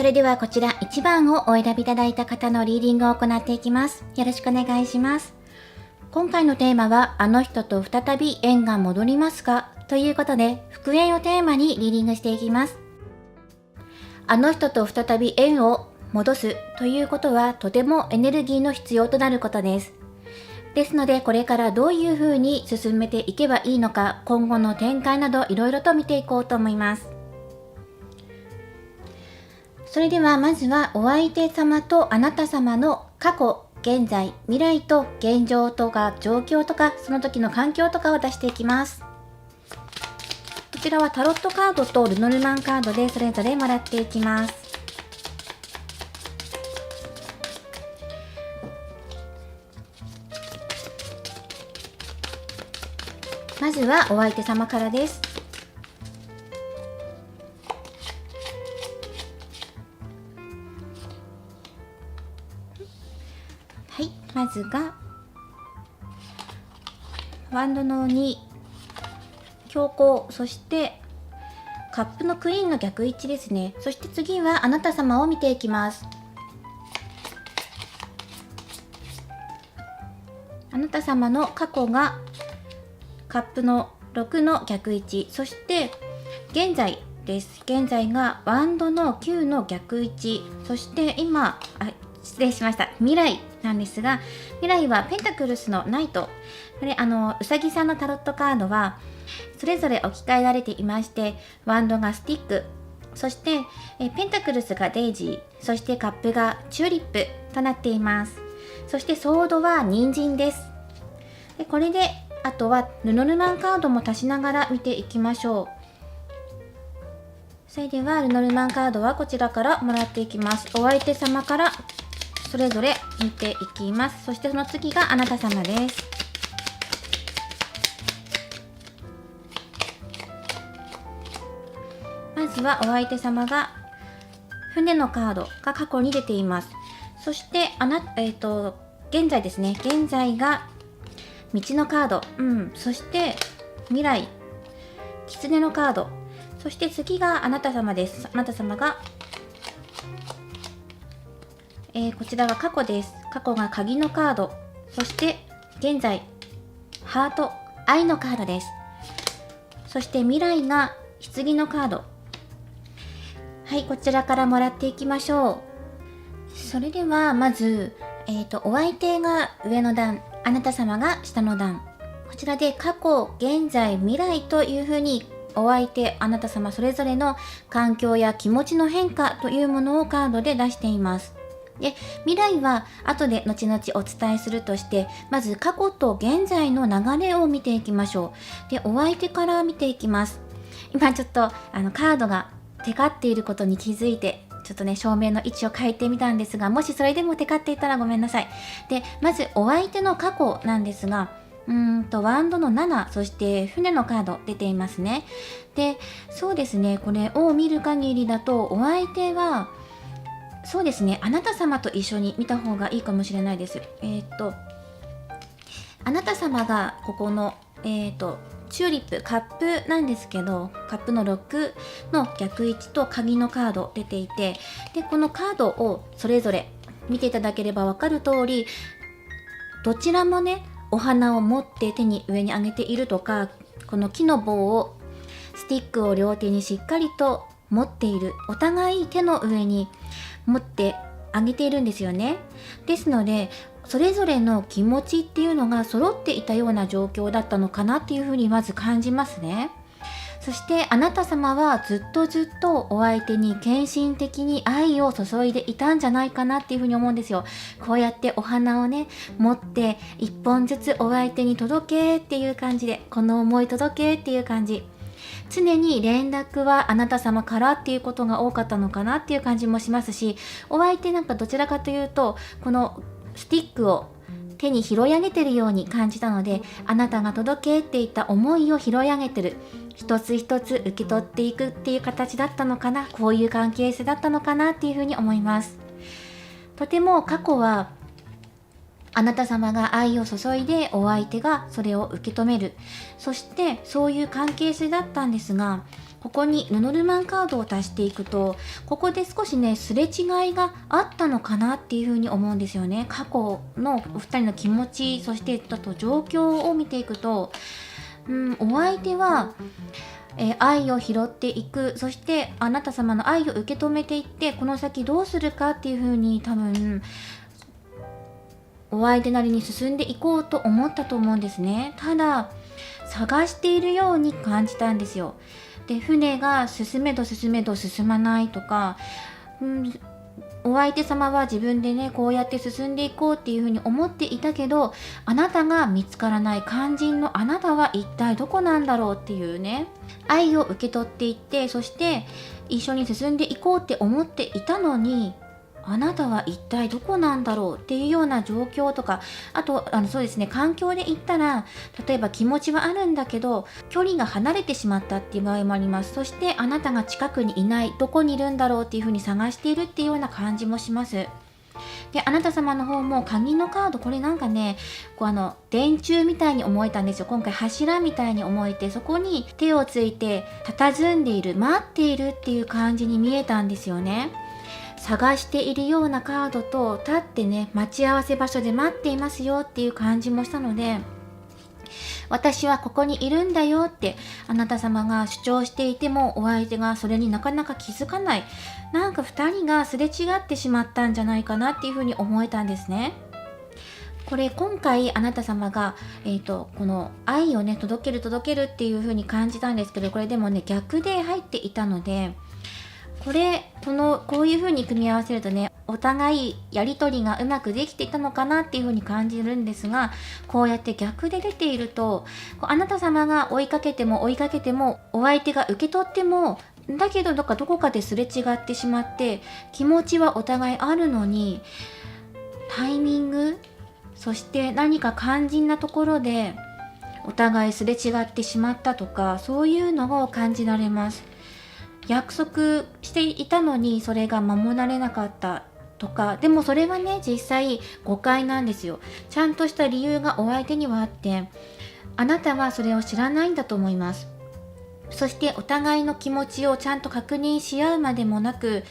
それではこちら1番をお選びいただいた方のリーディングを行っていきます。よろしくお願いします。今回のテーマは、あの人と再び縁が戻りますかということで、復縁をテーマにリーディングしていきます。あの人と再び縁を戻すということは、とてもエネルギーの必要となることです。ですので、これからどういう風に進めていけばいいのか、今後の展開などいろいろと見ていこうと思います。それではまずはお相手様とあなた様の過去、現在、未来と現状とか状況とかその時の環境とかを出していきます。こちらはタロットカードとルノルマンカードでそれぞれもらっていきます。まずはお相手様からです。はい、まずがワンドの2、強行、そしてカップのクイーンの逆位置ですね。そして次はあなた様を見ていきます。あなた様の過去がカップの6の逆位置、そして現在です。現在がワンドの9の逆位置、そして今、失礼しました。未来なんですが、未来はペンタクルスのナイト。これうさぎさんのタロットカードはそれぞれ置き換えられていまして、ワンドがスティック、そしてペンタクルスがデイジー、そしてカップがチューリップとなっています。そしてソードは人参です。でこれであとはルノルマンカードも足しながら見ていきましょう。それではルノルマンカードはこちらからもらっていきます。お相手様からそれぞれ見ていきます。そしてその次があなた様です。まずはお相手様が船のカードが過去に出ています。そして現在ですね。現在が道のカード、そして未来、狐のカード、そして次があなた様です。あなた様がこちらが過去です。過去が鍵のカード、そして現在ハート、愛のカードです。そして未来が棺のカード。はい、こちらからもらっていきましょう。それではまず、お相手が上の段、あなた様が下の段。こちらで過去、現在、未来というふうにお相手、あなた様それぞれの環境や気持ちの変化というものをカードで出しています。で、未来は後で後々お伝えするとして、まず過去と現在の流れを見ていきましょう。で、お相手から見ていきます。今ちょっとカードがテカっていることに気づいて、ちょっとね、照明の位置を変えてみたんですが、もしそれでもテカっていたらごめんなさい。で、まずお相手の過去なんですが、ワンドの7、そして船のカード出ていますね。で、そうですね、これを見る限りだと、お相手は、そうですね、あなた様と一緒に見た方がいいかもしれないです。あなた様がここの、チューリップ、カップなんですけど、カップの6の逆位置と鍵のカード出ていて、で、このカードをそれぞれ見ていただければわかる通り、どちらもね、お花を持って手に上に上げているとか、この木の棒を、スティックを両手にしっかりと持っている、お互い手の上に持ってあげているんですよね。ですので、それぞれの気持ちっていうのが揃っていたような状況だったのかなっていうふうにまず感じますね。そしてあなた様はずっとお相手に献身的に愛を注いでいたんじゃないかなっていうふうに思うんですよ。こうやってお花をね、持って一本ずつお相手に届けっていう感じで、この思い届けっていう感じ。常に連絡はあなた様からっていうことが多かったのかなっていう感じもしますし、お相手なんかどちらかというと、このスティックを手に拾い上げてるように感じたので、あなたが届けっていった思いを拾い上げてる、一つ一つ受け取っていくっていう形だったのかな、こういう関係性だったのかなっていうふうに思います。とても過去はあなた様が愛を注いでお相手がそれを受け止める、そしてそういう関係性だったんですが、ここにルノルマンカードを足していくと、ここで少しねすれ違いがあったのかなっていうふうに思うんですよね。過去のお二人の気持ち、そしてちょっと状況を見ていくと、お相手は愛を拾っていく、そしてあなた様の愛を受け止めていって、この先どうするかっていう風に多分お相手なりに進んでいこうと思ったと思うんですね。ただ探しているように感じたんですよ。で、船が進めど進めど進まないとか、お相手様は自分でねこうやって進んでいこうっていう風に思っていたけど、あなたが見つからない、肝心のあなたは一体どこなんだろうっていうね、愛を受け取っていって、そして一緒に進んでいこうって思っていたのに、あなたは一体どこなんだろうっていうような状況とか、あとそうですね、環境で言ったら、例えば気持ちはあるんだけど距離が離れてしまったっていう場合もあります。そしてあなたが近くにいない、どこにいるんだろうっていうふうに探しているっていうような感じもします。で、あなた様の方も鍵のカード、これなんかねこう電柱みたいに思えたんですよ。今回柱みたいに思えて、そこに手をついて佇んでいる、待っているっていう感じに見えたんですよね。探しているようなカードと、立ってね待ち合わせ場所で待っていますよっていう感じもしたので、私はここにいるんだよってあなた様が主張していても、お相手がそれになかなか気づかない、なんか2人がすれ違ってしまったんじゃないかなっていうふうに思えたんですね。これ今回あなた様が、この愛をね届けるっていう風に感じたんですけど、これでもね逆で入っていたので、こういう風に組み合わせるとね、お互いやり取りがうまくできていたのかなっていう風に感じるんですが、こうやって逆で出ていると、あなた様が追いかけてもお相手が受け取っても、だけどどこかですれ違ってしまって、気持ちはお互いあるのに、タイミング、そして何か肝心なところでお互いすれ違ってしまったとか、そういうのを感じられます。約束していたのにそれが守られなかったとか、でもそれはね実際誤解なんですよ。ちゃんとした理由がお相手にはあって、あなたはそれを知らないんだと思います。そしてお互いの気持ちをちゃんと確認し合うまでもなく、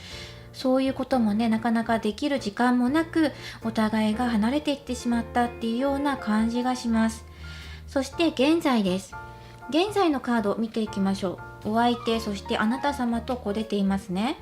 そういうこともねなかなかできる時間もなく、お互いが離れていってしまったっていうような感じがします。そして現在です。現在のカードを見ていきましょう。お相手、そしてあなた様と出ていますね。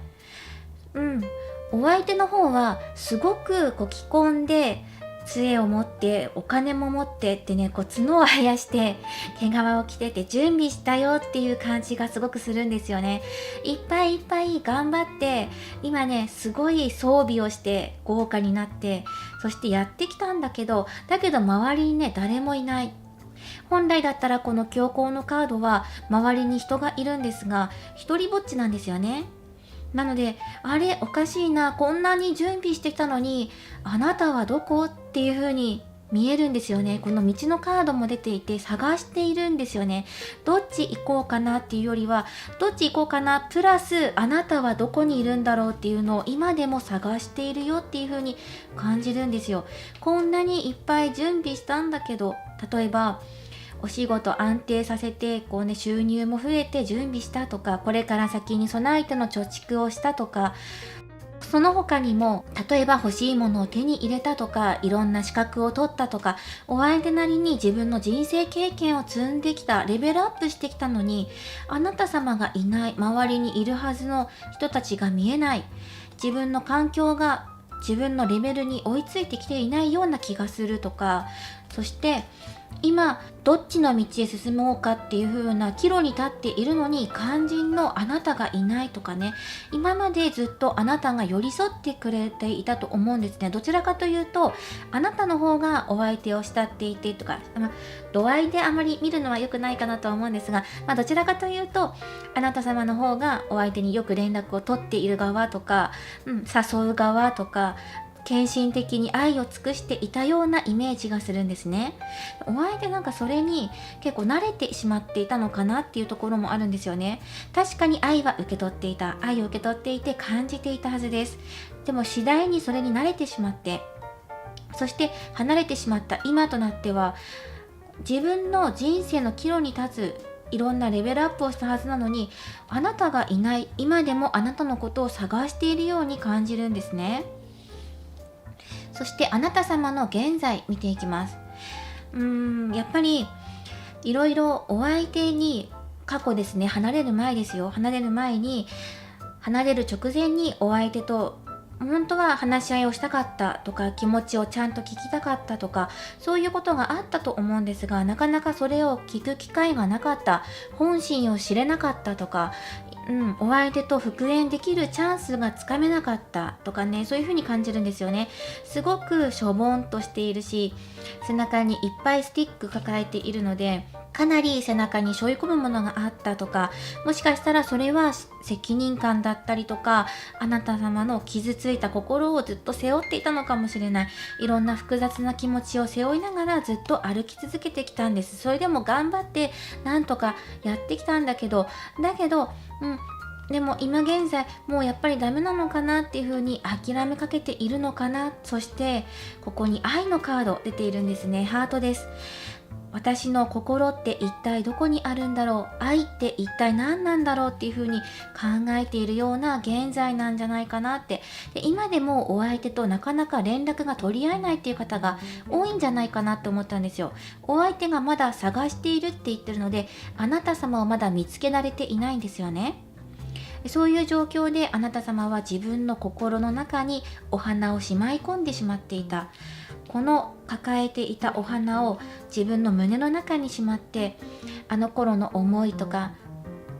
お相手の方はすごく着込んで、杖を持ってお金も持ってってね、角を生やして毛皮を着てて準備したよっていう感じがすごくするんですよね。いっぱいいっぱい頑張って今ねすごい装備をして豪華になって、そしてやってきたんだけど周りにね誰もいない。本来だったらこの教皇のカードは周りに人がいるんですが、一人ぼっちなんですよね。なので、あれおかしいな、こんなに準備してきたのにあなたはどこっていう風に見えるんですよね。この道のカードも出ていて探しているんですよね。どっち行こうかなっていうよりは、どっち行こうかなプラスあなたはどこにいるんだろうっていうのを今でも探しているよっていう風に感じるんですよ。こんなにいっぱい準備したんだけど、例えばお仕事安定させて収入も増えて準備したとか、これから先に備えての貯蓄をしたとか、その他にも例えば欲しいものを手に入れたとか、いろんな資格を取ったとか、お相手なりに自分の人生経験を積んできた、レベルアップしてきたのに、あなた様がいない、周りにいるはずの人たちが見えない、自分の環境が自分のレベルに追いついてきていないような気がするとか、そして今どっちの道へ進もうかっていう風な岐路に立っているのに、肝心のあなたがいないとかね、今までずっとあなたが寄り添ってくれていたと思うんですね。どちらかというとあなたの方がお相手を慕っていてとか、度合いであまり見るのは良くないかなとは思うんですが、どちらかというとあなた様の方がお相手によく連絡を取っている側とか、誘う側とか、献身的に愛を尽くしていたようなイメージがするんですね。お相手それに結構慣れてしまっていたのかなっていうところもあるんですよね。確かに愛は受け取っていた、愛を受け取っていて感じていたはずです。でも次第にそれに慣れてしまって、そして離れてしまった今となっては、自分の人生の岐路に立ついろんなレベルアップをしたはずなのに、あなたがいない今でもあなたのことを探しているように感じるんですね。そしてあなた様の現在見ていきます。やっぱりいろいろお相手に、過去ですね、離れる前ですよ、離れる前に、離れる直前にお相手と本当は話し合いをしたかったとか、気持ちをちゃんと聞きたかったとか、そういうことがあったと思うんですが、なかなかそれを聞く機会がなかった、本心を知れなかったとか、お相手と復縁できるチャンスがつかめなかったとかね、そういう風に感じるんですよね。すごくしょぼんとしているし、背中にいっぱいスティック抱えているので、かなり背中に背負い込むものがあったとか、もしかしたらそれは責任感だったりとか、あなた様の傷ついた心をずっと背負っていたのかもしれない。いろんな複雑な気持ちを背負いながらずっと歩き続けてきたんです。それでも頑張ってなんとかやってきたんだけど、でも今現在もうやっぱりダメなのかなっていう風に諦めかけているのかな。そしてここに愛のカード出ているんですね。ハートです。私の心って一体どこにあるんだろう、愛って一体何なんだろうっていう風に考えているような現在なんじゃないかなって。で、今でもお相手となかなか連絡が取り合えないっていう方が多いんじゃないかなって思ったんですよ。お相手がまだ探しているって言ってるので、あなた様をまだ見つけられていないんですよね。そういう状況であなた様は自分の心の中にお花をしまい込んでしまっていた。この抱えていたお花を自分の胸の中にしまって、あの頃の思いとか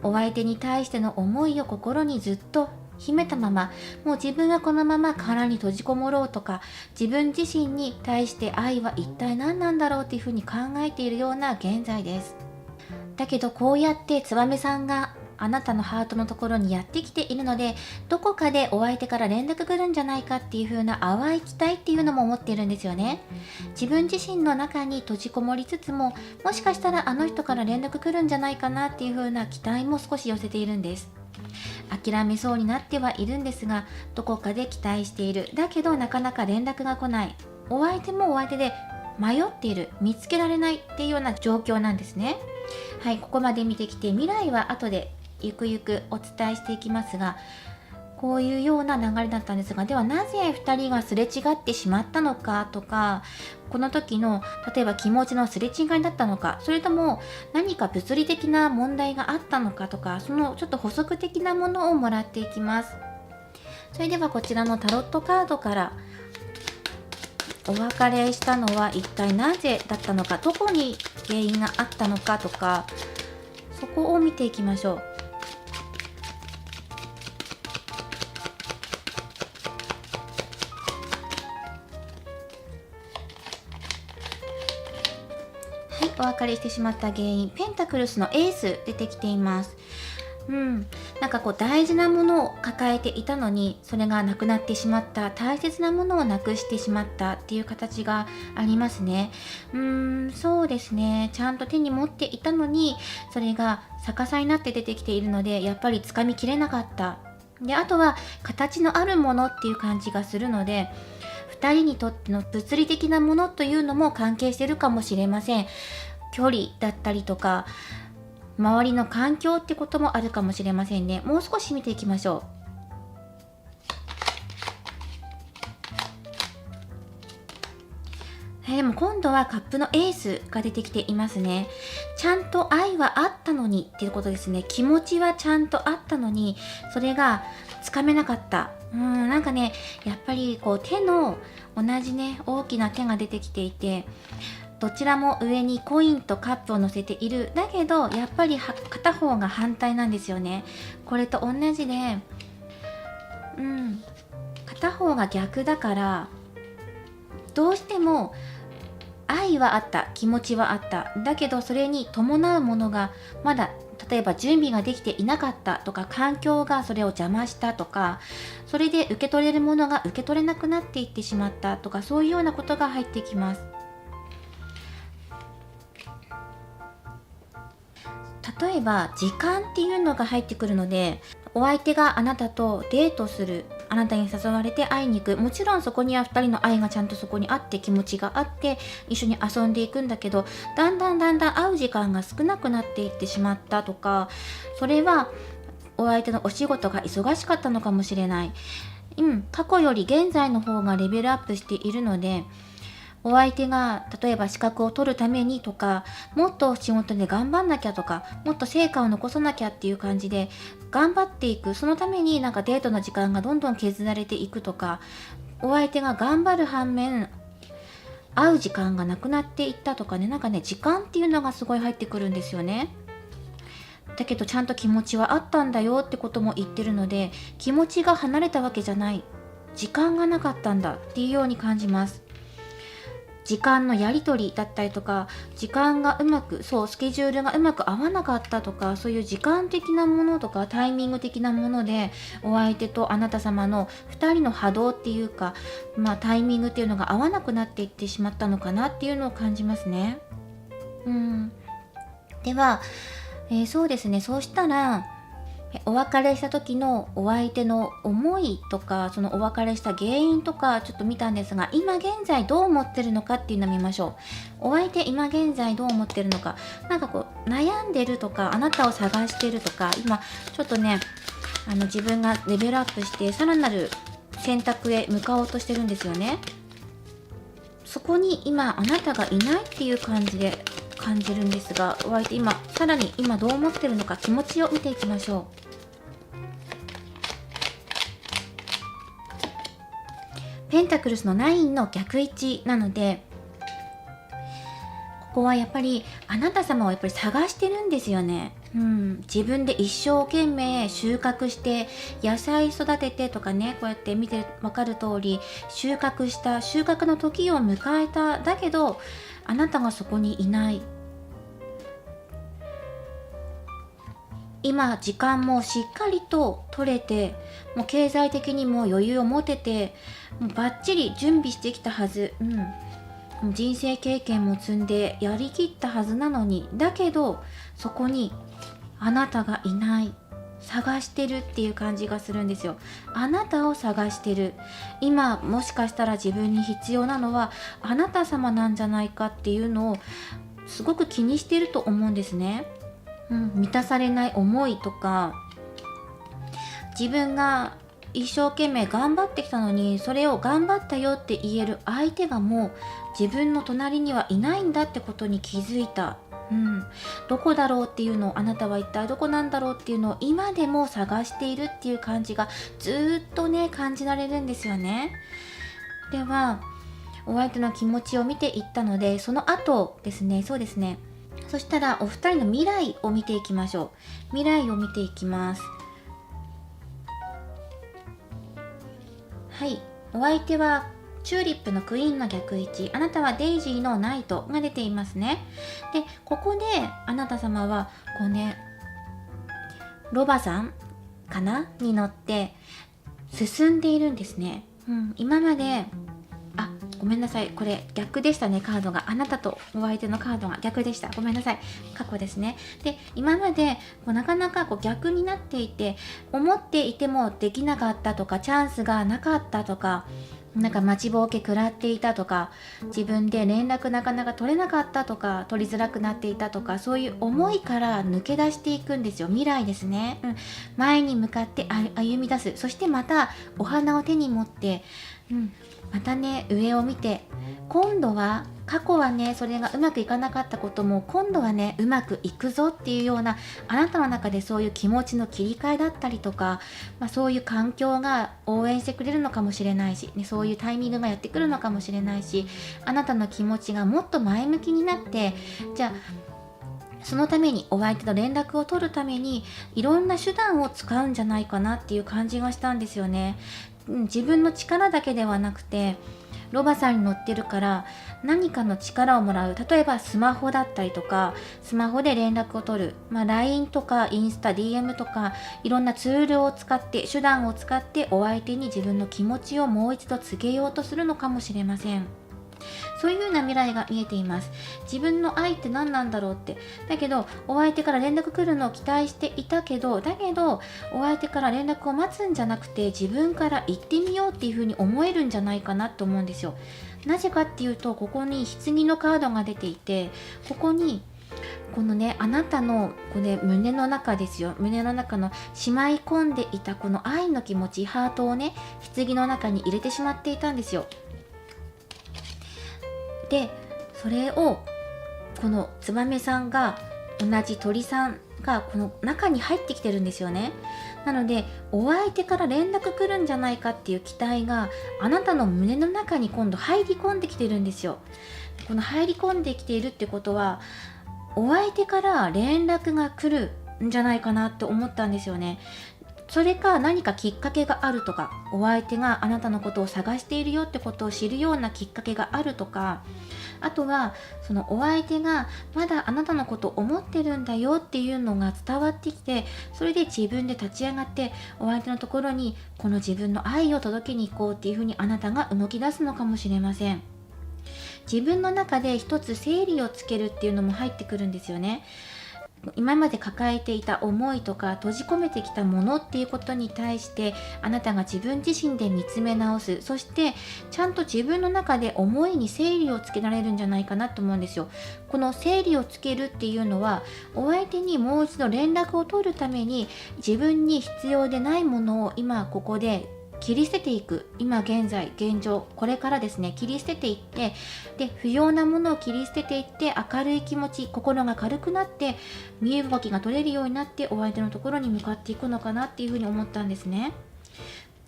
お相手に対しての思いを心にずっと秘めたまま、もう自分はこのまま殻に閉じこもろうとか、自分自身に対して愛は一体何なんだろうっていうふうに考えているような現在です。だけどこうやってつばめさんがあなたのハートのところにやってきているので、どこかでお相手から連絡来るんじゃないかっていう風な淡い期待っていうのも持っているんですよね。自分自身の中に閉じこもりつつも、もしかしたらあの人から連絡来るんじゃないかなっていう風な期待も少し寄せているんです。諦めそうになってはいるんですが、どこかで期待している。だけどなかなか連絡が来ない。お相手もお相手で迷っている。見つけられないっていうような状況なんですね。はい、ここまで見てきて、未来は後でゆくゆくお伝えしていきますが、こういうような流れだったんですが、ではなぜ2人がすれ違ってしまったのかとか、この時の例えば気持ちのすれ違いだったのか、それとも何か物理的な問題があったのかとか、そのちょっと補足的なものをもらっていきます。それではこちらのタロットカードから、お別れしたのは一体なぜだったのか、どこに原因があったのかとか、そこを見ていきましょう。はい、お別れしてしまった原因、ペンタクルスのエース出てきています。なんかこう大事なものを抱えていたのに、それがなくなってしまった、大切なものをなくしてしまったっていう形がありますね。そうですね。ちゃんと手に持っていたのに、それが逆さになって出てきているので、やっぱり掴みきれなかった。で、あとは形のあるものっていう感じがするので、2人にとっての物理的なものというのも関係しているかもしれません。距離だったりとか、周りの環境ってこともあるかもしれませんね。もう少し見ていきましょう。でも今度はカップのエースが出てきていますね。ちゃんと愛はあったのにっていうことですね。気持ちはちゃんとあったのに、それがつかめなかった。なんかね、やっぱりこう手の同じね、大きな手が出てきていて、どちらも上にコインとカップを乗せている。だけどやっぱり片方が反対なんですよね。これと同じで、片方が逆だから、どうしても愛はあった、気持ちはあった。だけどそれに伴うものがまだ、例えば準備ができていなかったとか、環境がそれを邪魔したとか、それで受け取れるものが受け取れなくなっていってしまったとか、そういうようなことが入ってきます。例えば時間っていうのが入ってくるので、お相手があなたとデートする、あなたに誘われて会いに行く、もちろんそこには2人の愛がちゃんとそこにあって、気持ちがあって一緒に遊んでいくんだけど、だんだん会う時間が少なくなっていってしまったとか、それはお相手のお仕事が忙しかったのかもしれない。過去より現在の方がレベルアップしているので、お相手が例えば資格を取るためにとか、もっと仕事で頑張んなきゃとか、もっと成果を残さなきゃっていう感じで頑張っていく、そのためにデートの時間がどんどん削られていくとか、お相手が頑張る反面会う時間がなくなっていったとかね、時間っていうのがすごい入ってくるんですよね。だけどちゃんと気持ちはあったんだよってことも言ってるので、気持ちが離れたわけじゃない、時間がなかったんだっていうように感じます。時間のやり取りだったりとか、時間がスケジュールがうまく合わなかったとか、そういう時間的なものとかタイミング的なもので、お相手とあなた様の2人の波動っていうか、タイミングっていうのが合わなくなっていってしまったのかなっていうのを感じますね。では、そうですね、そうしたらお別れした時のお相手の思いとか、そのお別れした原因とかちょっと見たんですが、今現在どう思ってるのかっていうのを見ましょう。お相手今現在どう思ってるのか、悩んでるとか、あなたを探してるとか、今ちょっとね自分がレベルアップしてさらなる選択へ向かおうとしてるんですよね。そこに今あなたがいないっていう感じで感じるんですが、お相手さらに今どう思ってるのか、気持ちを見ていきましょう。ペンタクルスの9の逆位置なので、ここはやっぱりあなた様を探してるんですよね。自分で一生懸命収穫して野菜育ててとかね、こうやって見て分かる通り収穫の時を迎えた。だけどあなたがそこにいない。今時間もしっかりと取れて、もう経済的にも余裕を持てて、もうバッチリ準備してきたはず、人生経験も積んでやりきったはずなのに、だけどそこにあなたがいない、探してるっていう感じがするんですよ。あなたを探してる。今もしかしたら自分に必要なのはあなた様なんじゃないかっていうのをすごく気にしてると思うんですね。満たされない思いとか、自分が一生懸命頑張ってきたのに、それを頑張ったよって言える相手がもう自分の隣にはいないんだってことに気づいた。どこだろうっていうのを、あなたは一体どこなんだろうっていうのを今でも探しているっていう感じがずっとね感じられるんですよね。ではお相手の気持ちを見ていったので、その後ですね、そしたらお二人の未来を見ていきましょう。未来を見ていきます。はい、お相手はチューリップのクイーンの逆位置、あなたはデイジーのナイトが出ていますね。で、ここであなた様はロバさんかなに乗って進んでいるんですね。今までごめんなさい、これ逆でしたね。カードが、あなたとお相手のカードが逆でした。ごめんなさい、過去ですね。で、今までなかなか逆になっていて、思っていてもできなかったとか、チャンスがなかったとか、待ちぼうけ食らっていたとか、自分で連絡なかなか取れなかったとか、取りづらくなっていたとか、そういう思いから抜け出していくんですよ。未来ですね。前に向かって歩み出す。そしてまたお花を手に持って、またね上を見て、今度は過去はねそれがうまくいかなかったことも今度はねうまくいくぞっていうような、あなたの中でそういう気持ちの切り替えだったりとか、そういう環境が応援してくれるのかもしれないし、そういうタイミングがやってくるのかもしれないし、あなたの気持ちがもっと前向きになって、じゃあそのためにお相手と連絡を取るためにいろんな手段を使うんじゃないかなっていう感じがしたんですよね。自分の力だけではなくて、ロバさんに乗ってるから何かの力をもらう。例えばスマホだったりとか、スマホで連絡を取る、LINE とかインスタ DM とかいろんなツールを使って、手段を使ってお相手に自分の気持ちをもう一度告げようとするのかもしれません。そういうような未来が見えています。自分の愛って何なんだろうって。だけどお相手から連絡来るのを期待していたけど、だけどお相手から連絡を待つんじゃなくて、自分から行ってみようっていう風に思えるんじゃないかなと思うんですよ。なぜかっていうと、ここに棺のカードが出ていて、ここにこのね、あなたのこれ胸の中ですよ、胸の中のしまい込んでいたこの愛の気持ち、ハートをね、棺の中に入れてしまっていたんですよ。でそれをこのツバメさんが、同じ鳥さんがこの中に入ってきてるんですよね。なのでお相手から連絡来るんじゃないかっていう期待が、あなたの胸の中に今度入り込んできてるんですよ。この入り込んできているってことは、お相手から連絡が来るんじゃないかなって思ったんですよね。それか何かきっかけがあるとか、お相手があなたのことを探しているよってことを知るようなきっかけがあるとか、あとはそのお相手がまだあなたのことを思ってるんだよっていうのが伝わってきて、それで自分で立ち上がってお相手のところにこの自分の愛を届けに行こうっていうふうにあなたが動き出すのかもしれません。自分の中で一つ整理をつけるっていうのも入ってくるんですよね。今まで抱えていた思いとか閉じ込めてきたものっていうことに対して、あなたが自分自身で見つめ直す。そしてちゃんと自分の中で思いに整理をつけられるんじゃないかなと思うんですよ。この整理をつけるっていうのは、お相手にもう一度連絡を取るために、自分に必要でないものを今ここで切り捨てていく。今現在現状、これからですね、切り捨てていって、で不要なものを切り捨てていって、明るい気持ち、心が軽くなって身動きが取れるようになって、お相手のところに向かっていくのかなっていうふうに思ったんですね。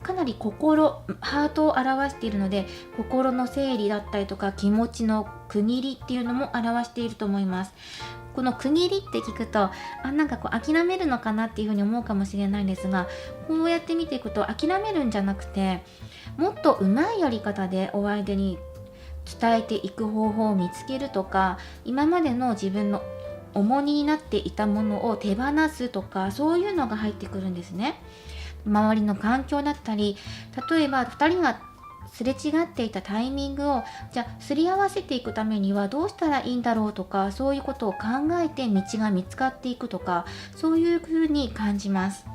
かなり心、ハートを表しているので、心の整理だったりとか気持ちの区切りっていうのも表していると思います。この区切りって聞くと、なんかこう諦めるのかなっていうふうに思うかもしれないんですが、こうやって見ていくと諦めるんじゃなくて、もっと上手いやり方でお相手に伝えていく方法を見つけるとか、今までの自分の重荷になっていたものを手放すとか、そういうのが入ってくるんですね。周りの環境だったり、例えば2人がすれ違っていたタイミングを、じゃあすり合わせていくためにはどうしたらいいんだろうとか、そういうことを考えて道が見つかっていくとか、そういう風に感じます。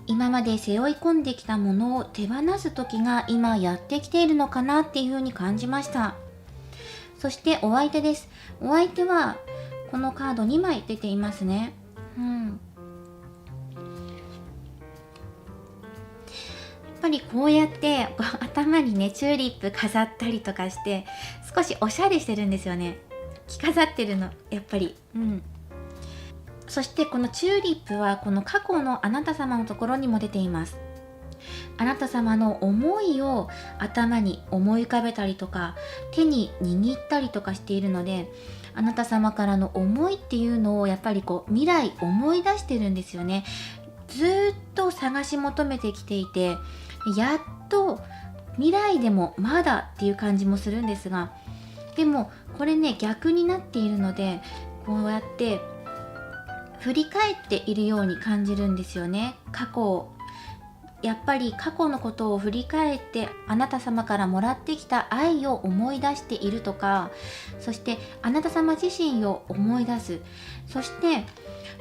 今まで背負い込んできたものを手放す時が今やってきているのかなっていう風に感じました。そしてお相手です。お相手はこのカード2枚出ていますね。やっぱりこうやって頭にねチューリップ飾ったりとかして、少しおしゃれしてるんですよね。着飾ってるのやっぱり。そしてこのチューリップはこの過去のあなた様のところにも出ています。あなた様の思いを頭に思い浮かべたりとか、手に握ったりとかしているので、あなた様からの思いっていうのをやっぱりこう未来思い出してるんですよね。ずーっと探し求めてきていて、やっと未来でもまだっていう感じもするんですが、でもこれね逆になっているので、こうやって振り返っているように感じるんですよね。過去をやっぱり過去のことを振り返って、あなた様からもらってきた愛を思い出しているとか、そしてあなた様自身を思い出す。そして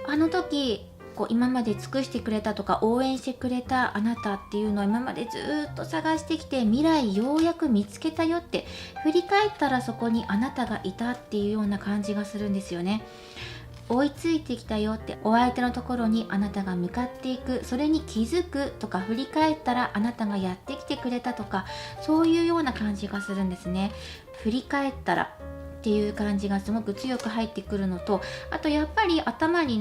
あの時今まで尽くしてくれたとか応援してくれたあなたっていうのを今までずっと探してきて、未来ようやく見つけたよって、振り返ったらそこにあなたがいたっていうような感じがするんですよね。追いついてきたよって、お相手のところにあなたが向かっていく、それに気づくとか、振り返ったらあなたがやってきてくれたとか、そういうような感じがするんですね。振り返ったらっていう感じがすごく強く入ってくるのと、あとやっぱり頭に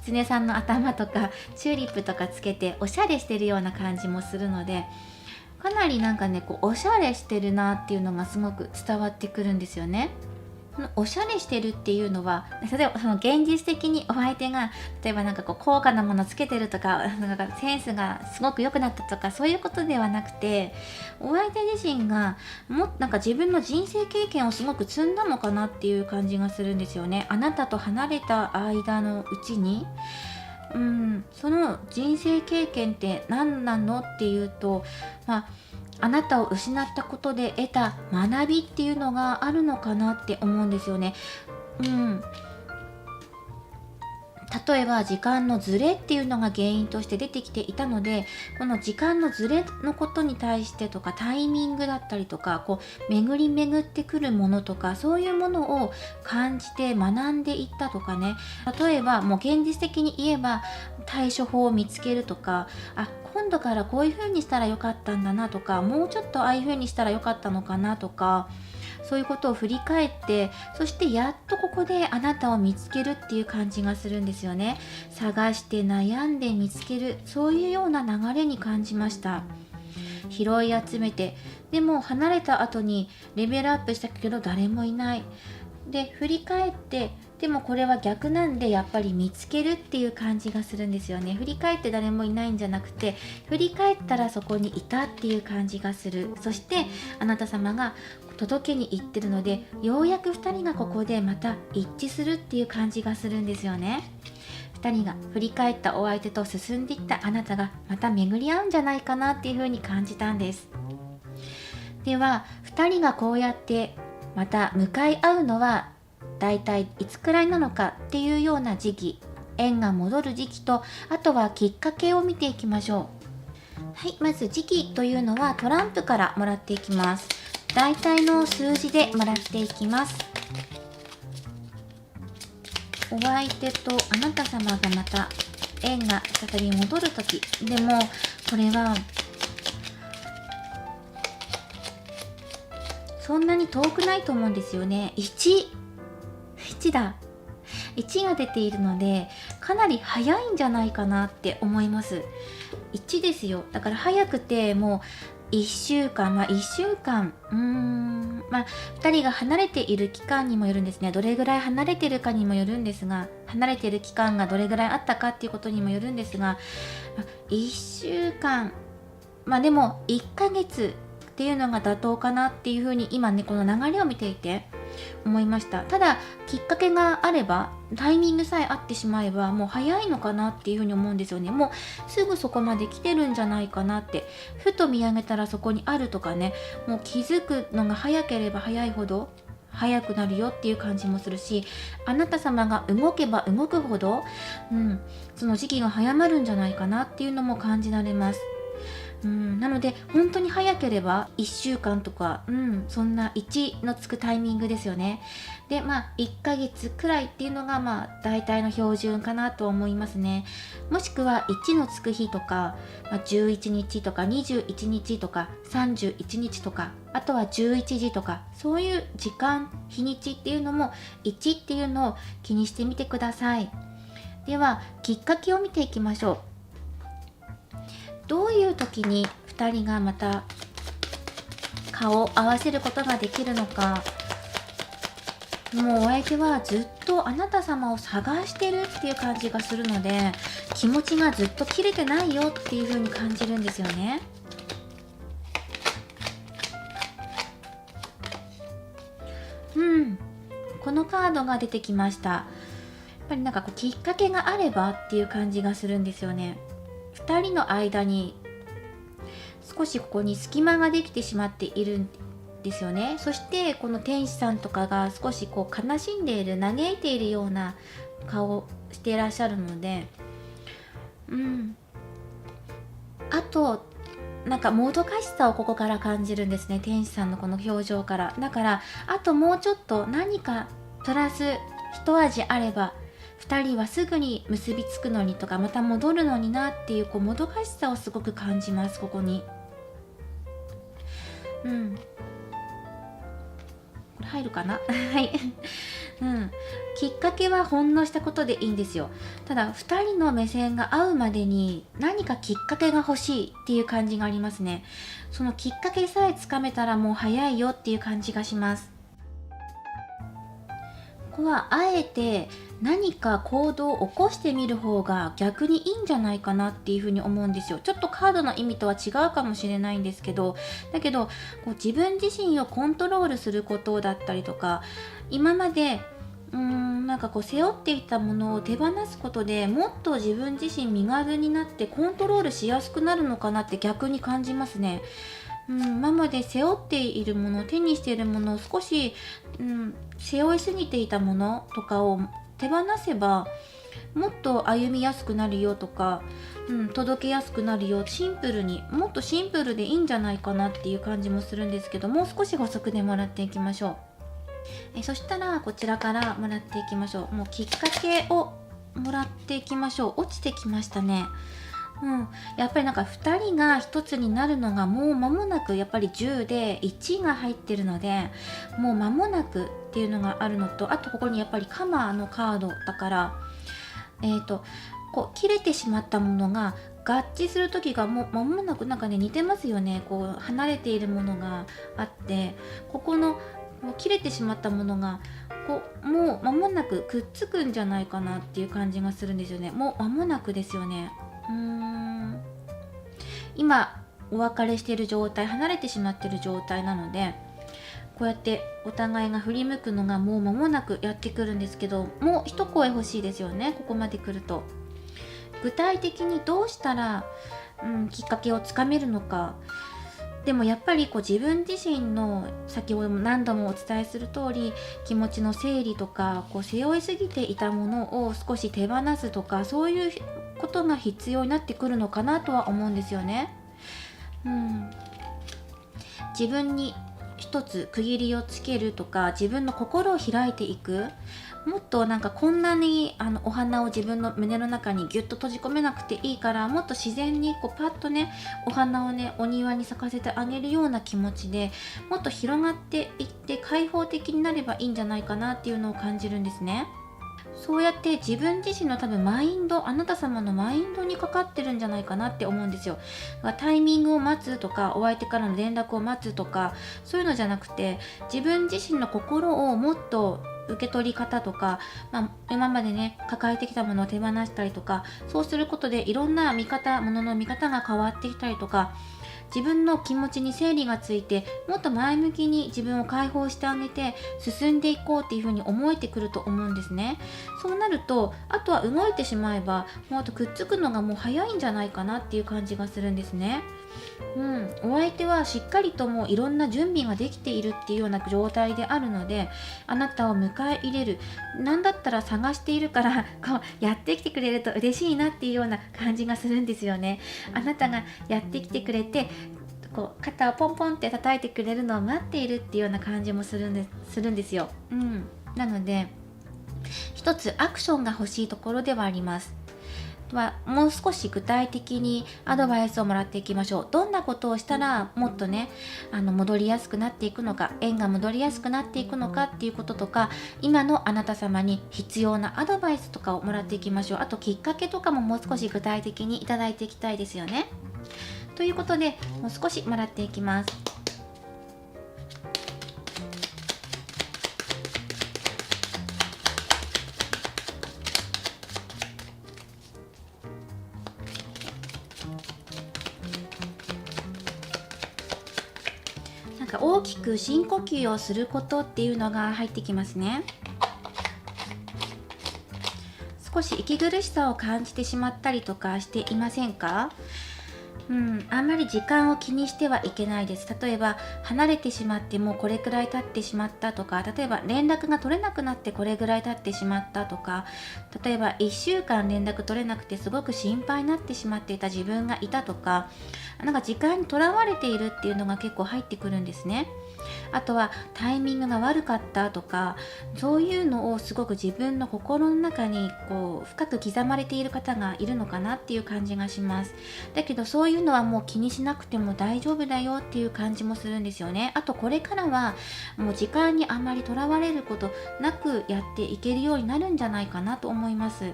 狐さんの頭とかチューリップとかつけておしゃれしてるような感じもするので、かなりおしゃれしてるなっていうのがすごく伝わってくるんですよね。このおしゃれしてるっていうのは、例えばその現実的にお相手が例えば高価なものつけてるとか、センスがすごく良くなったとか、そういうことではなくて、お相手自身が自分の人生経験をすごく積んだのかなっていう感じがするんですよね。あなたと離れた間のうちにその人生経験って何なのっていうと、あなたを失ったことで得た学びっていうのがあるのかなって思うんですよね。例えば時間のズレっていうのが原因として出てきていたので、この時間のズレのことに対してとか、タイミングだったりとか、巡り巡ってくるものとか、そういうものを感じて学んでいったとかね。例えばもう現実的に言えば対処法を見つけるとか、今度からこういう風にしたらよかったんだなとか、もうちょっとああいう風にしたらよかったのかなとか、そういうことを振り返って、そしてやっとここであなたを見つけるっていう感じがするんですよね。探して悩んで見つける、そういうような流れに感じました。拾い集めて、でも離れた後にレベルアップしたけど誰もいない。で、振り返って、でもこれは逆なんでやっぱり見つけるっていう感じがするんですよね。振り返って誰もいないんじゃなくて、振り返ったらそこにいたっていう感じがする。そしてあなた様が届けに行ってるので、ようやく2人がここでまた一致するっていう感じがするんですよね。2人が振り返ったお相手と進んでいったあなたがまた巡り合うんじゃないかなっていう風に感じたんです。では2人がこうやってまた向かい合うのはだいたいいつくらいなのかっていうような時期、縁が戻る時期と、あとはきっかけを見ていきましょう。はい、まず時期というのはトランプからもらっていきます。大体の数字でもらっていきます。お相手とあなた様がまた縁が再び戻るとき、でもこれはそんなに遠くないと思うんですよね。1だ。1が出ているので、かなり早いんじゃないかなって思います。1ですよ。だから早くてもう1週間、2人が離れている期間にもよるんですね。どれぐらい離れてるかにもよるんですが、離れている期間がどれぐらいあったかっていうことにもよるんですが、1週間、でも1ヶ月っていうのが妥当かなっていうふうに今ね、この流れを見ていて思いました。ただきっかけがあれば、タイミングさえ合ってしまえばもう早いのかなっていうふうに思うんですよね。もうすぐそこまで来てるんじゃないかなって、ふと見上げたらそこにあるとかね、もう気づくのが早ければ早いほど早くなるよっていう感じもするし、あなた様が動けば動くほど、その時期が早まるんじゃないかなっていうのも感じられます。なので本当に早ければ1週間とか、そんな1のつくタイミングですよね。で1ヶ月くらいっていうのが大体の標準かなと思いますね。もしくは1のつく日とか、11日とか21日とか31日とか、あとは11時とか、そういう時間日にちっていうのも1っていうのを気にしてみてください。ではきっかけを見ていきましょう。どういう時に2人がまた顔を合わせることができるのか。もうお相手はずっとあなた様を探してるっていう感じがするので、気持ちがずっと切れてないよっていう風に感じるんですよね。このカードが出てきました。やっぱりきっかけがあればっていう感じがするんですよね。2人の間に少しここに隙間ができてしまっているんですよね。そしてこの天使さんとかが少し悲しんでいる、嘆いているような顔をしていらっしゃるので、あともどかしさをここから感じるんですね、天使さんのこの表情から。だからあともうちょっと何かプラス一味あれば2人はすぐに結びつくのにとか、また戻るのになっていう、もどかしさをすごく感じます、ここに。これ入るかなはい、きっかけはほんのしたことでいいんですよ。ただ2人の目線が合うまでに何かきっかけが欲しいっていう感じがありますね。そのきっかけさえつかめたらもう早いよっていう感じがします。ここはあえて何か行動を起こしてみる方が逆にいいんじゃないかなっていうふうに思うんですよ。ちょっとカードの意味とは違うかもしれないんですけど、だけど自分自身をコントロールすることだったりとか、今まで背負っていたものを手放すことでもっと自分自身身軽になってコントロールしやすくなるのかなって逆に感じますね。今まで背負っているもの、手にしているものを少し、背負いすぎていたものとかを手放せばもっと歩みやすくなるよとか、届けやすくなるよ、もっとシンプルでいいんじゃないかなっていう感じもするんですけど、もう少し補足でもらっていきましょう。そしたらこちらからもらっていきましょう。もうきっかけをもらっていきましょう。落ちてきましたね。やっぱりなんか2人が1つになるのがもう間もなく、やっぱり10で1が入ってるので、もう間もなくっていうのがあるのと、あとここにやっぱりカマのカードだから、こう切れてしまったものが合致する時がもう間もなく、なんかね似てますよね。こう離れているものがあって、ここの切れてしまったものがもう間もなくくっつくんじゃないかなっていう感じがするんですよね。もう間もなくですよね。今お別れしている状態、離れてしまっている状態なので、こうやってお互いが振り向くのがもう間もなくやってくるんですけど、もう一声欲しいですよね。ここまで来ると具体的にどうしたら、きっかけをつかめるのか。でもやっぱりこう自分自身の、先ほども何度もお伝えする通り、気持ちの整理とか、こう背負いすぎていたものを少し手放すとか、そういうことが必要になってくるのかなとは思うんですよね。自分に一つ区切りをつけるとか、自分の心を開いていく。もっとなんかこんなにお花を自分の胸の中にギュッと閉じ込めなくていいから、もっと自然にこうパッとね、お花をねお庭に咲かせてあげるような気持ちで、もっと広がっていって開放的になればいいんじゃないかなっていうのを感じるんですね。そうやって自分自身の多分マインド、あなた様のマインドにかかってるんじゃないかなって思うんですよ。だからタイミングを待つとか、お相手からの連絡を待つとか、そういうのじゃなくて、自分自身の心をもっと受け取り方とか、今までね抱えてきたものを手放したりとか、そうすることでいろんなものの見方が変わってきたりとか、自分の気持ちに整理がついて、もっと前向きに自分を解放してあげて進んでいこうっていう風に思えてくると思うんですね。そうなると、あとは動いてしまえば、もうあとくっつくのがもう早いんじゃないかなっていう感じがするんですね。お相手はしっかりともういろんな準備ができているっていうような状態であるので、あなたを迎え入れる、なんだったら探しているからこうやってきてくれると嬉しいなっていうような感じがするんですよね。あなたがやってきてくれて、こう肩をポンポンって叩いてくれるのを待っているっていうような感じもするんですよ。なので一つアクションが欲しいところではあります。もう少し具体的にアドバイスをもらっていきましょう。どんなことをしたらもっとね戻りやすくなっていくのか、縁が戻りやすくなっていくのかっていうこととか、今のあなた様に必要なアドバイスとかをもらっていきましょう。あときっかけとかももう少し具体的にいただいていきたいですよね。ということで、もう少しもらっていきます。大きく深呼吸をすることっていうのが入ってきますね。少し息苦しさを感じてしまったりとかしていませんか？あんまり時間を気にしてはいけないです。例えば離れてしまってもうこれくらい経ってしまったとか、例えば連絡が取れなくなってこれぐらい経ってしまったとか、例えば1週間連絡取れなくてすごく心配になってしまっていた自分がいたとか、なんか時間にとらわれているっていうのが結構入ってくるんですね。あとはタイミングが悪かったとか、そういうのをすごく自分の心の中にこう深く刻まれている方がいるのかなっていう感じがします。だけどそういうのはもう気にしなくても大丈夫だよっていう感じもするんですよね。あとこれからはもう時間にあまりとらわれることなくやっていけるようになるんじゃないかなと思います。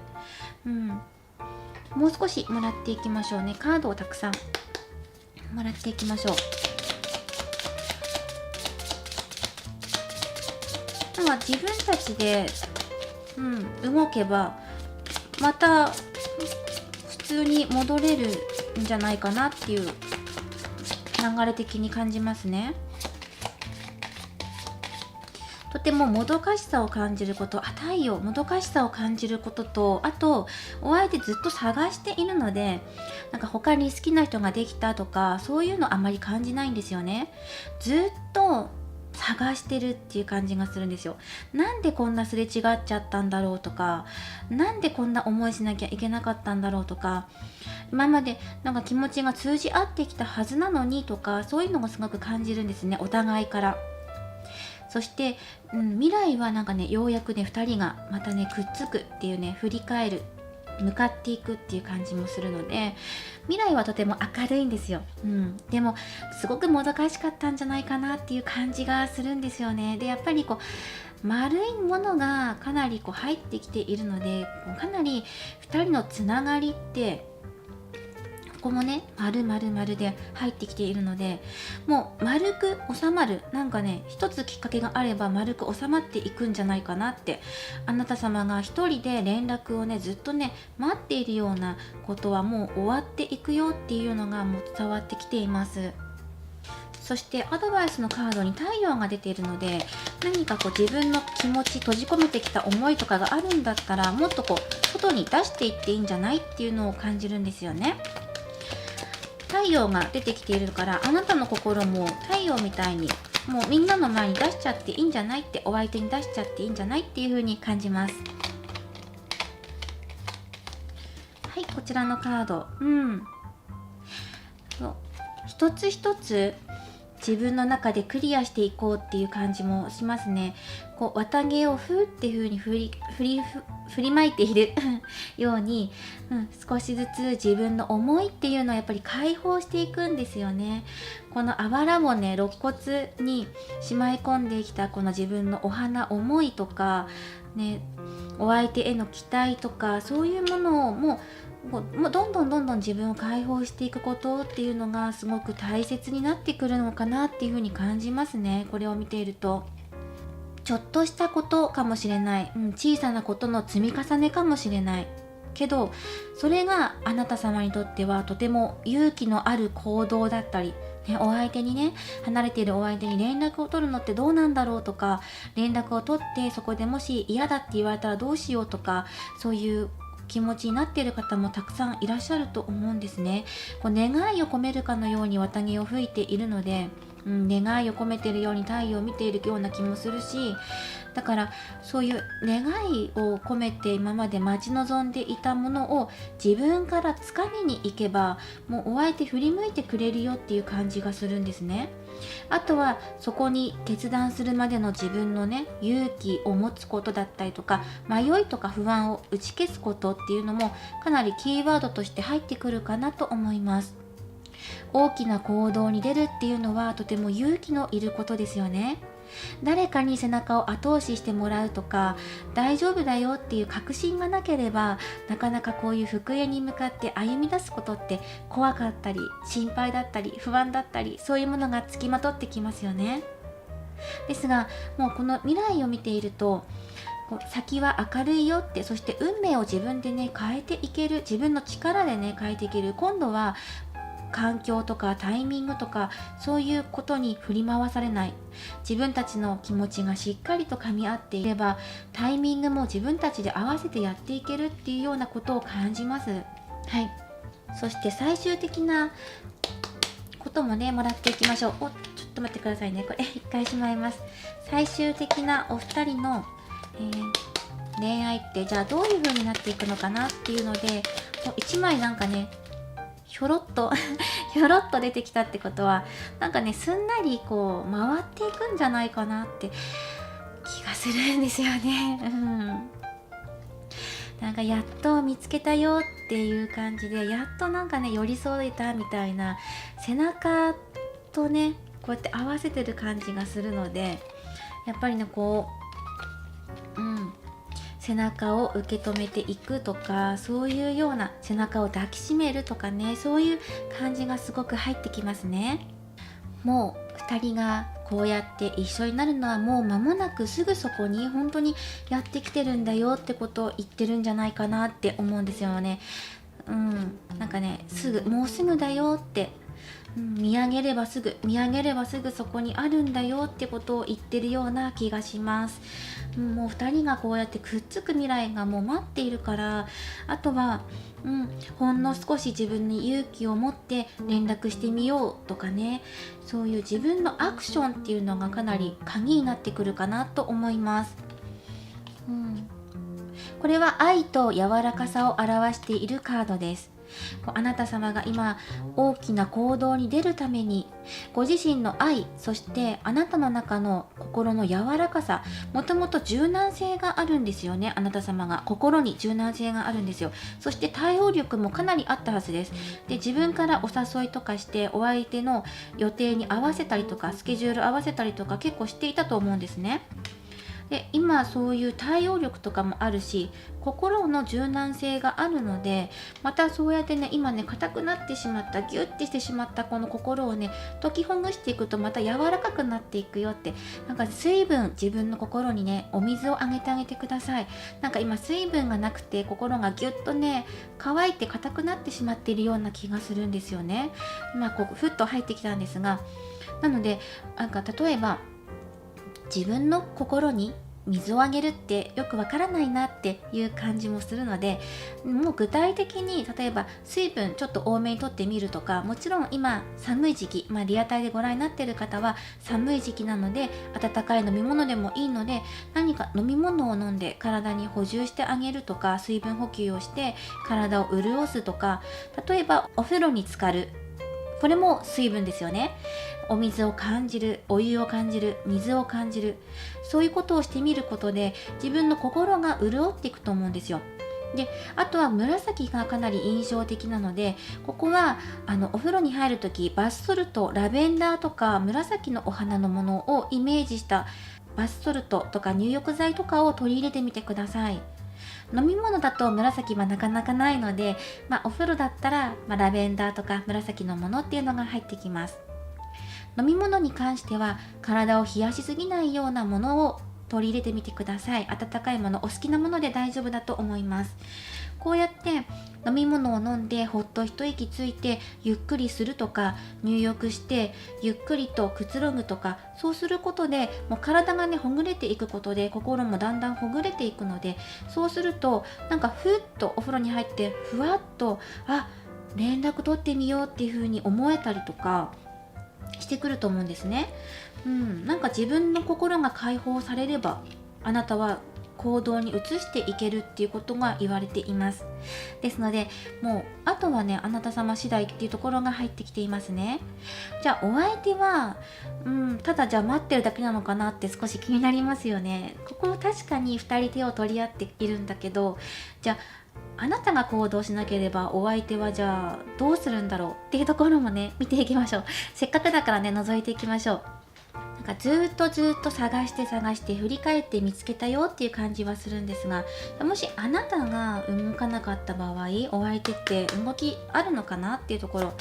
もう少しもらっていきましょうね。カードをたくさんもらっていきましょう。自分たちで、動けばまた普通に戻れるんじゃないかなっていう流れ的に感じますね。とてももどかしさを感じること、太陽、もどかしさを感じることと、あとお相手ずっと探しているので、なんか他に好きな人ができたとかそういうのあまり感じないんですよね。ずっと探してるっていう感じがするんですよ。なんでこんなすれ違っちゃったんだろうとか、なんでこんな思いしなきゃいけなかったんだろうとか、今までなんか気持ちが通じ合ってきたはずなのにとか、そういうのがすごく感じるんですね、お互いから。そして、未来はなんかね、ようやくね2人がまたねくっつくっていうね、振り返る、向かっていくっていう感じもするので、未来はとても明るいんですよ。でもすごくもどかしかったんじゃないかなっていう感じがするんですよね。でやっぱりこう丸いものがかなりこう入ってきているので、かなり2人のつながりってここもね丸々丸で入ってきているので、もう丸く収まる、なんかね一つきっかけがあれば丸く収まっていくんじゃないかなって、あなた様が一人で連絡をねずっとね待っているようなことはもう終わっていくよっていうのがもう伝わってきています。そしてアドバイスのカードに太陽が出ているので、何かこう自分の気持ち、閉じ込めてきた思いとかがあるんだったら、もっとこう外に出していっていいんじゃないっていうのを感じるんですよね。太陽が出てきているから、あなたの心も太陽みたいにもうみんなの前に出しちゃっていいんじゃないって、お相手に出しちゃっていいんじゃないっていう風に感じます。はい、こちらのカード、そう、一つ一つ自分の中でクリアしていこうっていう感じもしますね。こう綿毛をふーっていう風に振りまいているように、少しずつ自分の思いっていうのをやっぱり解放していくんですよね。このあばら骨、肋骨にしまい込んできたこの自分のお花、思いとかね、お相手への期待とか、そういうものをもうどんどん自分を解放していくことっていうのがすごく大切になってくるのかなっていうふうに感じますね。これを見ていると、ちょっとしたことかもしれない、小さなことの積み重ねかもしれないけど、それがあなた様にとってはとても勇気のある行動だったり、お相手にね、離れているお相手に連絡を取るのってどうなんだろうとか、連絡を取ってそこでもし嫌だって言われたらどうしようとか、そういう気持ちになっている方もたくさんいらっしゃると思うんですね。こう願いを込めるかのように綿毛を吹いているので、願いを込めているように太陽を見ているような気もするし、だからそういう願いを込めて今まで待ち望んでいたものを自分からつかみに行けば、もうお相手振り向いてくれるよっていう感じがするんですね。あとはそこに決断するまでの自分のね、勇気を持つことだったりとか、迷いとか不安を打ち消すことっていうのもかなりキーワードとして入ってくるかなと思います。大きな行動に出るっていうのはとても勇気のいることですよね。誰かに背中を後押ししてもらうとか、大丈夫だよっていう確信がなければ、なかなかこういう復縁に向かって歩み出すことって怖かったり、心配だったり、不安だったり、そういうものがつきまとってきますよね。ですが、もうこの未来を見ていると、先は明るいよって、そして運命を自分でね変えていける、自分の力でね変えていける、今度は環境とかタイミングとかそういうことに振り回されない、自分たちの気持ちがしっかりと噛み合っていれば、タイミングも自分たちで合わせてやっていけるっていうようなことを感じます。はい。そして最終的なこともねもらっていきましょう。ちょっと待ってくださいね、これ一回しまいます。最終的なお二人の、恋愛ってじゃあどういう風になっていくのかなっていうので、1枚なんかねひょろっとひょろっと出てきたってことは、なんかねすんなりこう回っていくんじゃないかなって気がするんですよね。なんかやっと見つけたよっていう感じで、やっとなんかね寄り添えたみたいな、背中とねこうやって合わせてる感じがするので、やっぱりねこう背中を受け止めていくとか、そういうような、背中を抱きしめるとかね、そういう感じがすごく入ってきますね。もう2人がこうやって一緒になるのはもう間もなく、すぐそこに本当にやってきてるんだよってことを言ってるんじゃないかなって思うんですよね。なんかねもうすぐだよって見上げればすぐそこにあるんだよってことを言ってるような気がします。もう2人がこうやってくっつく未来がもう待っているから、あとは、ほんの少し自分に勇気を持って連絡してみようとかね、そういう自分のアクションっていうのがかなり鍵になってくるかなと思います。これは愛と柔らかさを表しているカードです。あなた様が今大きな行動に出るために、ご自身の愛、そしてあなたの中の心の柔らかさ、もともと柔軟性があるんですよね。あなた様が心に柔軟性があるんですよ。そして対応力もかなりあったはずです。で、自分からお誘いとかしてお相手の予定に合わせたりとか、スケジュール合わせたりとか結構していたと思うんですね。で、今そういう対応力とかもあるし、心の柔軟性があるので、またそうやってね、今ね、硬くなってしまった、ギュッてしてしまったこの心をね、解きほぐしていくとまた柔らかくなっていくよって、なんか水分、自分の心にね、お水をあげてあげてください。なんか今水分がなくて心がギュッとね、乾いて硬くなってしまっているような気がするんですよね。今こうふっと入ってきたんですが、なので、なんか例えば自分の心に水をあげるってよくわからないなっていう感じもするので、もう具体的に例えば水分ちょっと多めにとってみるとか、もちろん今寒い時期、リアタイでご覧になっている方は寒い時期なので温かい飲み物でもいいので、何か飲み物を飲んで体に補充してあげるとか、水分補給をして体を潤すとか、例えばお風呂に浸かる、これも水分ですよね。お水を感じる、お湯を感じる、水を感じる、そういうことをしてみることで自分の心が潤っていくと思うんですよ。で、あとは紫がかなり印象的なので、ここはお風呂に入るとき、バスソルト、ラベンダーとか紫のお花のものをイメージしたバスソルトとか入浴剤とかを取り入れてみてください。飲み物だと紫はなかなかないので、お風呂だったら、ラベンダーとか紫のものっていうのが入ってきます。飲み物に関しては体を冷やしすぎないようなものを取り入れてみてください。温かいもの、お好きなもので大丈夫だと思います。こうやって飲み物を飲んでほっと一息ついてゆっくりするとか、入浴してゆっくりとくつろぐとか、そうすることでもう体がね、ほぐれていくことで心もだんだんほぐれていくので、そうするとなんかふっとお風呂に入ってふわっと連絡取ってみようっていう風に思えたりとかしてくると思うんですね。なんか自分の心が解放されれば、あなたは行動に移していけるっていうことが言われています。ですので、もうあとはね、あなた様次第っていうところが入ってきていますね。じゃあお相手は、ただじゃあ待ってるだけなのかなって少し気になりますよね。ここ確かに2人手を取り合っているんだけど、じゃあなたが行動しなければお相手はじゃあどうするんだろうっていうところもね、見ていきましょう。せっかくだからね、覗いていきましょう。なんかずっと探して振り返って見つけたよっていう感じはするんですが、もしあなたが動かなかった場合、お相手って動きあるのかなっていうところ、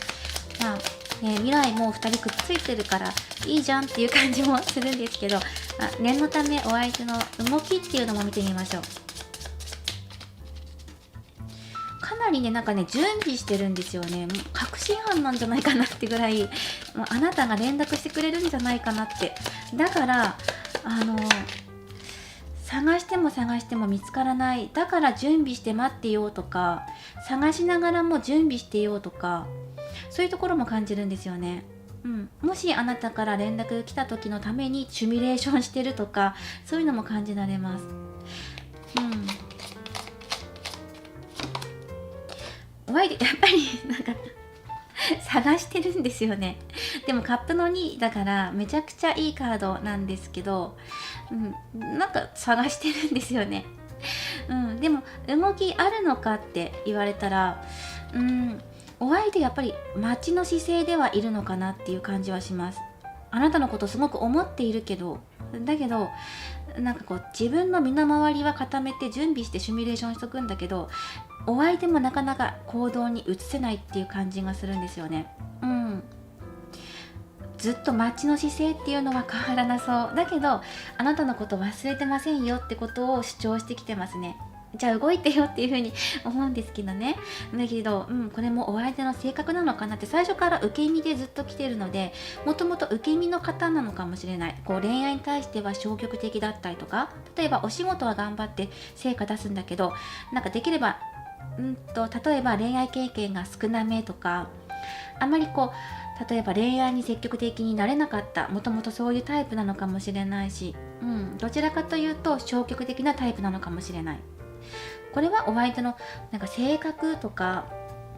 未来も2人くっついてるからいいじゃんっていう感じもするんですけど、念のためお相手の動きっていうのも見てみましょう。かなりね、なんかね、準備してるんですよね。もう確信犯なんじゃないかなってぐらい、もうあなたが連絡してくれるんじゃないかなって。だから探しても見つからない、だから準備して待ってようとか、探しながらも準備してようとか、そういうところも感じるんですよね。もしあなたから連絡が来た時のためにシミュレーションしてるとか、そういうのも感じられます。お相手やっぱりなんか探してるんですよね。でもカップの2だからめちゃくちゃいいカードなんですけど、なんか探してるんですよね。でも動きあるのかって言われたら、お相手やっぱり待ちの姿勢ではいるのかなっていう感じはします。あなたのことすごく思っているけど、だけどなんかこう自分の身の回りは固めて準備してシミュレーションしとくんだけど、お相手もなかなか行動に移せないっていう感じがするんですよね。ずっと待ちの姿勢っていうのは変わらなそうだけど、あなたのこと忘れてませんよってことを主張してきてますね。じゃあ動いてよっていう風に思うんですけどね。だけど、これもお相手の性格なのかなって、最初から受け身でずっと来てるので、もともと受け身の方なのかもしれない。こう恋愛に対しては消極的だったりとか、例えばお仕事は頑張って成果出すんだけど、なんかできれば例えば恋愛経験が少なめとか、あまり例えば恋愛に積極的になれなかった、もともとそういうタイプなのかもしれないし、どちらかというと消極的なタイプなのかもしれない。これはお相手のなんか性格とか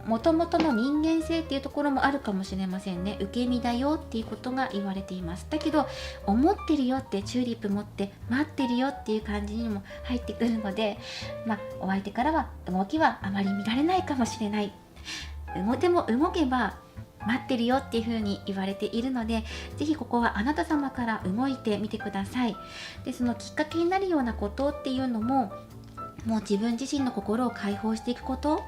もともとの人間性っていうところもあるかもしれませんね。受け身だよっていうことが言われています。だけど思ってるよって、チューリップ持って待ってるよっていう感じにも入ってくるので、お相手からは動きはあまり見られないかもしれない。でも動けば待ってるよっていう風に言われているので、ぜひここはあなた様から動いてみてください。で、そのきっかけになるようなことっていうのも、もう自分自身の心を解放していくこと、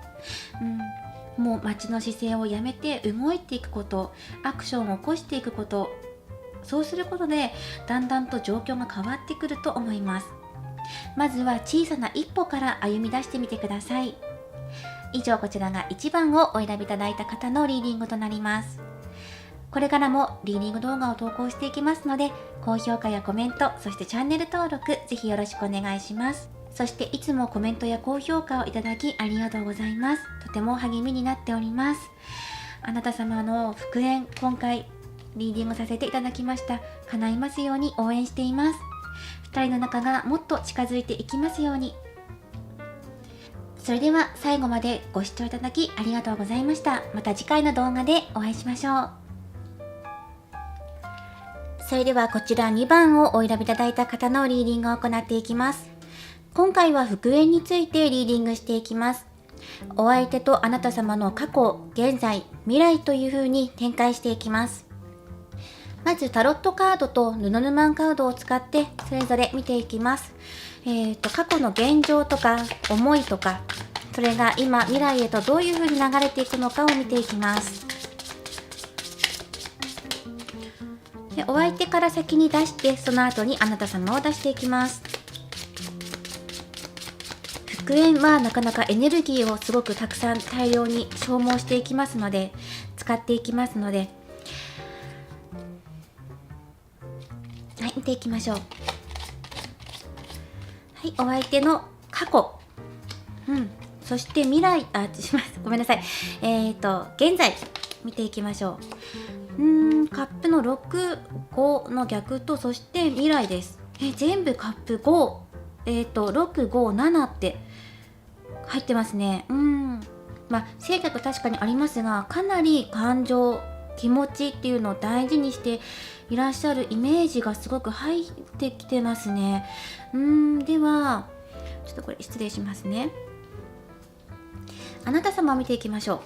もう待ちの姿勢をやめて動いていくこと、アクションを起こしていくこと、そうすることでだんだんと状況が変わってくると思います。まずは小さな一歩から歩み出してみてください。以上、こちらが1番をお選びいただいた方のリーディングとなります。これからもリーディング動画を投稿していきますので、高評価やコメント、そしてチャンネル登録、ぜひよろしくお願いします。そしていつもコメントや高評価をいただきありがとうございます。とても励みになっております。あなた様の復縁、今回リーディングさせていただきました。叶いますように応援しています。2人の仲がもっと近づいていきますように。それでは最後までご視聴いただきありがとうございました。また次回の動画でお会いしましょう。それではこちら2番をお選びいただいた方のリーディングを行っていきます。今回は復縁についてリーディングしていきます。お相手とあなた様の過去、現在、未来という風に展開していきます。まずタロットカードと布ヌマンカードを使ってそれぞれ見ていきます。過去の現状とか思いとか、それが今未来へとどういう風に流れていくのかを見ていきます。で、お相手から先に出して、その後にあなた様を出していきます。復縁はなかなかエネルギーをすごくたくさん大量に消耗していきますので、使っていきますので、はい、見ていきましょう。はい、お相手の過去、そして未来、ごめんなさい。現在見ていきましょう。カップの6、5の逆と、そして未来です。全部カップ5、6、5、7って入ってますね。性格確かにありますが、かなり感情、気持ちっていうのを大事にしていらっしゃるイメージがすごく入ってきてますね。ではちょっとこれ失礼しますね。あなた様を見ていきましょう。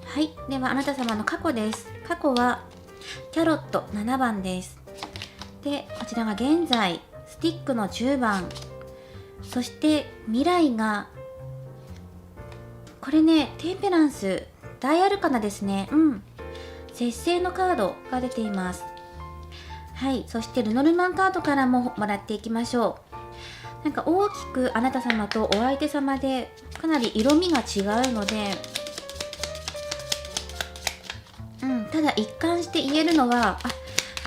はい、ではあなた様の過去です。過去はキャロット7番です。で、こちらが現在、スティックの10番、そして未来がこれね、テンペランス大アルカナですね。節制のカードが出ています。はい、そしてルノルマンカードからももらっていきましょう。なんか大きくあなた様とお相手様でかなり色味が違うので、ただ一貫して言えるのは、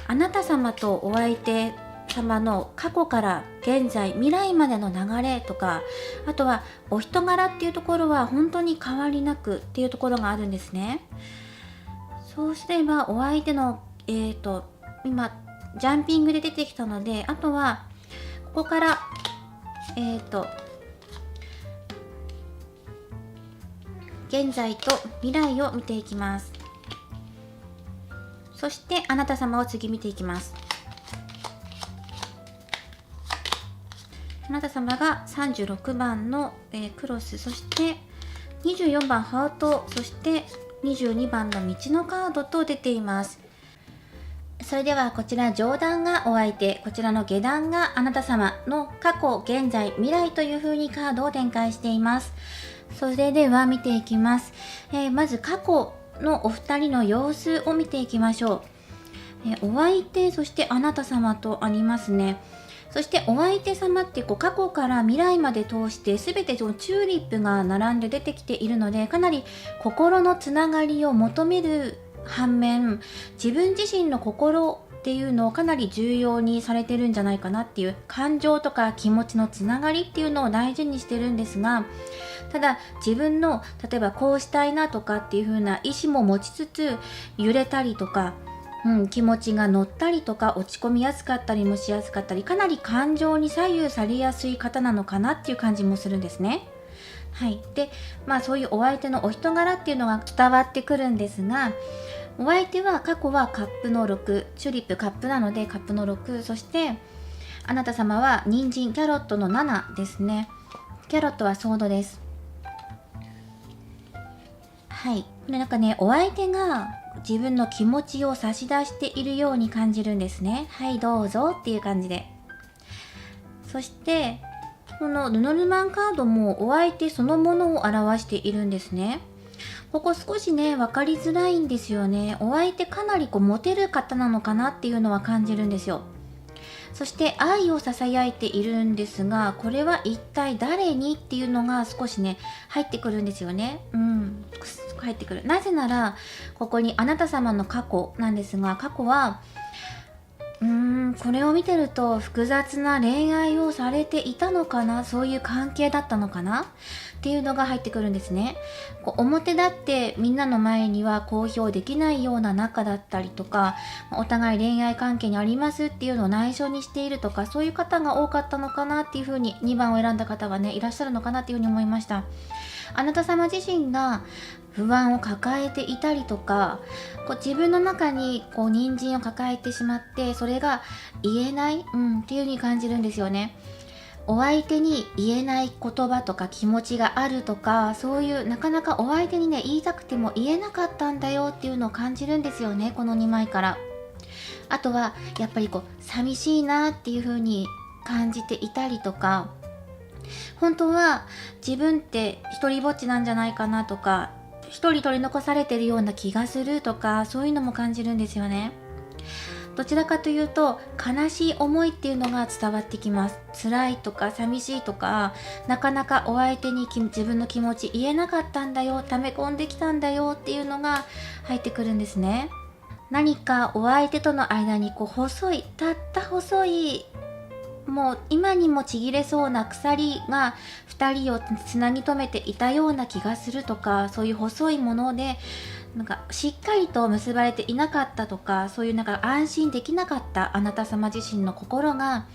あなた様とお相手様の過去から現在、未来までの流れとか、あとはお人柄っていうところは本当に変わりなくっていうところがあるんですね。そうすればお相手の今ジャンピングで出てきたので、あとはここから現在と未来を見ていきます。そしてあなた様を次見ていきます。あなた様が36番の、クロス、そして24番ハート、そして22番の道のカードと出ています。それではこちら上段がお相手、こちらの下段があなた様の過去、現在、未来という風にカードを展開しています。それでは見ていきます。まず過去のお二人の様子を見ていきましょう。お相手、そしてあなた様とありますね。そしてお相手様って過去から未来まで通して全てチューリップが並んで出てきているので、かなり心のつながりを求める反面、自分自身の心っていうのをかなり重要にされてるんじゃないかなっていう、感情とか気持ちのつながりっていうのを大事にしてるんですが、ただ自分の例えばこうしたいなとかっていう風な意思も持ちつつ揺れたりとか、気持ちが乗ったりとか落ち込みやすかったりもしやすかったり、かなり感情に左右されやすい方なのかなっていう感じもするんですね。はい。で、そういうお相手のお人柄っていうのが伝わってくるんですが、お相手は過去はカップの6、チューリップカップなのでカップの6、そしてあなた様は人参キャロットの7ですね。キャロットはソードです。はい。で、なんかね、お相手が自分の気持ちを差し出しているように感じるんですね。はい、どうぞっていう感じで。そして、このルノルマンカードもお相手そのものを表しているんですね。ここ少しね、分かりづらいんですよね。お相手かなりモテる方なのかなっていうのは感じるんですよ。そして愛を囁いているんですが、これは一体誰にっていうのが少しね、入ってくるんですよね。入ってくる。なぜなら、ここにあなた様の過去なんですが、過去は、これを見てると複雑な恋愛をされていたのかな、そういう関係だったのかなっていうのが入ってくるんですね。表立ってみんなの前には公表できないような仲だったりとか、お互い恋愛関係にありますっていうのを内緒にしているとか、そういう方が多かったのかなっていうふうに、2番を選んだ方はね、いらっしゃるのかなっていうふうに思いました。あなた様自身が不安を抱えていたりとか、自分の中に人参を抱えてしまって、それが言えない、っていう風に感じるんですよね。お相手に言えない言葉とか気持ちがあるとか、そういうなかなかお相手にね、言いたくても言えなかったんだよっていうのを感じるんですよね、この2枚から。あとはやっぱり寂しいなっていう風に感じていたりとか、本当は自分って一人ぼっちなんじゃないかなとか、一人取り残されてるような気がするとか、そういうのも感じるんですよね。どちらかというと悲しい思いっていうのが伝わってきます。辛いとか寂しいとか、なかなかお相手に自分の気持ち言えなかったんだよ、溜め込んできたんだよっていうのが入ってくるんですね。何かお相手との間に細い、たった細い、もう今にもちぎれそうな鎖が2人をつなぎ止めていたような気がするとか、そういう細いものでなんかしっかりと結ばれていなかったとか、そういうなんか安心できなかった、あなた様自身の心が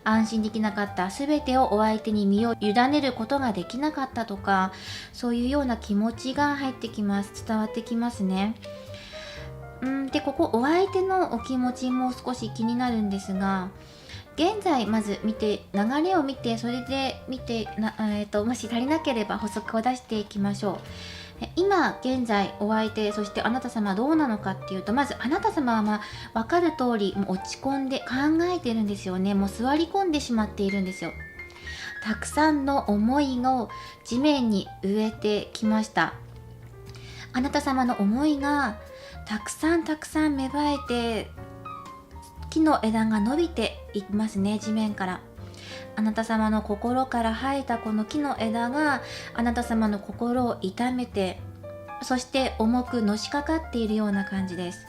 安心できなかった、全てをお相手に身を委ねることができなかったとか、そういうような気持ちが入ってきます。伝わってきますね。で、ここお相手のお気持ちも少し気になるんですが、現在まず見て、流れを見て、それで見てもし足りなければ補足を出していきましょう。今現在お相手、そしてあなた様はどうなのかっていうと、まずあなた様は分かる通りもう落ち込んで考えてるんですよね。もう座り込んでしまっているんですよ。たくさんの思いを地面に植えてきました。あなた様の思いがたくさん芽生えて、木の枝が伸びていますね、地面から。あなた様の心から生えたこの木の枝があなた様の心を痛めて、そして重くのしかかっているような感じです。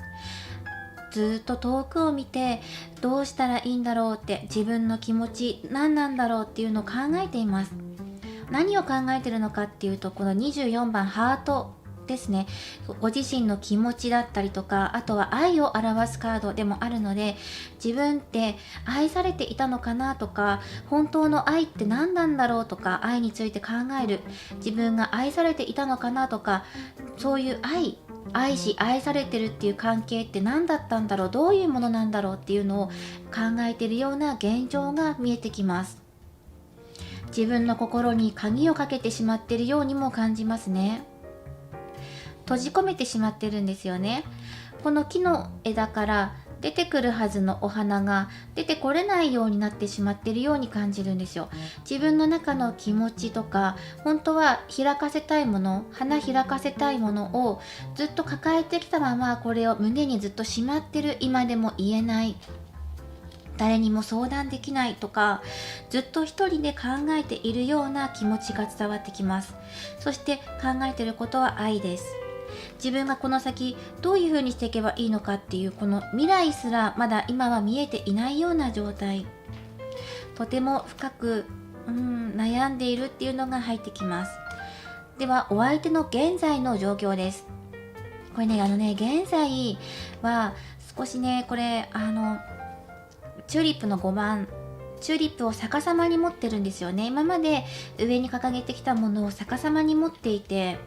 ずっと遠くを見て、どうしたらいいんだろうって、自分の気持ち何なんだろうっていうのを考えています。何を考えているのかっていうと、この24番ハートですね。ご自身の気持ちだったりとか、あとは愛を表すカードでもあるので、自分って愛されていたのかなとか、本当の愛って何なんだろうとか、愛について考える、自分が愛されていたのかなとか、そういう愛し愛されてるっていう関係って何だったんだろう、どういうものなんだろうっていうのを考えているような現状が見えてきます。自分の心に鍵をかけてしまっているようにも感じますね。閉じ込めてしまってるんですよね。この木の枝から出てくるはずのお花が出てこれないようになってしまっているように感じるんですよ。自分の中の気持ちとか、本当は開かせたいもの、花開かせたいものをずっと抱えてきたまま、これを胸にずっとしまってる、今でも言えないっ誰にも相談できないとか、ずっと一人で考えているような気持ちが伝わってきます。そして考えていることは愛です。自分がこの先どういう風にしていけばいいのかっていうこの未来すらまだ今は見えていないような状態、とても深く悩んでいるっていうのが入ってきます。ではお相手の現在の状況です。これね現在は少しね、これチューリップの5番、チューリップを逆さまに持ってるんですよね。今まで上に掲げてきたものを逆さまに持っていて、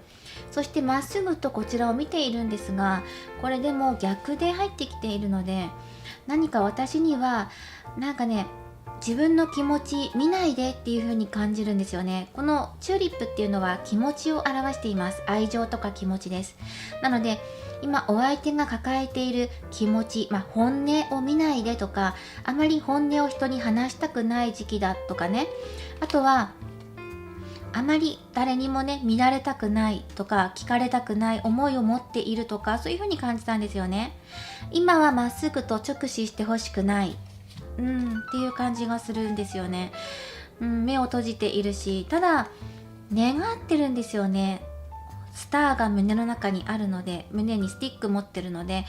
そしてまっすぐとこちらを見ているんですが、これでも逆で入ってきているので、何か私には自分の気持ち見ないでっていう風に感じるんですよね。このチューリップっていうのは気持ちを表しています。愛情とか気持ちです。なので今お相手が抱えている気持ち、本音を見ないでとか、あまり本音を人に話したくない時期だとかね、あとはあまり誰にも見られたくないとか聞かれたくない思いを持っているとか、そういう風に感じたんですよね。今はまっすぐと直視してほしくない、っていう感じがするんですよね。目を閉じているし、ただ願ってるんですよね。スターが胸の中にあるので、胸にスティック持ってるので、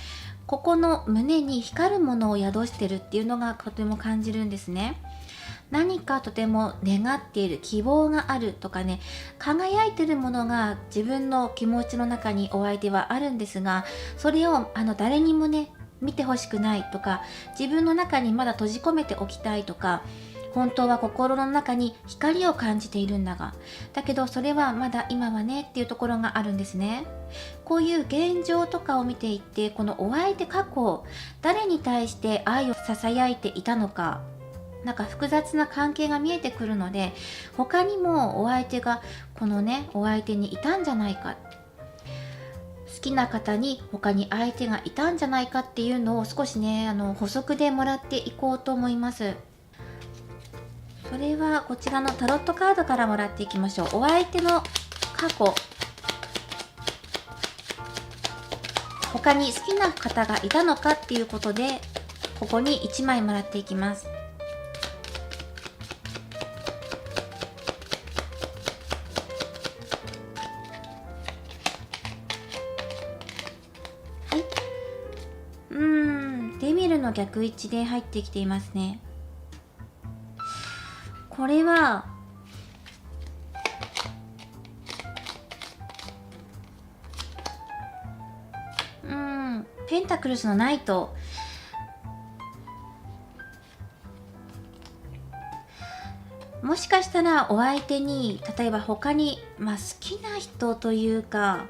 ここの胸に光るものを宿してるっていうのがとても感じるんですね。何かとても願っている、希望があるとかね、輝いてるものが自分の気持ちの中にお相手はあるんですが、それを誰にも見てほしくないとか、自分の中にまだ閉じ込めておきたいとか、本当は心の中に光を感じているんだが、だけどそれはまだ今はねっていうところがあるんですね。こういう現状とかを見ていって、このお相手過去、誰に対して愛を囁いていたのか、複雑な関係が見えてくるので、他にもお相手がこのお相手にいたんじゃないか、好きな方に他に相手がいたんじゃないかっていうのを少し補足でもらっていこうと思います。それはこちらのタロットカードからもらっていきましょう。お相手の過去、他に好きな方がいたのかっていうことで、ここに1枚もらっていきます。はい、デビルの逆位置で入ってきていますね。これはペンタクルスのナイト、もしかしたらお相手に例えば他に、好きな人というか、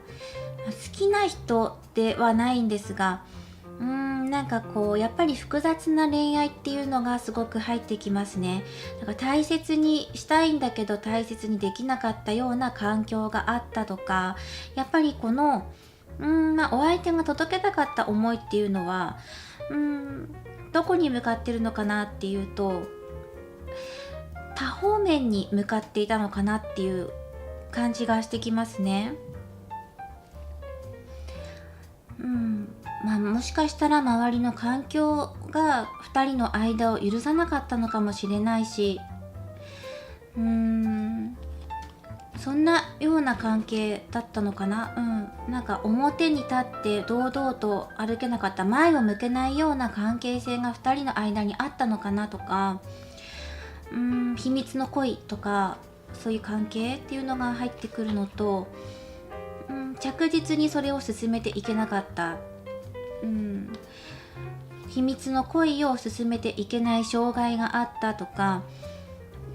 好きな人ではないんですが、やっぱり複雑な恋愛っていうのがすごく入ってきますね。大切にしたいんだけど大切にできなかったような環境があったとか、やっぱりこのお相手が届けたかった思いっていうのはどこに向かってるのかなっていうと、多方面に向かっていたのかなっていう感じがしてきますね。もしかしたら周りの環境が2人の間を許さなかったのかもしれないし、そんなような関係だったのかな。表に立って堂々と歩けなかった、前を向けないような関係性が2人の間にあったのかなとか、秘密の恋とかそういう関係っていうのが入ってくるのと、着実にそれを進めていけなかった、秘密の恋を進めていけない障害があったとか、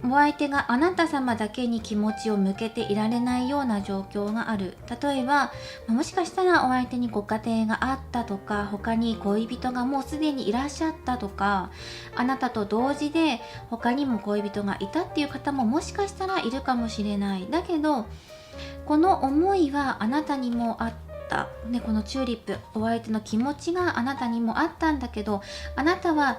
お相手があなた様だけに気持ちを向けていられないような状況がある。例えばもしかしたらお相手にご家庭があったとか、他に恋人がもうすでにいらっしゃったとか、あなたと同時で他にも恋人がいたっていう方ももしかしたらいるかもしれない。だけどこの思いはあなたにもあった、このチューリップ、お相手の気持ちがあなたにもあったんだけど、あなたは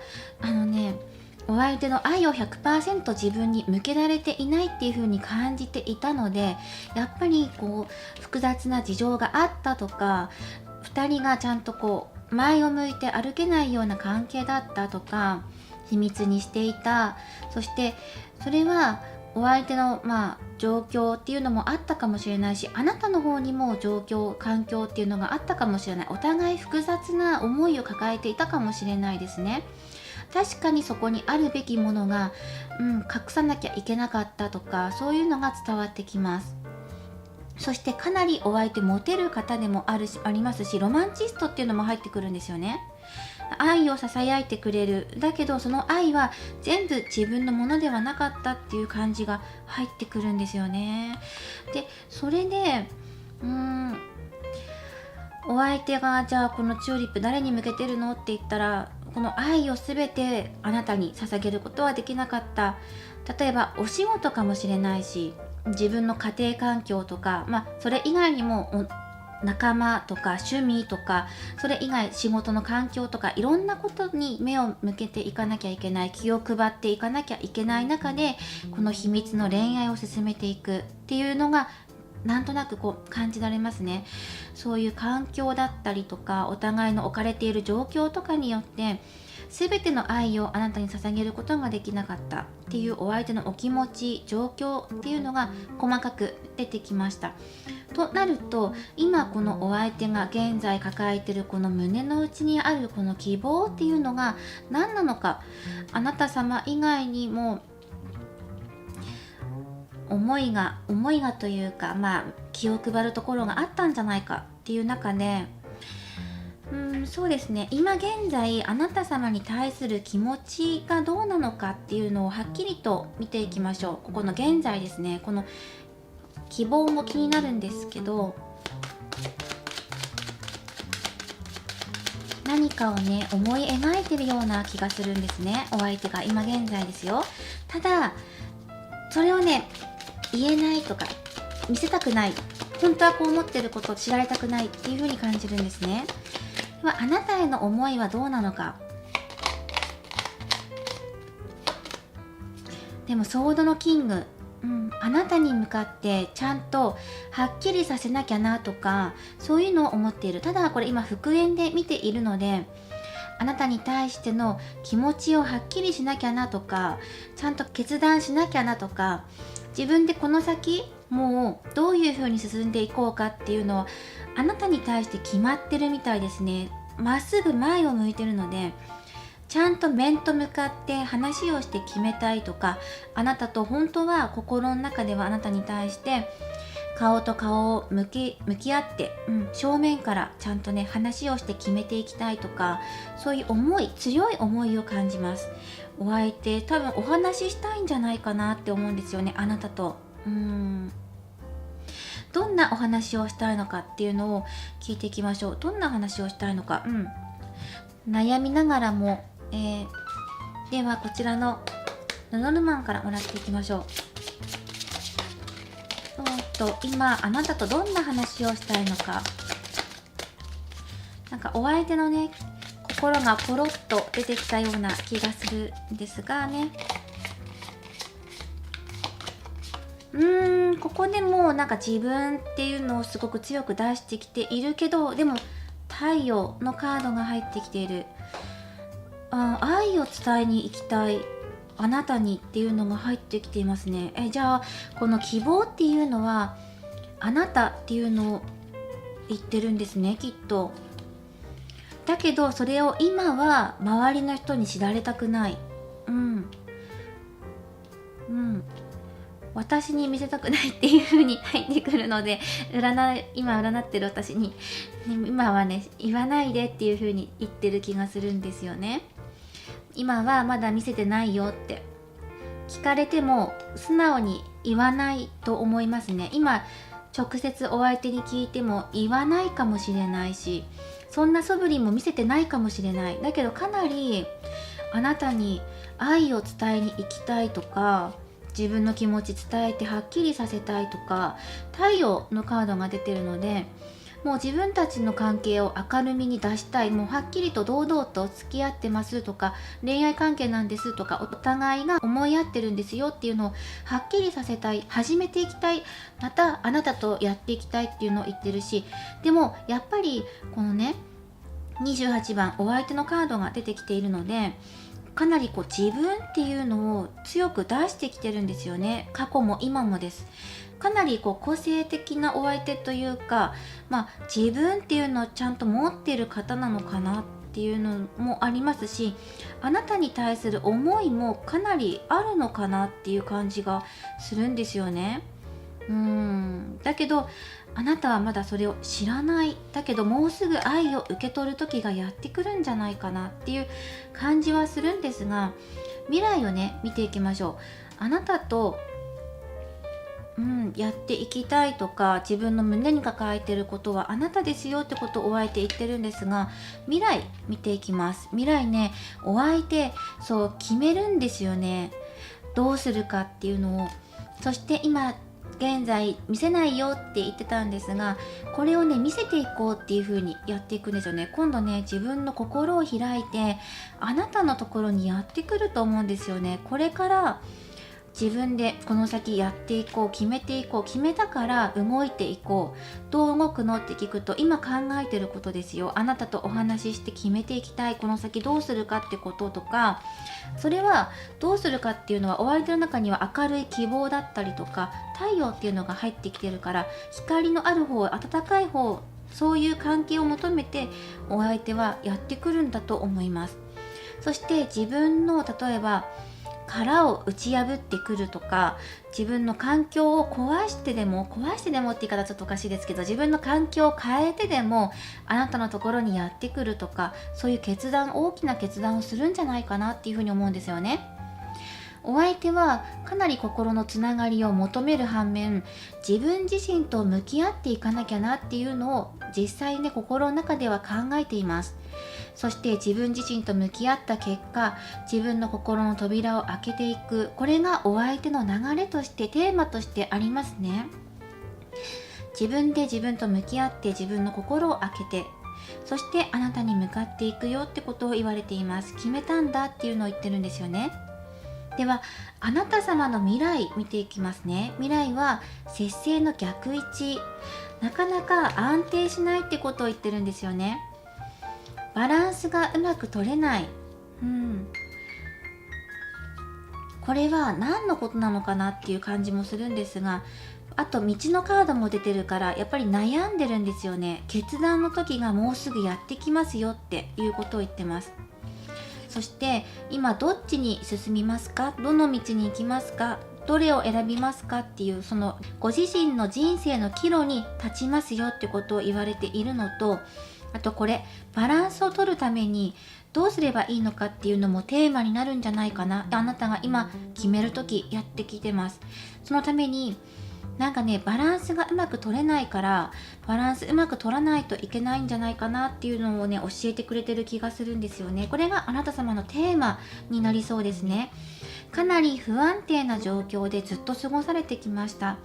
お相手の愛を 100% 自分に向けられていないっていう風に感じていたので、やっぱり複雑な事情があったとか、2人がちゃんと前を向いて歩けないような関係だったとか、秘密にしていた。そしてそれはお相手の状況っていうのもあったかもしれないし、あなたの方にも状況環境っていうのがあったかもしれない。お互い複雑な思いを抱えていたかもしれないですね。確かにそこにあるべきものが、隠さなきゃいけなかったとか、そういうのが伝わってきます。そしてかなりお相手モテる方でもありますし、ロマンチストっていうのも入ってくるんですよね。愛をささやいてくれる。だけどその愛は全部自分のものではなかったっていう感じが入ってくるんですよね。でそれでお相手がじゃあこのチューリップ誰に向けてるのって言ったら、この愛を全てあなたに捧げることはできなかった。例えばお仕事かもしれないし、自分の家庭環境とか、それ以外にも仲間とか趣味とか、それ以外仕事の環境とか、いろんなことに目を向けていかなきゃいけない、気を配っていかなきゃいけない中で、この秘密の恋愛を進めていくっていうのがなんとなく感じられますね。そういう環境だったりとか、お互いの置かれている状況とかによって全ての愛をあなたに捧げることができなかったっていうお相手のお気持ち、状況っていうのが細かく出てきました。となると、今このお相手が現在抱えているこの胸の内にあるこの希望っていうのが何なのか、あなた様以外にも思いがというか、気を配るところがあったんじゃないかっていう中で、そうですね、今現在あなた様に対する気持ちがどうなのかっていうのをはっきりと見ていきましょう。ここの現在ですね。この希望も気になるんですけど、何かをね思い描いてるような気がするんですね、お相手が今現在ですよ。ただそれをね言えないとか見せたくない、本当はこう思ってることを知られたくないっていう風に感じるんですね。ではあなたへの思いはどうなのか。でもソードのキング、あなたに向かってちゃんとはっきりさせなきゃなとか、そういうのを思っている。ただこれ今復縁で見ているので、あなたに対しての気持ちをはっきりしなきゃなとか、ちゃんと決断しなきゃなとか、自分でこの先もうどういう風に進んでいこうかっていうのはあなたに対して決まってるみたいですね。まっすぐ前を向いてるので、ちゃんと面と向かって話をして決めたいとか、あなたと本当は心の中ではあなたに対して顔と顔を向き合って、正面からちゃんとね話をして決めていきたいとか、そういう思い、強い思いを感じます。お相手多分お話ししたいんじゃないかなって思うんですよね、あなたと。どんなお話をしたいのかっていうのを聞いていきましょう。どんな話をしたいのか、悩みながらも、ではこちらのルノルマンからもらっていきましょう。今あなたとどんな話をしたいのか。なんかお相手のね心がポロッと出てきたような気がするんですがね。ここでもなんか自分っていうのをすごく強く出してきているけど、でも太陽のカードが入ってきている。愛を伝えに行きたいあなたにっていうのが入ってきていますね。じゃあこの希望っていうのはあなたっていうのを言ってるんですね、きっと。だけどそれを今は周りの人に知られたくない。私に見せたくないっていう風に入ってくるので、今占ってる私に、今はね言わないでっていう風に言ってる気がするんですよね。今はまだ見せてないよって聞かれても素直に言わないと思いますね。今直接お相手に聞いても言わないかもしれないし、そんな素振りも見せてないかもしれない。だけどかなりあなたに愛を伝えに行きたいとか、自分の気持ち伝えてはっきりさせたいとか、太陽のカードが出てるので、もう自分たちの関係を明るみに出したい、もうはっきりと堂々と付き合ってますとか、恋愛関係なんですとか、お互いが思い合ってるんですよっていうのをはっきりさせたい、始めていきたい、またあなたとやっていきたいっていうのを言ってるし、でもやっぱりこのね28番お相手のカードが出てきているので、かなり自分っていうのを強く出してきてるんですよね。過去も今もです。かなり個性的なお相手というか、自分っていうのをちゃんと持っている方なのかなっていうのもありますし、あなたに対する思いもかなりあるのかなっていう感じがするんですよね。だけどあなたはまだそれを知らない。だけどもうすぐ愛を受け取る時がやってくるんじゃないかなっていう感じはするんですが、未来をね見ていきましょう。あなたとやっていきたいとか、自分の胸に抱えていることはあなたですよってことをお相手言ってるんですが、未来見ていきます。未来ね、お相手そう決めるんですよね。どうするかっていうのを。そして今現在見せないよって言ってたんですが、これをね見せていこうっていう風にやっていくんですよね。今度ね、自分の心を開いてあなたのところにやってくると思うんですよね。これから自分でこの先やっていこう、決めていこう、決めたから動いていこう。どう動くのって聞くと、今考えてることですよ。あなたとお話しして決めていきたい、この先どうするかってこととか、それはどうするかっていうのは、お相手の中には明るい希望だったりとか太陽っていうのが入ってきてるから、光のある方、温かい方、そういう関係を求めてお相手はやってくるんだと思います。そして自分の例えば殻を打ち破ってくるとか、自分の環境を壊してでもって言い方ちょっとおかしいですけど、自分の環境を変えてでもあなたのところにやってくるとか、そういう大きな決断をするんじゃないかなっていうふうに思うんですよね。お相手はかなり心のつながりを求める反面、自分自身と向き合っていかなきゃなっていうのを実際ね、心の中では考えています。そして自分自身と向き合った結果、自分の心の扉を開けていく、これがお相手の流れとしてテーマとしてありますね。自分で自分と向き合って自分の心を開けて、そしてあなたに向かっていくよってことを言われています。決めたんだっていうのを言ってるんですよね。ではあなた様の未来見ていきますね。未来は節制の逆位置、なかなか安定しないってことを言ってるんですよね。バランスがうまく取れない、これは何のことなのかなっていう感じもするんですが、あと道のカードも出てるから、やっぱり悩んでるんですよね。決断の時がもうすぐやってきますよっていうことを言ってます。そして今どっちに進みますか、どの道に行きますか、どれを選びますかっていう、そのご自身の人生の岐路に立ちますよってことを言われているのと、あとこれバランスを取るためにどうすればいいのかっていうのもテーマになるんじゃないかな。あなたが今決めるときやってきてます。そのためにバランスがうまく取れないから、バランスうまく取らないといけないんじゃないかなっていうのをね、教えてくれてる気がするんですよね。これがあなた様のテーマになりそうですね。かなり不安定な状況でずっと過ごされてきました。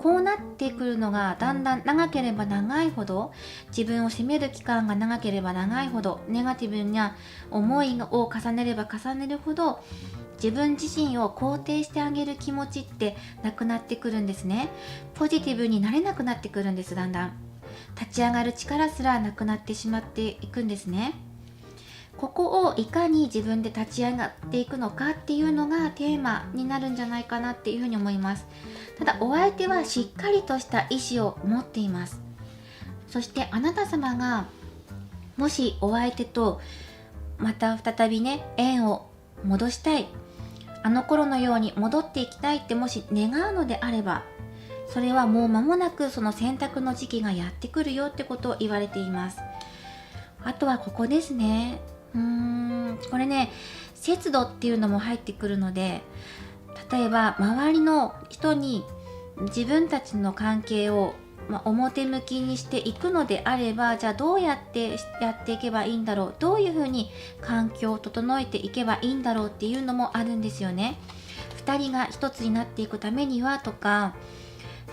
こうなってくるのがだんだん長ければ長いほど、自分を責める期間が長ければ長いほど、ネガティブな思いを重ねれば重ねるほど、自分自身を肯定してあげる気持ちってなくなってくるんですね。ポジティブになれなくなってくるんです。だんだん立ち上がる力すらなくなってしまっていくんですね。ここをいかに自分で立ち上がっていくのかっていうのがテーマになるんじゃないかなっていうふうに思います。ただお相手はしっかりとした意志を持っています。そしてあなた様がもしお相手とまた再びね、縁を戻したい、あの頃のように戻っていきたいってもし願うのであれば、それはもう間もなくその選択の時期がやってくるよってことを言われています。あとはここですね。これね、節度っていうのも入ってくるので、例えば周りの人に自分たちの関係を表向きにしていくのであれば、じゃあどうやってやっていけばいいんだろう、どういうふうに環境を整えていけばいいんだろうっていうのもあるんですよね。2人が一つになっていくためにはとか、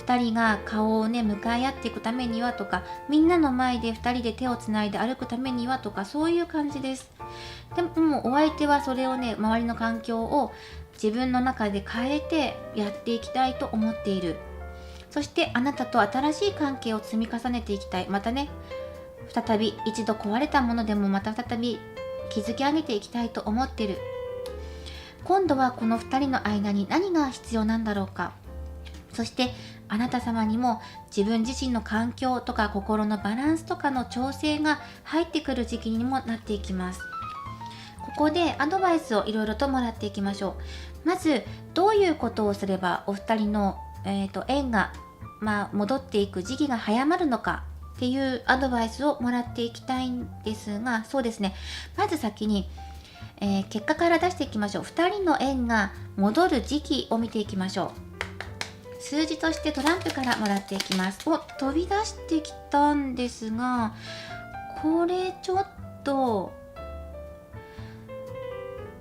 2人が顔をね向かい合っていくためにはとか、みんなの前で2人で手をつないで歩くためにはとか、そういう感じです。でもお相手はそれをね、周りの環境を自分の中で変えてやっていきたいと思っている。そしてあなたと新しい関係を積み重ねていきたい。またね、再び一度壊れたものでもまた再び築き上げていきたいと思ってる。今度はこの2人の間に何が必要なんだろうか。そしてあなた様にも自分自身の環境とか心のバランスとかの調整が入ってくる時期にもなっていきます。ここでアドバイスをいろいろともらっていきましょう。まずどういうことをすればお二人の、縁が、戻っていく時期が早まるのかっていうアドバイスをもらっていきたいんですが、そうですね、まず先に、結果から出していきましょう。2人の縁が戻る時期を見ていきましょう。数字としてトランプからもらっていきます。飛び出してきたんですが、これちょっと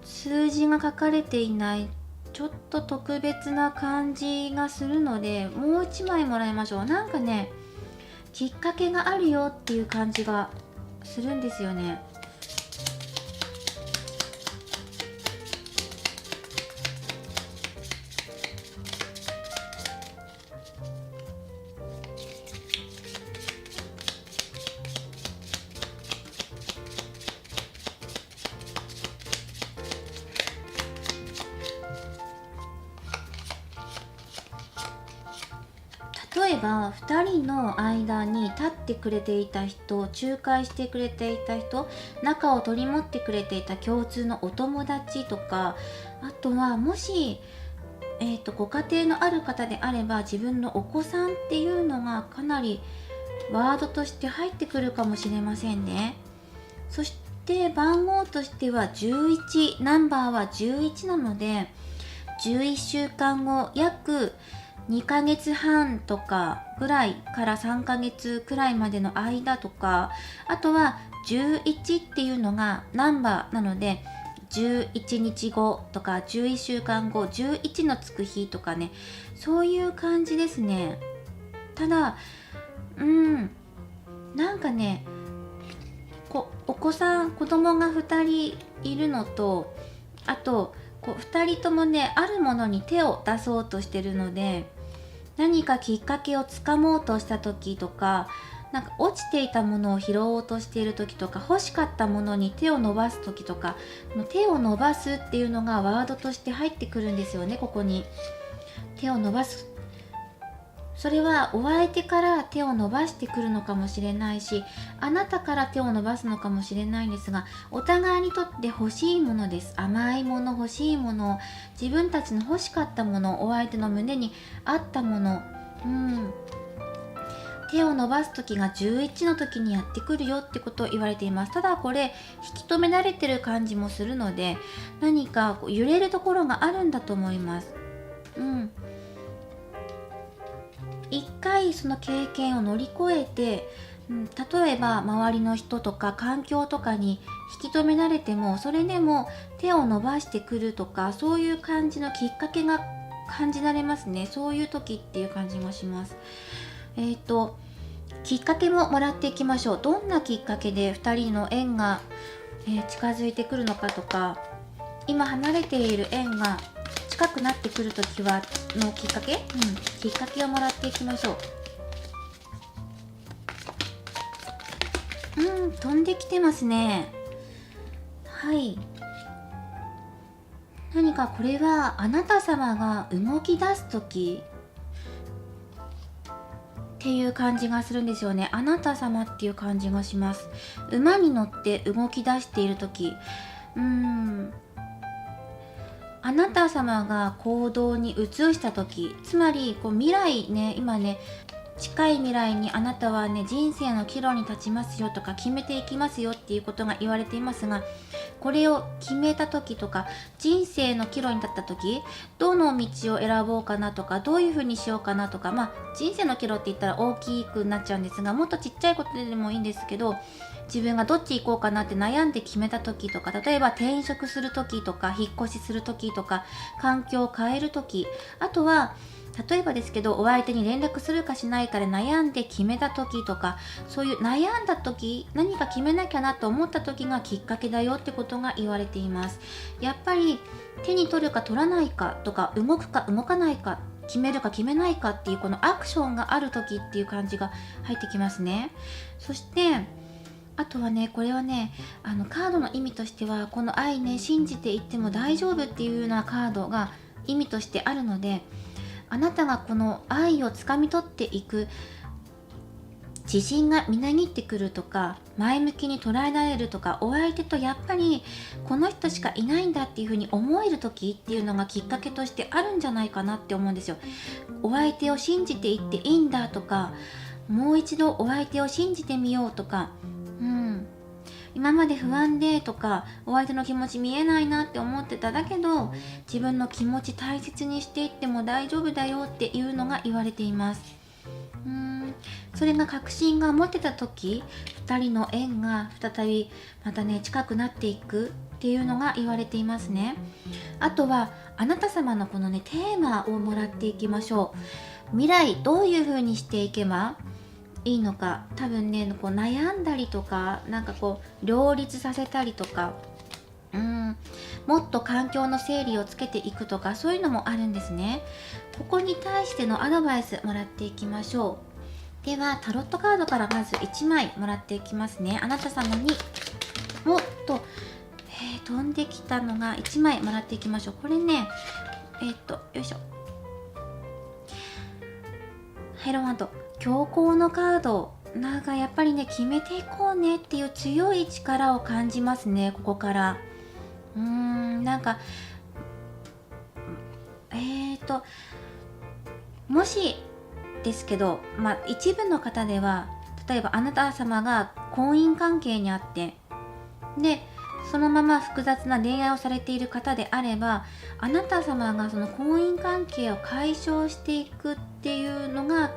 数字が書かれていない、ちょっと特別な感じがするので、もう1枚もらいましょう。なんかね、きっかけがあるよっていう感じがするんですよね。例えば2人の間に立ってくれていた人、仲介してくれていた人、仲を取り持ってくれていた共通のお友達とか、あとはもし、ご家庭のある方であれば自分のお子さんっていうのがかなりワードとして入ってくるかもしれませんね。そして番号としては11、ナンバーは11なので、11週間後、約2ヶ月半とかぐらいから3ヶ月くらいまでの間とか、あとは11っていうのがナンバーなので、11日後とか11週間後、11のつく日とかね、そういう感じですね。ただなんかね、お子さん、子供が2人いるのと、あと2人ともね、あるものに手を出そうとしてるので、何かきっかけをつかもうとした時とか、なんか落ちていたものを拾おうとしている時とか、欲しかったものに手を伸ばす時とか、手を伸ばすっていうのがワードとして入ってくるんですよね。ここに手を伸ばす、それはお相手から手を伸ばしてくるのかもしれないし、あなたから手を伸ばすのかもしれないんですが、お互いにとって欲しいものです。甘いもの、欲しいもの、自分たちの欲しかったもの、お相手の胸にあったもの、手を伸ばす時が11の時にやってくるよってことを言われています。ただこれ引き止められてる感じもするので、何か揺れるところがあるんだと思います。一回その経験を乗り越えて、例えば周りの人とか環境とかに引き止められても、それでも手を伸ばしてくるとか、そういう感じのきっかけが感じられますね。そういう時っていう感じがします。きっかけももらっていきましょう。どんなきっかけで2人の縁が、近づいてくるのかとか、今離れている縁が近くなってくるときはのきっかけ、きっかけをもらっていきましょう。飛んできてますね。はい。何かこれはあなた様が動き出すときっていう感じがするんですよね。あなた様っていう感じがします。馬に乗って動き出しているとき、あなた様が行動に移した時、つまり未来ね、今ね、近い未来にあなたはね、人生の岐路に立ちますよとか決めていきますよっていうことが言われていますが、これを決めた時とか、人生の岐路に立った時、どの道を選ぼうかなとか、どういう風にしようかなとか、人生の岐路って言ったら大きくなっちゃうんですが、もっとちっちゃいことでもいいんですけど、自分がどっち行こうかなって悩んで決めた時とか、例えば転職する時とか、引っ越しする時とか、環境を変える時、あとは例えばですけど、お相手に連絡するかしないかで悩んで決めた時とか、そういう悩んだ時、何か決めなきゃなと思った時がきっかけだよってことが言われています。やっぱり手に取るか取らないかとか、動くか動かないか、決めるか決めないかっていうこのアクションがある時っていう感じが入ってきますね。そしてあとはね、これはね、カードの意味としては、この愛ね、信じていっても大丈夫っていうようなカードが意味としてあるので、あなたがこの愛をつかみ取っていく自信がみなぎってくるとか、前向きに捉えられるとか、お相手とやっぱりこの人しかいないんだっていう風に思える時っていうのがきっかけとしてあるんじゃないかなって思うんですよ。お相手を信じていっていいんだとか、もう一度お相手を信じてみようとか、今まで不安でとか、お相手の気持ち見えないなって思ってた、だけど自分の気持ち大切にしていっても大丈夫だよっていうのが言われています。それが確信が持てた時、2人の縁が再びまたね近くなっていくっていうのが言われていますね。あとはあなた様のこのねテーマをもらっていきましょう。未来どういう風にしていけばいいのか、多分ねこう悩んだりとか、なんかこう両立させたりとか、もっと環境の整理をつけていくとか、そういうのもあるんですね。ここに対してのアドバイスもらっていきましょう。ではタロットカードからまず1枚もらっていきますね。あなた様にもっと、飛んできたのが1枚もらっていきましょう。これねよいしょ、ハイロワント強行のカード、なんかやっぱりね決めていこうねっていう強い力を感じますね。ここからなんかもしですけど、一部の方では、例えばあなた様が婚姻関係にあって、でそのまま複雑な恋愛をされている方であれば、あなた様がその婚姻関係を解消していくっていうのが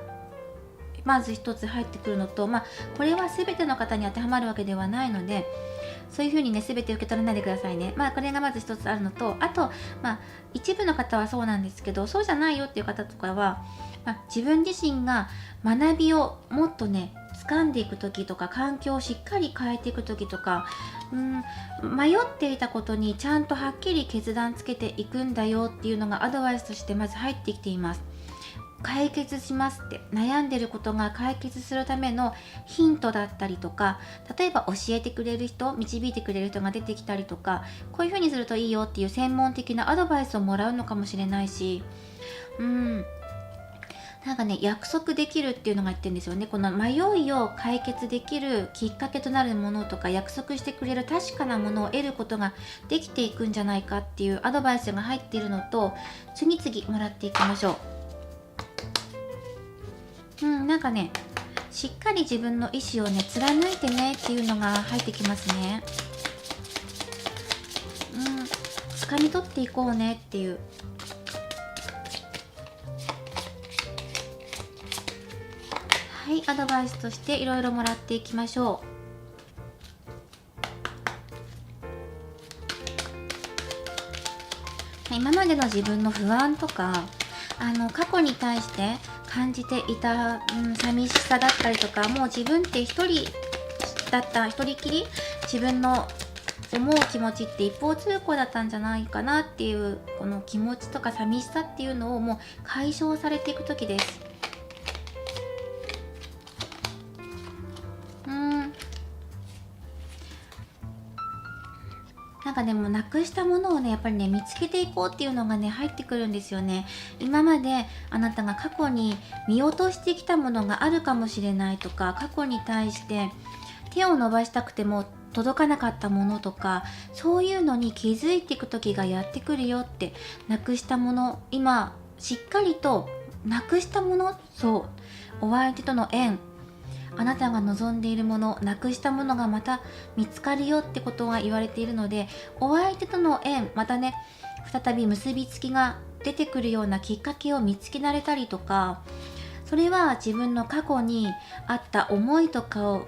まず一つ入ってくるのと、これは全ての方に当てはまるわけではないので、そういう風にね全て受け取らないでくださいね。これがまず一つあるのと、あと一部の方はそうなんですけど、そうじゃないよっていう方とかは、自分自身が学びをもっとね掴んでいく時とか、環境をしっかり変えていく時とか、迷っていたことにちゃんとはっきり決断つけていくんだよっていうのがアドバイスとしてまず入ってきています。解決しますって、悩んでることが解決するためのヒントだったりとか、例えば教えてくれる人、導いてくれる人が出てきたりとか、こういう風にするといいよっていう専門的なアドバイスをもらうのかもしれないし、なんかね約束できるっていうのが言ってるんですよね。この迷いを解決できるきっかけとなるものとか、約束してくれる確かなものを得ることができていくんじゃないかっていうアドバイスが入っているのと、次々もらっていきましょう。なんかねしっかり自分の意思をね貫いてねっていうのが入ってきますね。掴み取っていこうねっていう。はい、アドバイスとしていろいろもらっていきましょう。今までの自分の不安とか、過去に対して感じていた、寂しさだったりとか、もう自分って一人だった、一人きり自分の思う気持ちって一方通行だったんじゃないかなっていう、この気持ちとか寂しさっていうのをもう解消されていく時です。なんかでもなくしたものをねやっぱりね見つけていこうっていうのがね入ってくるんですよね。今まであなたが過去に見落としてきたものがあるかもしれないとか、過去に対して手を伸ばしたくても届かなかったものとか、そういうのに気づいていく時がやってくるよって。なくしたもの、今しっかりとなくしたもの、そうお相手との縁、あなたが望んでいるもの、なくしたものがまた見つかるよってことが言われているので、お相手との縁、またね再び結びつきが出てくるようなきっかけを見つけられたりとか、それは自分の過去にあった思いとかを、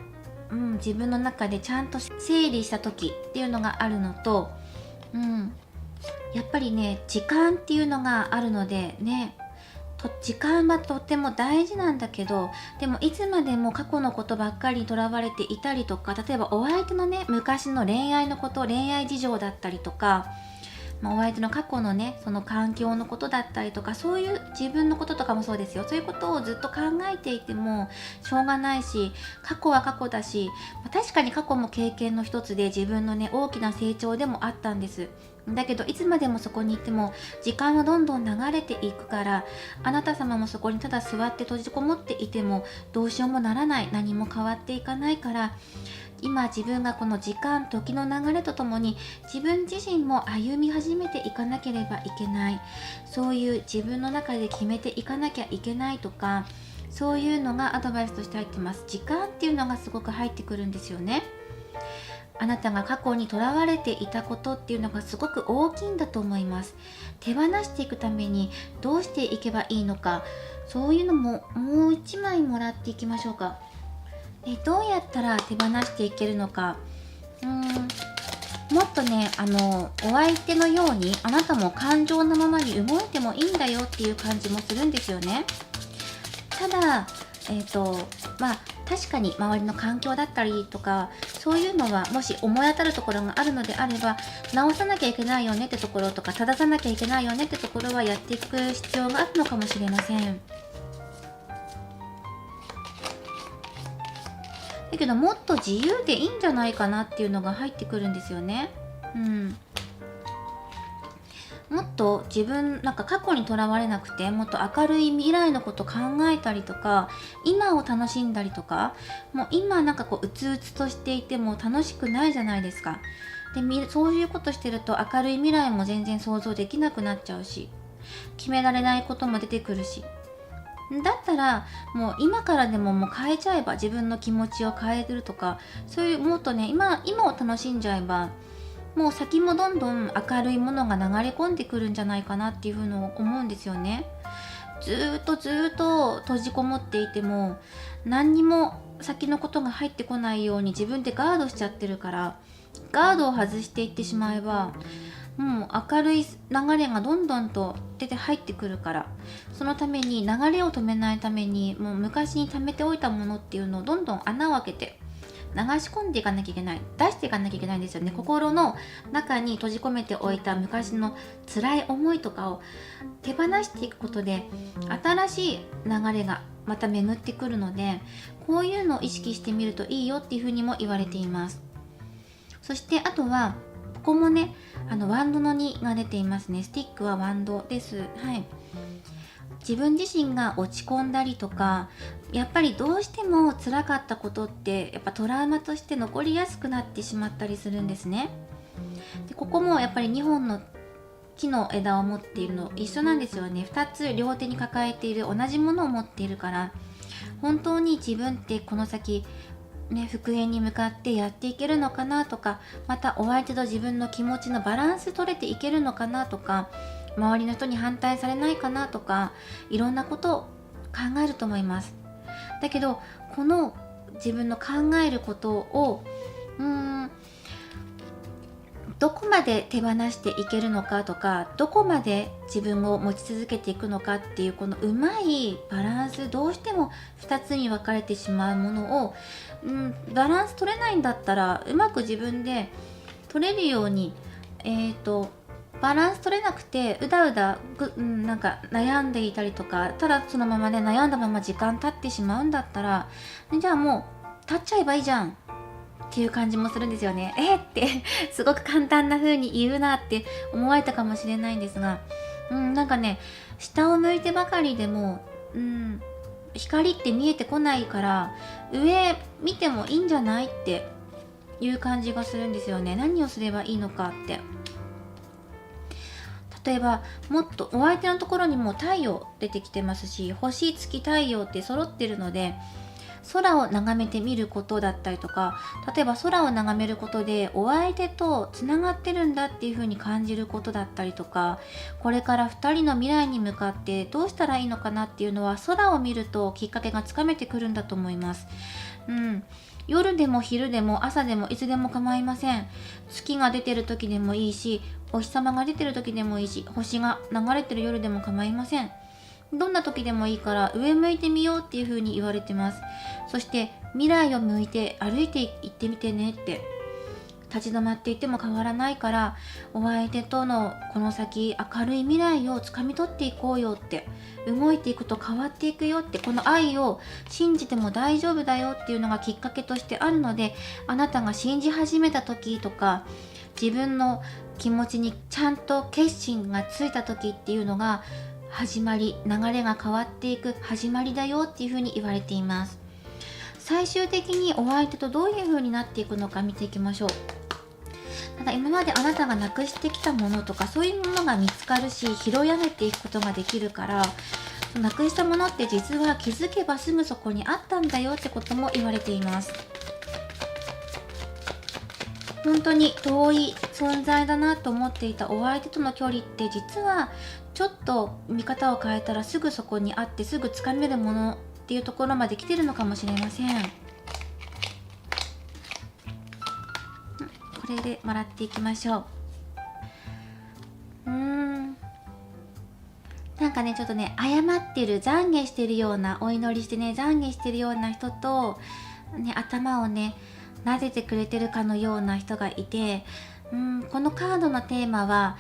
自分の中でちゃんと整理した時っていうのがあるのと、やっぱりね時間っていうのがあるのでね、時間はとっても大事なんだけど、でもいつまでも過去のことばっかりにとらわれていたりとか、例えばお相手のね昔の恋愛のこと、恋愛事情だったりとか、お相手の過去のね、その環境のことだったりとか、そういう自分のこととかもそうですよ。そういうことをずっと考えていてもしょうがないし、過去は過去だし、確かに過去も経験の一つで自分のね、大きな成長でもあったんです。だけどいつまでもそこにいても時間はどんどん流れていくから、あなた様もそこにただ座って閉じこもっていてもどうしようもならない、何も変わっていかないから、今自分がこの時間、時の流れとともに自分自身も歩み始めていかなければいけない、そういう自分の中で決めていかなきゃいけないとか、そういうのがアドバイスとして入ってます。時間っていうのがすごく入ってくるんですよね。あなたが過去にとらわれていたことっていうのがすごく大きいんだと思います。手放していくためにどうしていけばいいのか、そういうのももう一枚もらっていきましょうか。どうやったら手放していけるのか。もっとね、お相手のようにあなたも感情のままに動いてもいいんだよっていう感じもするんですよね。ただ、確かに周りの環境だったりとか、そういうのはもし思い当たるところがあるのであれば、直さなきゃいけないよねってところとか、正さなきゃいけないよねってところはやっていく必要があるのかもしれません。だけどもっと自由でいいんじゃないかなっていうのが入ってくるんですよね。もっと自分過去にとらわれなくて、もっと明るい未来のこと考えたりとか、今を楽しんだりとか、もう今うつうつとしていても楽しくないじゃないですか。で、そういうことしてると明るい未来も全然想像できなくなっちゃうし、決められないことも出てくるし、だったらもう今からでももう変えちゃえば、自分の気持ちを変えるとか、そういうもっとね、今を楽しんじゃえば、もう先もどんどん明るいものが流れ込んでくるんじゃないかなっていうふうに思うんですよね。ずーっと閉じこもっていても何にも先のことが入ってこないように自分でガードしちゃってるから、ガードを外していってしまえば、もう明るい流れがどんどんと出て入ってくるから、そのために流れを止めないために、もう昔に貯めておいたものっていうのをどんどん穴を開けて流し込んでいかなきゃいけない、出していかなきゃいけないんですよね。心の中に閉じ込めておいた昔の辛い思いとかを手放していくことで、新しい流れがまた巡ってくるので、こういうのを意識してみるといいよっていうふうにも言われています。そしてあとはここもね、ワンドの2が出ていますね。スティックはワンドです。はい。自分自身が落ち込んだりとか、やっぱりどうしても辛かったことってやっぱトラウマとして残りやすくなってしまったりするんですね。で、ここもやっぱり2本の木の枝を持っているの一緒なんですよね。2つ両手に抱えている同じものを持っているから、本当に自分ってこの先復縁に向かってやっていけるのかなとか、またお相手と自分の気持ちのバランス取れていけるのかなとか、周りの人に反対されないかなとか、いろんなことを考えると思います。だけどこの自分の考えることをどこまで手放していけるのかとか、どこまで自分を持ち続けていくのかっていう、このうまいバランス、どうしても2つに分かれてしまうものを、バランス取れないんだったらうまく自分で取れるように、バランス取れなくてうだうだ悩んでいたりとか、ただそのままね悩んだまま時間経ってしまうんだったら、じゃあもう立っちゃえばいいじゃんっていう感じもするんですよね。ってすごく簡単な風に言うなって思われたかもしれないんですが、下を向いてばかりでも光って見えてこないから、上見てもいいんじゃないっていう感じがするんですよね。何をすればいいのかって。例えばもっとお相手のところにも太陽出てきてますし、星月太陽って揃ってるので、空を眺めてみることだったりとか、例えば空を眺めることでお相手とつながってるんだっていう風に感じることだったりとか、これから2人の未来に向かってどうしたらいいのかなっていうのは、空を見るときっかけがつかめてくるんだと思います。夜でも昼でも朝でもいつでも構いません。月が出てる時でもいいし、お日様が出てる時でもいいし、星が流れてる夜でも構いません。どんな時でもいいから上向いてみようっていう風に言われてます。そして未来を向いて歩いていってみてねって。立ち止まっていても変わらないから、お相手とのこの先明るい未来をつかみ取っていこうよって、動いていくと変わっていくよって、この愛を信じても大丈夫だよっていうのがきっかけとしてあるので、あなたが信じ始めた時とか、自分の気持ちにちゃんと決心がついた時っていうのが始まり、流れが変わっていく始まりだよっていうふうに言われています。最終的にお相手とどういう風になっていくのか見ていきましょう。ただ今まであなたがなくしてきたものとか、そういうものが見つかるし、拾い上げていくことができるから、なくしたものって実は気づけばすぐそこにあったんだよってことも言われています。本当に遠い存在だなと思っていたお相手との距離って、実はちょっと見方を変えたらすぐそこにあって、すぐつかめるものっていうところまで来てるのかもしれません。これでもらっていきましょう。なんかね、ちょっとね、謝ってる、懺悔してるような、お祈りしてね、懺悔してるような人と、ね、頭をね、撫でてくれてるかのような人がいて、このカードのテーマは、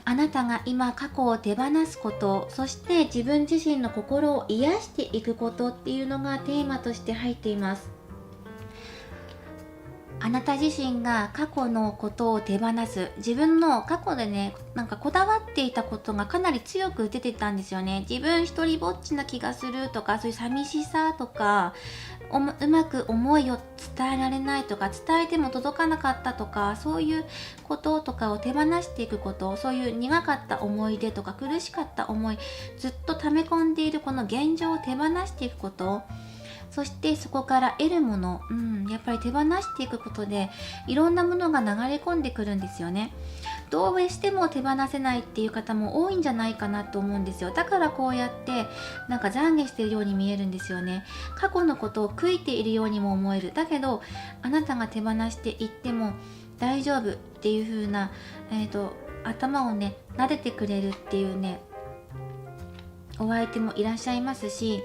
あなたが今過去を手放すこと、そして自分自身の心を癒していくことっていうのがテーマとして入っています。あなた自身が過去のことを手放す、自分の過去でね、なんかこだわっていたことがかなり強く出てたんですよね。自分一人ぼっちな気がするとか、そういう寂しさとか、うまく思いを伝えられないとか、伝えても届かなかったとか、そういうこととかを手放していくこと、そういう苦かった思い出とか苦しかった思い、ずっと溜め込んでいるこの現状を手放していくこと、そしてそこから得るもの、やっぱり手放していくことでいろんなものが流れ込んでくるんですよね。どうしても手放せないっていう方も多いんじゃないかなと思うんですよ。だからこうやってなんか懺悔しているように見えるんですよね。過去のことを悔いているようにも思える。だけどあなたが手放していっても大丈夫っていう風な、頭をね撫でてくれるっていうね、お相手もいらっしゃいますし、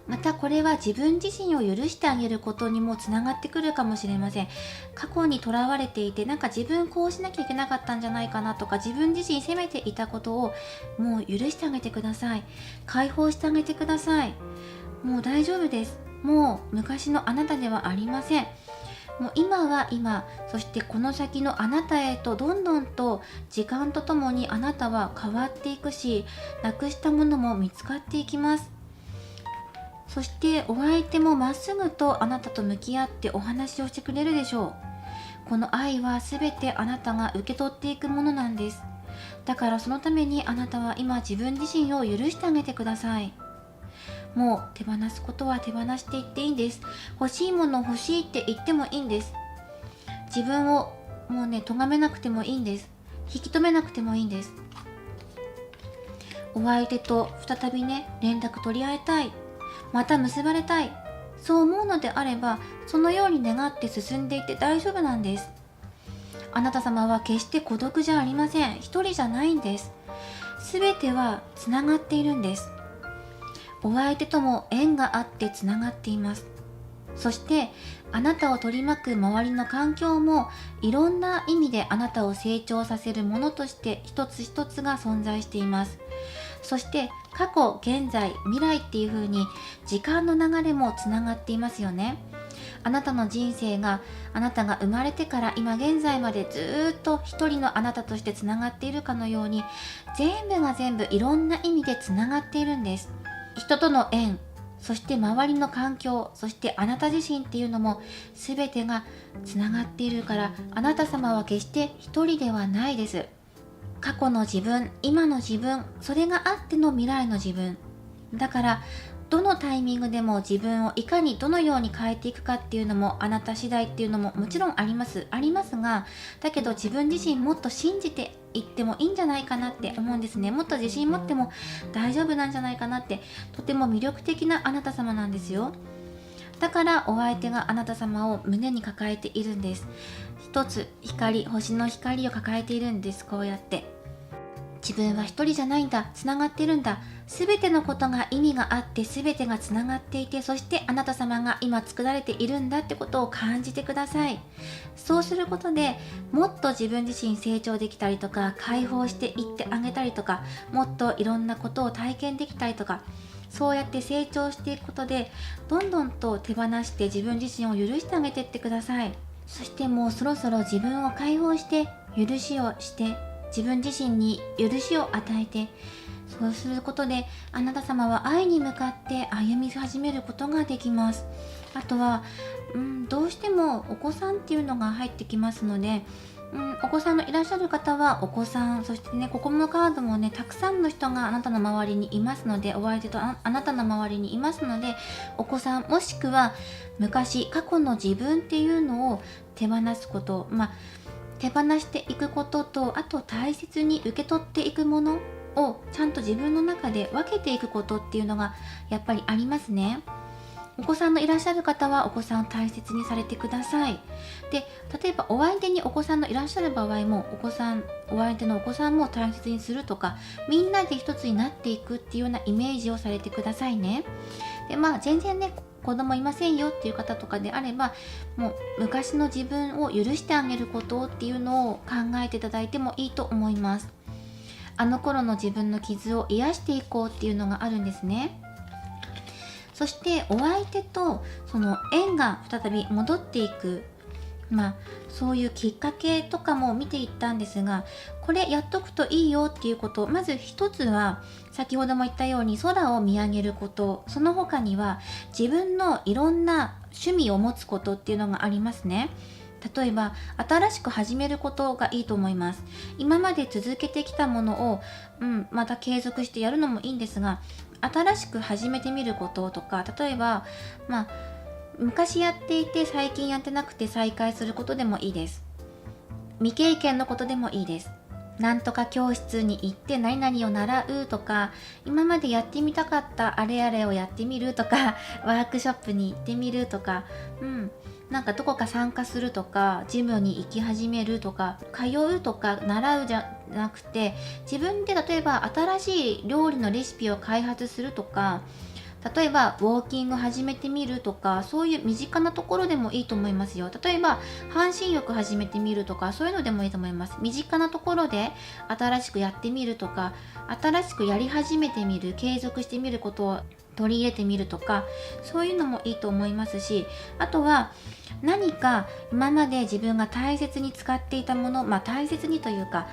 またこれは自分自身を許してあげることにもつながってくるかもしれません。過去にとらわれていて、なんか自分こうしなきゃいけなかったんじゃないかなとか、自分自身責めていたことをもう許してあげてください。解放してあげてください。もう大丈夫です。もう昔のあなたではありません。もう今は今、そしてこの先のあなたへとどんどんと時間とともにあなたは変わっていくし、なくしたものも見つかっていきます。そしてお相手もまっすぐとあなたと向き合ってお話をしてくれるでしょう。この愛は全てあなたが受け取っていくものなんです。だからそのためにあなたは今自分自身を許してあげてください。もう手放すことは手放していっていいんです。欲しいもの欲しいって言ってもいいんです。自分をもうね、咎めなくてもいいんです。引き止めなくてもいいんです。お相手と再びね、連絡取り合いたい。また結ばれたい。そう思うのであれば、そのように願って進んでいって大丈夫なんです。あなた様は決して孤独じゃありません。一人じゃないんです。すべてはつながっているんです。お相手とも縁があってつながっています。そしてあなたを取り巻く周りの環境もいろんな意味であなたを成長させるものとして一つ一つが存在しています。そして過去、現在、未来っていう風に時間の流れもつながっていますよね。あなたの人生があなたが生まれてから今現在までずっと一人のあなたとしてつながっているかのように、全部が全部いろんな意味でつながっているんです。人との縁、そして周りの環境、そしてあなた自身っていうのも全てがつながっているから、あなた様は決して一人ではないです。過去の自分、今の自分、それがあっての未来の自分。だからどのタイミングでも自分をいかにどのように変えていくかっていうのもあなた次第っていうのももちろんありますが、だけど自分自身もっと信じていってもいいんじゃないかなって思うんですね。もっと自信持っても大丈夫なんじゃないかなって、とても魅力的なあなた様なんですよ。だからお相手があなた様を胸に抱えているんです。一つ光、星の光を抱えているんです。こうやって自分は一人じゃないんだ、つながってるんだ、すべてのことが意味があって、すべてがつながっていて、そしてあなた様が今作られているんだってことを感じてください。そうすることでもっと自分自身成長できたりとか、解放していってあげたりとか、もっといろんなことを体験できたりとか、そうやって成長していくことでどんどんと手放して自分自身を許してあげていってください。そしてもうそろそろ自分を解放して許しをして、自分自身に許しを与えて、そうすることであなた様は愛に向かって歩み始めることができます。あとは、どうしてもお子さんっていうのが入ってきますので、お子さんのいらっしゃる方はお子さん、そしてね、ここのカードもね、たくさんの人があなたの周りにいますので、お相手とあなたの周りにいますので、お子さんもしくは昔過去の自分っていうのを手放すこと、手放していくことと、あと大切に受け取っていくものをちゃんと自分の中で分けていくことっていうのがやっぱりありますね。お子さんのいらっしゃる方はお子さんを大切にされてください。で、例えばお相手にお子さんのいらっしゃる場合も、お相手のお子さんも大切にするとか、みんなで一つになっていくっていうようなイメージをされてくださいね。で、全然ね、子供いませんよっていう方とかであれば、もう昔の自分を許してあげることっていうのを考えていただいてもいいと思います。あの頃の自分の傷を癒していこうっていうのがあるんですね。そしてお相手とその縁が再び戻っていく、そういうきっかけとかも見ていったんですが、これやっとくといいよっていうこと、まず一つは先ほども言ったように空を見上げること、その他には自分のいろんな趣味を持つことっていうのがありますね。例えば新しく始めることがいいと思います。今まで続けてきたものを、また継続してやるのもいいんですが、新しく始めてみることとか、例えば昔やっていて最近やってなくて再開することでもいいです。未経験のことでもいいです。なんとか教室に行って何々を習うとか、今までやってみたかったあれあれをやってみるとか、ワークショップに行ってみるとか、なんかどこか参加するとか、ジムに行き始めるとか、通うとか習うじゃなくて、自分で例えば新しい料理のレシピを開発するとか、例えばウォーキング始めてみるとか、そういう身近なところでもいいと思いますよ。例えば半身浴始めてみるとか、そういうのでもいいと思います。身近なところで新しくやってみるとか、新しくやり始めてみる、継続してみることを取り入れてみるとか、そういうのもいいと思いますし、あとは何か今まで自分が大切に使っていたもの、大切にというか、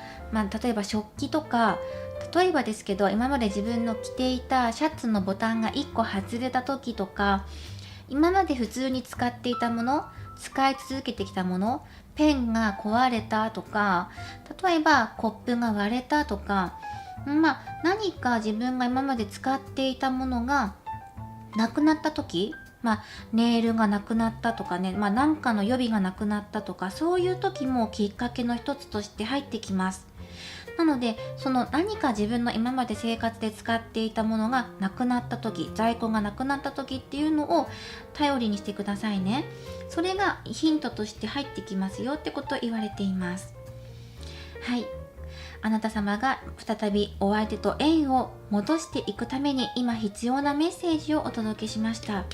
例えば食器とか、例えばですけど、今まで自分の着ていたシャツのボタンが1個外れた時とか、今まで普通に使っていたもの、使い続けてきたもの、ペンが壊れたとか、例えばコップが割れたとか、何か自分が今まで使っていたものがなくなった時、ネイルがなくなったとかね、何かの予備がなくなったとか、そういう時もきっかけの一つとして入ってきます。なので、その何か自分の今まで生活で使っていたものがなくなった時、在庫がなくなった時っていうのを頼りにしてくださいね。それがヒントとして入ってきますよってことを言われています。はい。あなた様が再びお相手と縁を戻していくために今必要なメッセージをお届けしました。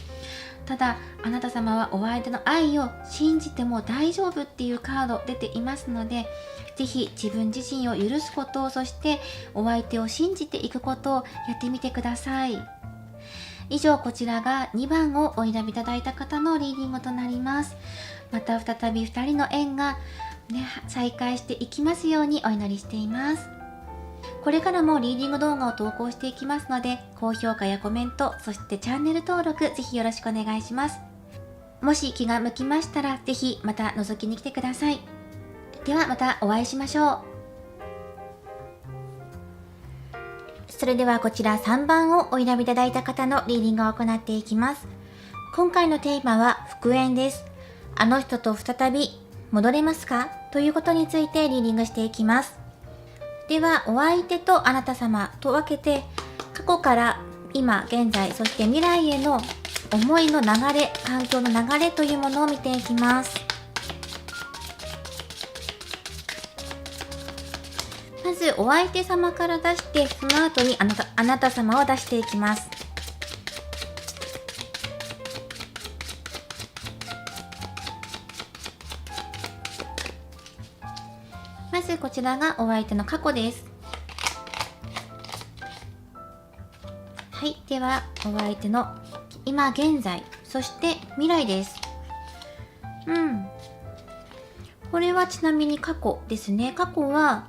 ただ、あなた様はお相手の愛を信じても大丈夫っていうカード出ていますので、ぜひ自分自身を許すことを、そしてお相手を信じていくことをやってみてください。以上、こちらが2番をお選びいただいた方のリーディングとなります。また再び2人の縁が再開していきますようにお祈りしています。これからもリーディング動画を投稿していきますので、高評価やコメント、そしてチャンネル登録ぜひよろしくお願いします。もし気が向きましたら、ぜひまた覗きに来てください。ではまたお会いしましょう。それではこちら3番をお選びいただいた方のリーディングを行っていきます。今回のテーマは復縁です。あの人と再び戻れますかということについてリーディングしていきます。では、お相手とあなた様と分けて、過去から今現在、そして未来への思いの流れ、環境の流れというものを見ていきます。まずお相手様から出して、その後にあなた様を出していきます。まずこちらがお相手の過去です。はい、ではお相手の今現在、そして未来です。これはちなみに過去ですね。過去は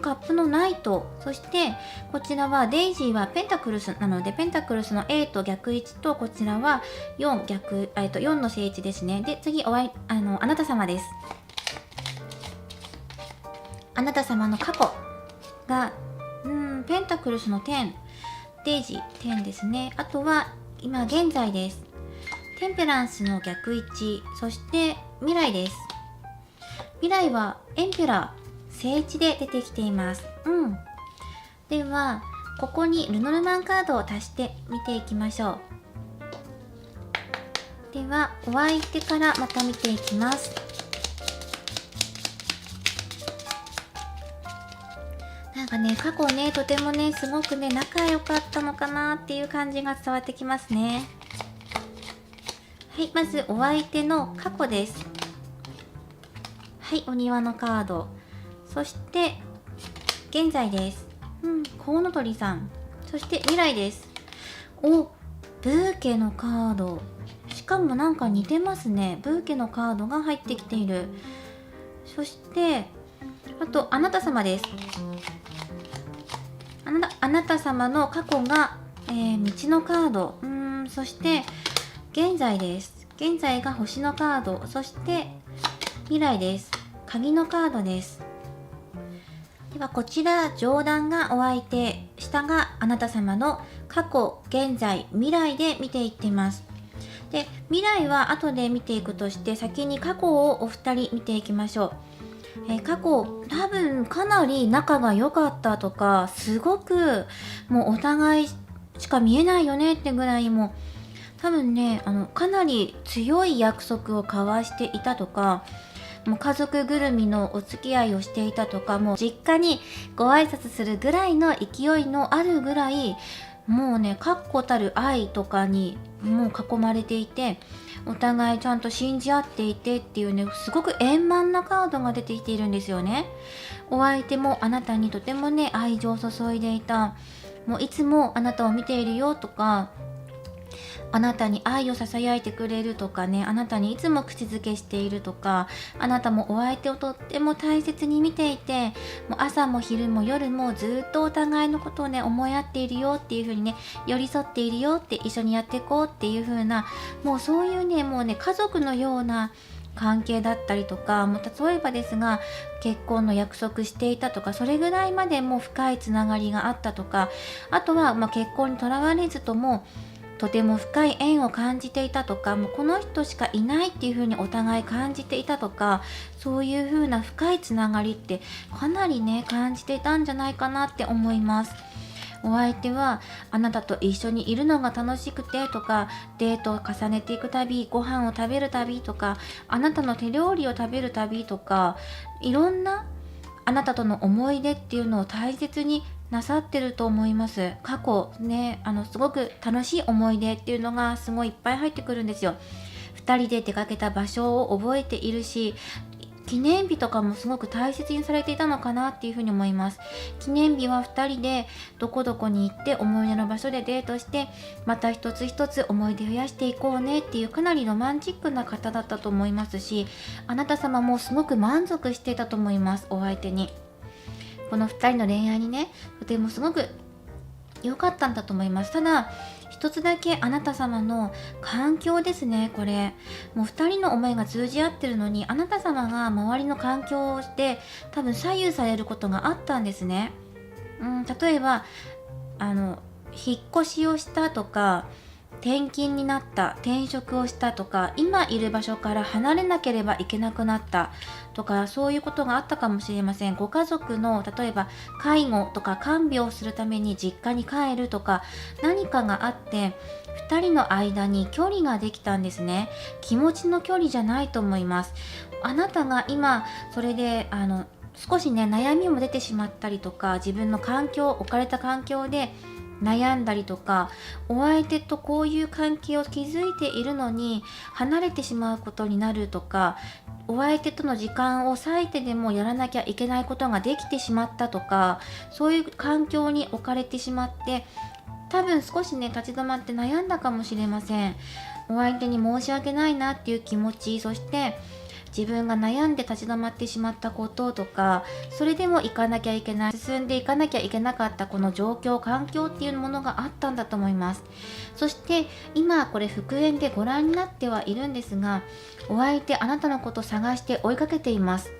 カップのナイト、そしてこちらはデイジーはペンタクルスなので、ペンタクルスの A と逆位置と、こちらは4の正位置ですね。で次あなた様です。あなた様の過去がペンタクルスの10、デイジー10ですね。あとは今現在です。テンペランスの逆位置、そして未来です。未来はエンペラー正位置で出てきています。ではここにルノルマンカードを足して見ていきましょう。ではお相手からまた見ていきます。なんかね、過去ね、とてもね、すごくね、仲良かったのかなっていう感じが伝わってきますね。はい、まずお相手の過去です。はい、お庭のカード。そして現在です。コウノトリさん。そして未来です。ブーケのカード。しかもなんか似てますね。ブーケのカードが入ってきている。そしてあとあなた様です。あなた様の過去が、道のカード。そして現在です。現在が星のカード。そして未来です。鍵のカードです。ではこちら上段がお相手、下があなた様の過去、現在、未来で見ていっています。で未来は後で見ていくとして、先に過去をお二人見ていきましょう。過去多分かなり仲が良かったとか、すごくもうお互いしか見えないよねってぐらい、もう多分ね、かなり強い約束を交わしていたとか、もう家族ぐるみのお付き合いをしていたとか、もう実家にご挨拶するぐらいの勢いのあるぐらい、もうね、確固たる愛とかにもう囲まれていて、お互いちゃんと信じ合っていてっていうね、すごく円満なカードが出てきているんですよね。お相手もあなたにとてもね、愛情を注いでいた。もういつもあなたを見ているよとか、あなたに愛を囁いてくれるとかね、あなたにいつも口づけしているとか、あなたもお相手をとっても大切に見ていて、もう朝も昼も夜もずっとお互いのことをね、思い合っているよっていう風にね、寄り添っているよって、一緒にやっていこうっていう風な、もうそういうね、もうね、家族のような関係だったりとか、もう例えばですが結婚の約束していたとか、それぐらいまでも深いつながりがあったとか、あとは結婚にとらわれずともとても深い縁を感じていたとか、もうこの人しかいないっていう風にお互い感じていたとか、そういう風な深いつながりってかなりね、感じていたんじゃないかなって思います。お相手はあなたと一緒にいるのが楽しくてとか、デートを重ねていくたび、ご飯を食べるたびとか、あなたの手料理を食べるたびとか、いろんなあなたとの思い出っていうのを大切になさってると思います。過去ね、すごく楽しい思い出っていうのがすごいいっぱい入ってくるんですよ。2人で出かけた場所を覚えているし、記念日とかもすごく大切にされていたのかなっていうふうに思います。記念日は2人でどこどこに行って思い出の場所でデートして、また一つ一つ思い出増やしていこうねっていう、かなりロマンチックな方だったと思いますし、あなた様もすごく満足していたと思います。お相手にこの2人の恋愛にね、とてもすごく良かったんだと思います。ただ一つだけあなた様の環境ですね。これもう2人の思いが通じ合ってるのに、あなた様が周りの環境で多分左右されることがあったんですね。例えば引っ越しをしたとか、転勤になった、転職をしたとか、今いる場所から離れなければいけなくなったとか、そういうことがあったかもしれません。ご家族の例えば介護とか看病をするために実家に帰るとか、何かがあって2人の間に距離ができたんですね。気持ちの距離じゃないと思います。あなたが今それで少しね悩みも出てしまったりとか、自分の置かれた環境で悩んだりとか、お相手とこういう関係を築いているのに離れてしまうことになるとか、お相手との時間を割いてでもやらなきゃいけないことができてしまったとか、そういう環境に置かれてしまって、多分少しね立ち止まって悩んだかもしれません。お相手に申し訳ないなっていう気持ち、そして自分が悩んで立ち止まってしまったこととか、それでも行かなきゃいけない、進んでいかなきゃいけなかったこの状況、環境っていうものがあったんだと思います。そして今これ復縁でご覧になってはいるんですが、お相手あなたのことを探して追いかけています。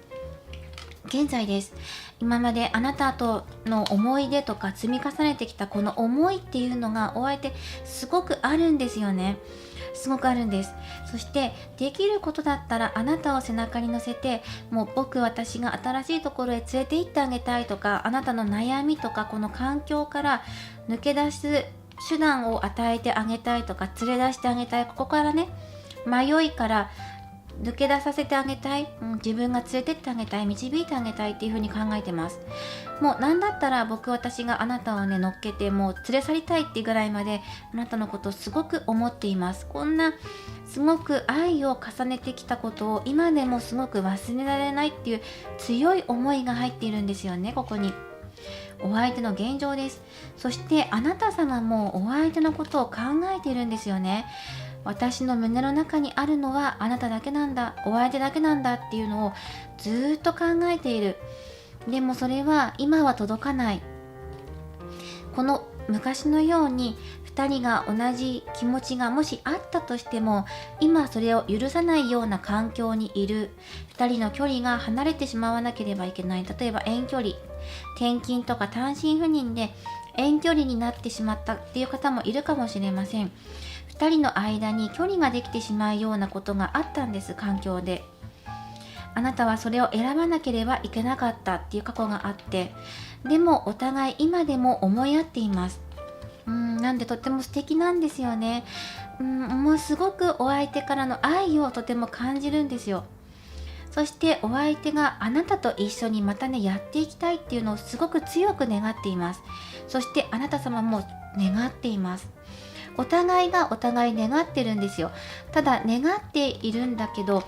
現在です。今まであなたとの思い出とか積み重ねてきたこの思いっていうのがお相手すごくあるんですよね。すごくあるんです。そしてできることだったらあなたを背中に乗せて、もう私が新しいところへ連れて行ってあげたいとか、あなたの悩みとかこの環境から抜け出す手段を与えてあげたいとか、連れ出してあげたい、ここからね迷いから抜け出させてあげたい、自分が連れてってあげたい、導いてあげたいっていう風に考えてます。もうなんだったら私があなたをね乗っけてもう連れ去りたいっていうぐらいまであなたのことをすごく思っています。こんなすごく愛を重ねてきたことを今でもすごく忘れられないっていう強い思いが入っているんですよね。ここにお相手の現状です。そしてあなた様もお相手のことを考えているんですよね。私の胸の中にあるのはあなただけなんだ、お相手だけなんだっていうのをずーっと考えている。でもそれは今は届かない。この昔のように2人が同じ気持ちがもしあったとしても、今それを許さないような環境にいる。2人の距離が離れてしまわなければいけない。例えば遠距離、転勤とか単身赴任で遠距離になってしまったっていう方もいるかもしれません。2人の間に距離ができてしまうようなことがあったんです。環境であなたはそれを選ばなければいけなかったっていう過去があって、でもお互い今でも思い合っています。なんでとっても素敵なんですよね。もうすごくお相手からの愛をとても感じるんですよ。そしてお相手があなたと一緒にまたねやっていきたいっていうのをすごく強く願っています。そしてあなた様も願っています。お互いがお互い願ってるんですよ。ただ願っているんだけど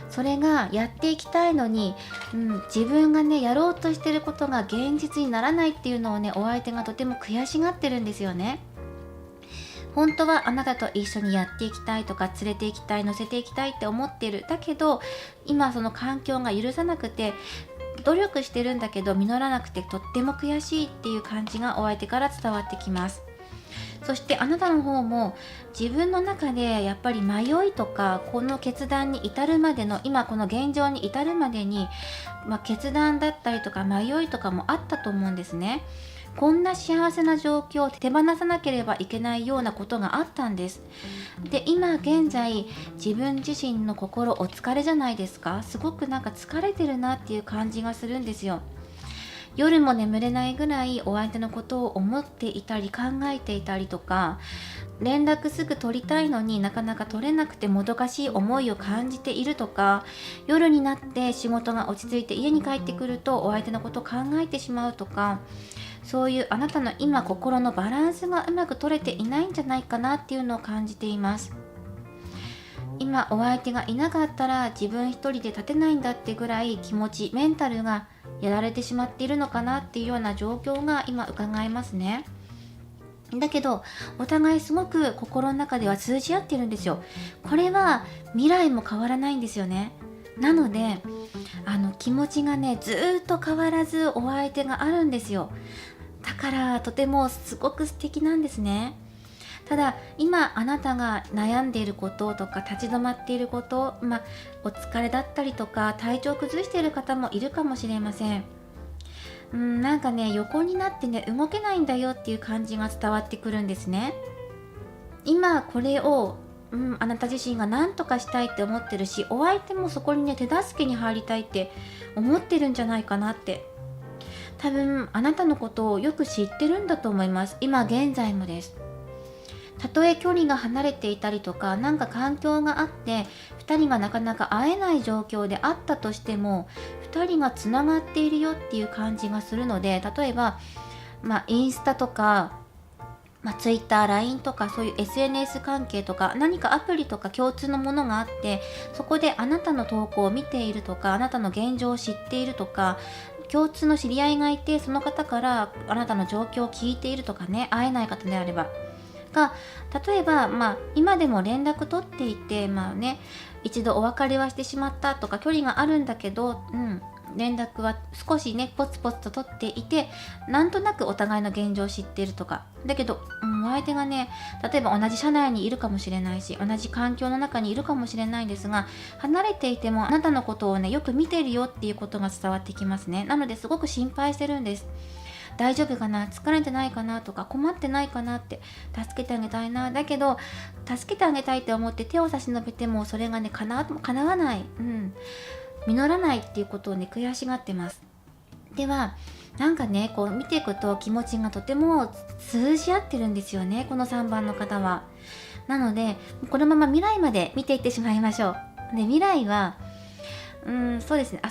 それがやっていきたいのに、自分がねやろうとしてることが現実にならないっていうのをねお相手がとても悔しがってるんですよね。本当はあなたと一緒にやっていきたいとか、連れて行きたい、乗せていきたいって思ってる。だけど今その環境が許さなくて努力してるんだけど実らなくてとっても悔しいっていう感じがお相手から伝わってきます。そしてあなたの方も自分の中でやっぱり迷いとか、この決断に至るまでの今この現状に至るまでに、決断だったりとか迷いとかもあったと思うんですね。こんな幸せな状況を手放さなければいけないようなことがあったんです。で今現在自分自身の心お疲れじゃないですか。すごくなんか疲れてるなっていう感じがするんですよ。夜も眠れないぐらいお相手のことを思っていたり考えていたりとか、連絡すぐ取りたいのになかなか取れなくてもどかしい思いを感じているとか、夜になって仕事が落ち着いて家に帰ってくるとお相手のことを考えてしまうとか、そういうあなたの今心のバランスがうまく取れていないんじゃないかなっていうのを感じています。今お相手がいなかったら自分一人で立てないんだってぐらい気持ち、メンタルがやられてしまっているのかなっていうような状況が今伺えますね。だけどお互いすごく心の中では通じ合ってるんですよ。これは未来も変わらないんですよね。なので気持ちがねずーっと変わらずお相手があるんですよ。だからとてもすごく素敵なんですね。ただ今あなたが悩んでいることとか立ち止まっていること、お疲れだったりとか体調崩している方もいるかもしれません。なんかね横になってね動けないんだよっていう感じが伝わってくるんですね。今これをあなた自身が何とかしたいって思ってるし、お相手もそこにね手助けに入りたいって思ってるんじゃないかなって。多分あなたのことをよく知ってるんだと思います。今現在もです。たとえ距離が離れていたりとか、なんか環境があって2人がなかなか会えない状況であったとしても、2人がつながっているよっていう感じがするので、例えばインスタとか、Twitter、LINE とかそういう SNS 関係とか、何かアプリとか共通のものがあって、そこであなたの投稿を見ているとか、あなたの現状を知っているとか、共通の知り合いがいて、その方からあなたの状況を聞いているとかね、会えない方であればが、例えば今でも連絡取っていて、一度お別れはしてしまったとか、距離があるんだけど、連絡は少しねポツポツと取っていて、なんとなくお互いの現状を知っているとかだけど、お相手がね、例えば同じ社内にいるかもしれないし、同じ環境の中にいるかもしれないんですが、離れていてもあなたのことをねよく見ているよっていうことが伝わってきますね。なのですごく心配してるんです。大丈夫かな、疲れてないかなとか、困ってないかなって、助けてあげたいな、だけど助けてあげたいって思って手を差し伸べても、それがね叶わない、実らないっていうことをね悔しがってます。ではなんかね、こう見ていくと気持ちがとても通じ合ってるんですよね、この3番の方は。なのでこのまま未来まで見ていってしまいましょう。で、未来はそうですね、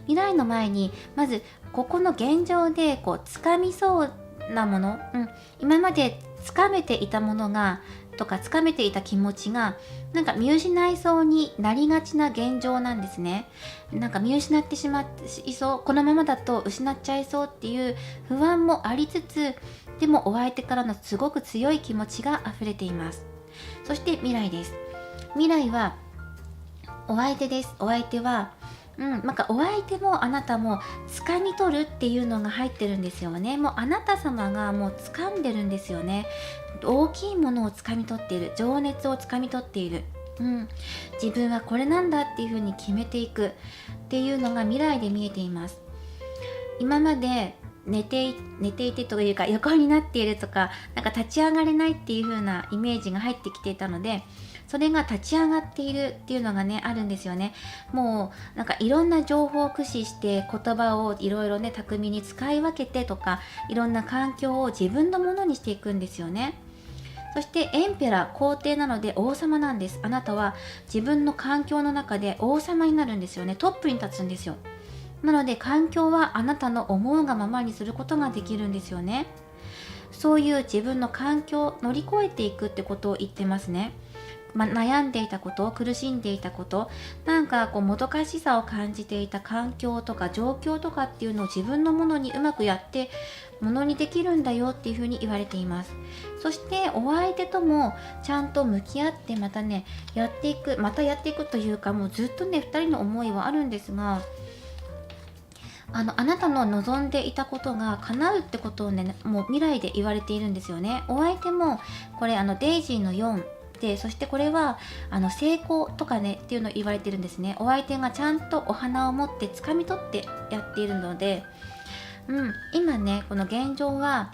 未来の前にまずここの現状でこう掴みそうなもの、今まで掴めていたものがとか掴めていた気持ちがなんか見失いそうになりがちな現状なんですね。なんか見失ってしまいそう、このままだと失っちゃいそうっていう不安もありつつ、でもお相手からのすごく強い気持ちが溢れています。そして未来です。未来はお相手です。お相手はお相手もあなたも掴み取るっていうのが入ってるんですよね。もうあなた様がもう掴んでるんですよね。大きいものを掴み取っている、情熱を掴み取っている、自分はこれなんだっていうふうに決めていくっていうのが未来で見えています。今まで寝ていてというか、横になっているとか、なんか立ち上がれないっていう風なイメージが入ってきていたので、それが立ち上がっているっていうのがねあるんですよね。もうなんかいろんな情報を駆使して言葉をいろいろね巧みに使い分けてとか、いろんな環境を自分のものにしていくんですよね。そしてエンペラー、皇帝なので王様なんです。あなたは自分の環境の中で王様になるんですよね。トップに立つんですよ。なので環境はあなたの思うがままにすることができるんですよね。そういう自分の環境を乗り越えていくってことを言ってますね。悩んでいたこと、苦しんでいたこと、なんかこうもどかしさを感じていた環境とか状況とかっていうのを自分のものにうまくやってものにできるんだよっていうふうに言われています。そしてお相手ともちゃんと向き合ってまたやっていくというか、もうずっと2人の思いはあるんですが、あなたの望んでいたことが叶うってことをね、もう未来で言われているんですよね。お相手もこれデイジーの4で、そしてこれは成功とかねっていうのを言われてるんですね。お相手がちゃんとお花を持って掴み取ってやっているので、今ねこの現状は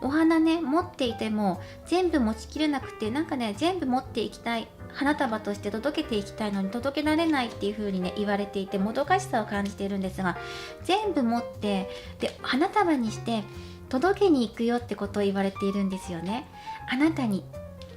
お花ね持っていても全部持ちきれなくて、全部持っていきたい、花束として届けていきたいのに届けられないっていう風にね言われていて、もどかしさを感じているんですが、全部持ってで花束にして届けに行くよってことを言われているんですよね。あなたに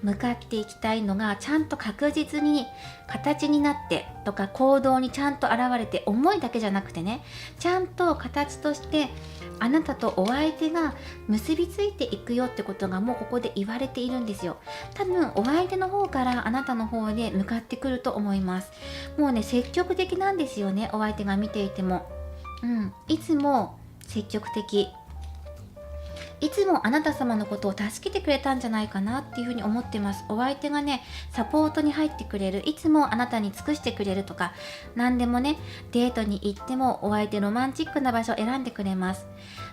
向かっていきたいのがちゃんと確実に形になってとか、行動にちゃんと現れて、思いだけじゃなくてね、ちゃんと形としてあなたとお相手が結びついていくよってことがもうここで言われているんですよ。多分お相手の方からあなたの方で向かってくると思います。もうね積極的なんですよね、お相手が見ていても。いつも積極的、いつもあなた様のことを助けてくれたんじゃないかなっていうふうに思ってます。お相手がねサポートに入ってくれる、いつもあなたに尽くしてくれるとか、何でもねデートに行ってもお相手ロマンチックな場所を選んでくれます。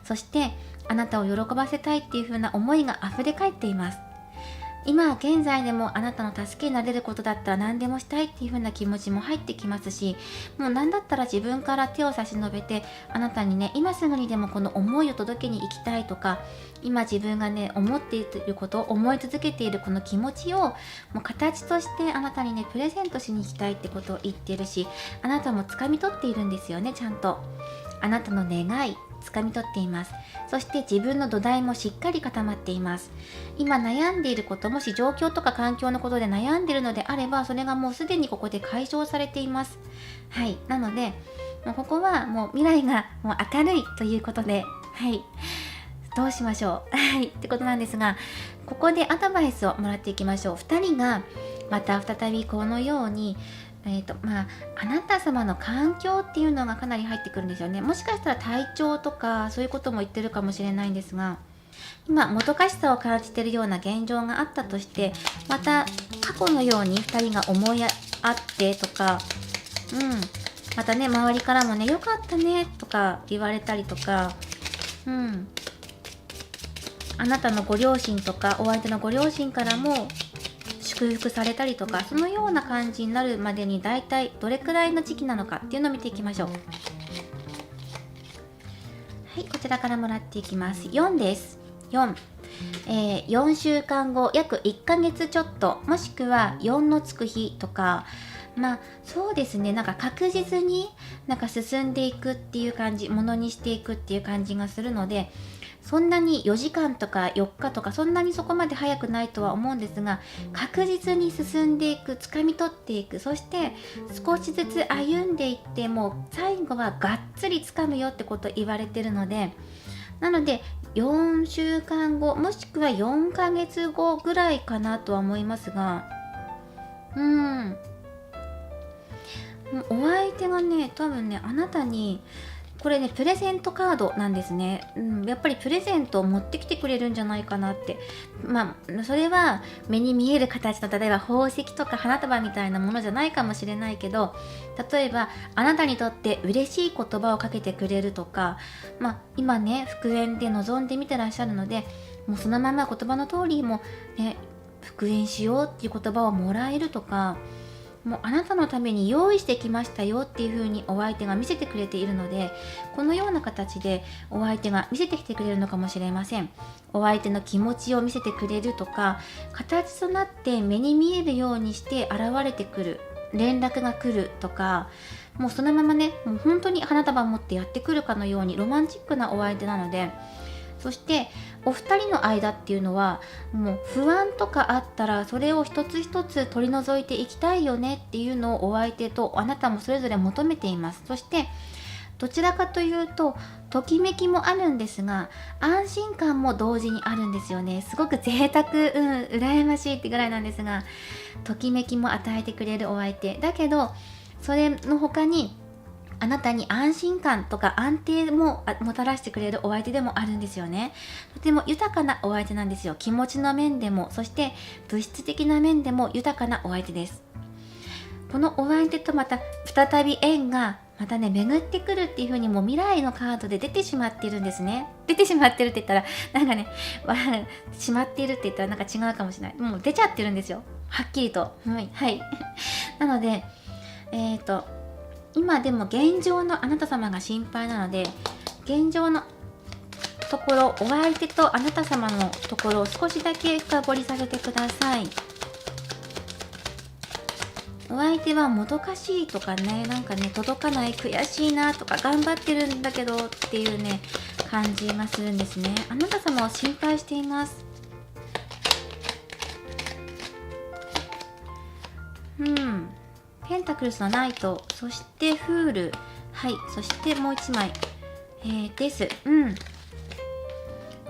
そしてあなたを喜ばせたいっていうふうな思いが溢れ返っています。今現在でもあなたの助けになれることだったら何でもしたいっていう風な気持ちも入ってきますし、もう何だったら自分から手を差し伸べてあなたにね今すぐにでもこの思いを届けに行きたいとか、今自分がね思っていること、思い続けているこの気持ちをもう形としてあなたにねプレゼントしに行きたいってことを言ってるし、あなたも掴み取っているんですよね。ちゃんとあなたの願い、つかみ取っています。そして自分の土台もしっかり固まっています。今悩んでいること、もし状況とか環境のことで悩んでいるのであれば、それがもうすでにここで解消されています。はい。なので、もうここはもう未来がもう明るいということで、はい。どうしましょうはい。ってことなんですが、ここでアドバイスをもらっていきましょう。2人がまた再びこのように、あなた様の環境っていうのがかなり入ってくるんですよね。もしかしたら体調とかそういうことも言ってるかもしれないんですが、今もどかしさを感じているような現状があったとして、また過去のように2人が思い合ってとか、またね、周りからもね、よかったねとか言われたりとか、あなたのご両親とかお相手のご両親からも祝福されたりとか、そのような感じになるまでに大体どれくらいの時期なのかっていうのを見ていきましょう。はい、こちらからもらっていきます。4です。4、4週間後、約1ヶ月ちょっと、もしくは4のつく日とか、そうですね、なんか確実になんか進んでいくっていう感じ、ものにしていくっていう感じがするので、そんなに4時間とか4日とかそんなにそこまで早くないとは思うんですが、確実に進んでいく、掴み取っていく、そして少しずつ歩んでいって、もう最後はがっつり掴むよってこと言われてるので、なので4週間後もしくは4ヶ月後ぐらいかなとは思いますが、お相手がね、多分ね、あなたにこれね、プレゼントカードなんですね。やっぱりプレゼントを持ってきてくれるんじゃないかなって。それは目に見える形の、例えば宝石とか花束みたいなものじゃないかもしれないけど、例えばあなたにとって嬉しい言葉をかけてくれるとか、今ね、復縁で望んでみてらっしゃるので、もうそのまま言葉の通りもね、復縁しようっていう言葉をもらえるとか、もうあなたのために用意してきましたよっていう風にお相手が見せてくれているので、このような形でお相手が見せてきてくれるのかもしれません。お相手の気持ちを見せてくれるとか、形となって目に見えるようにして現れてくる、連絡が来るとか、もうそのままね、もう本当に花束持ってやってくるかのようにロマンチックなお相手なので、そしてお二人の間っていうのは、もう不安とかあったらそれを一つ一つ取り除いていきたいよねっていうのをお相手とあなたもそれぞれ求めています。そしてどちらかというとときめきもあるんですが、安心感も同時にあるんですよね。すごく贅沢、羨ましいってぐらいなんですが、ときめきも与えてくれるお相手だけど、それの他にあなたに安心感とか安定ももたらしてくれるお相手でもあるんですよね。とても豊かなお相手なんですよ。気持ちの面でも、そして物質的な面でも豊かなお相手です。このお相手とまた再び縁がまたね、巡ってくるっていう風にもう未来のカードで出てしまっているんですね。出てしまってるって言ったらなんかね、しまっているって言ったらなんか違うかもしれない。もう出ちゃってるんですよ。はっきりと。はいなので今でも現状のあなた様が心配なので、現状のところ、お相手とあなた様のところを少しだけ深掘りさせてください。お相手はもどかしいとかね、なんかね、届かない、悔しいなとか、頑張ってるんだけどっていうね、感じがするんですね。あなた様を心配しています。ペンタクルスのナイト、そしてフール、そしてもう一枚、です。こ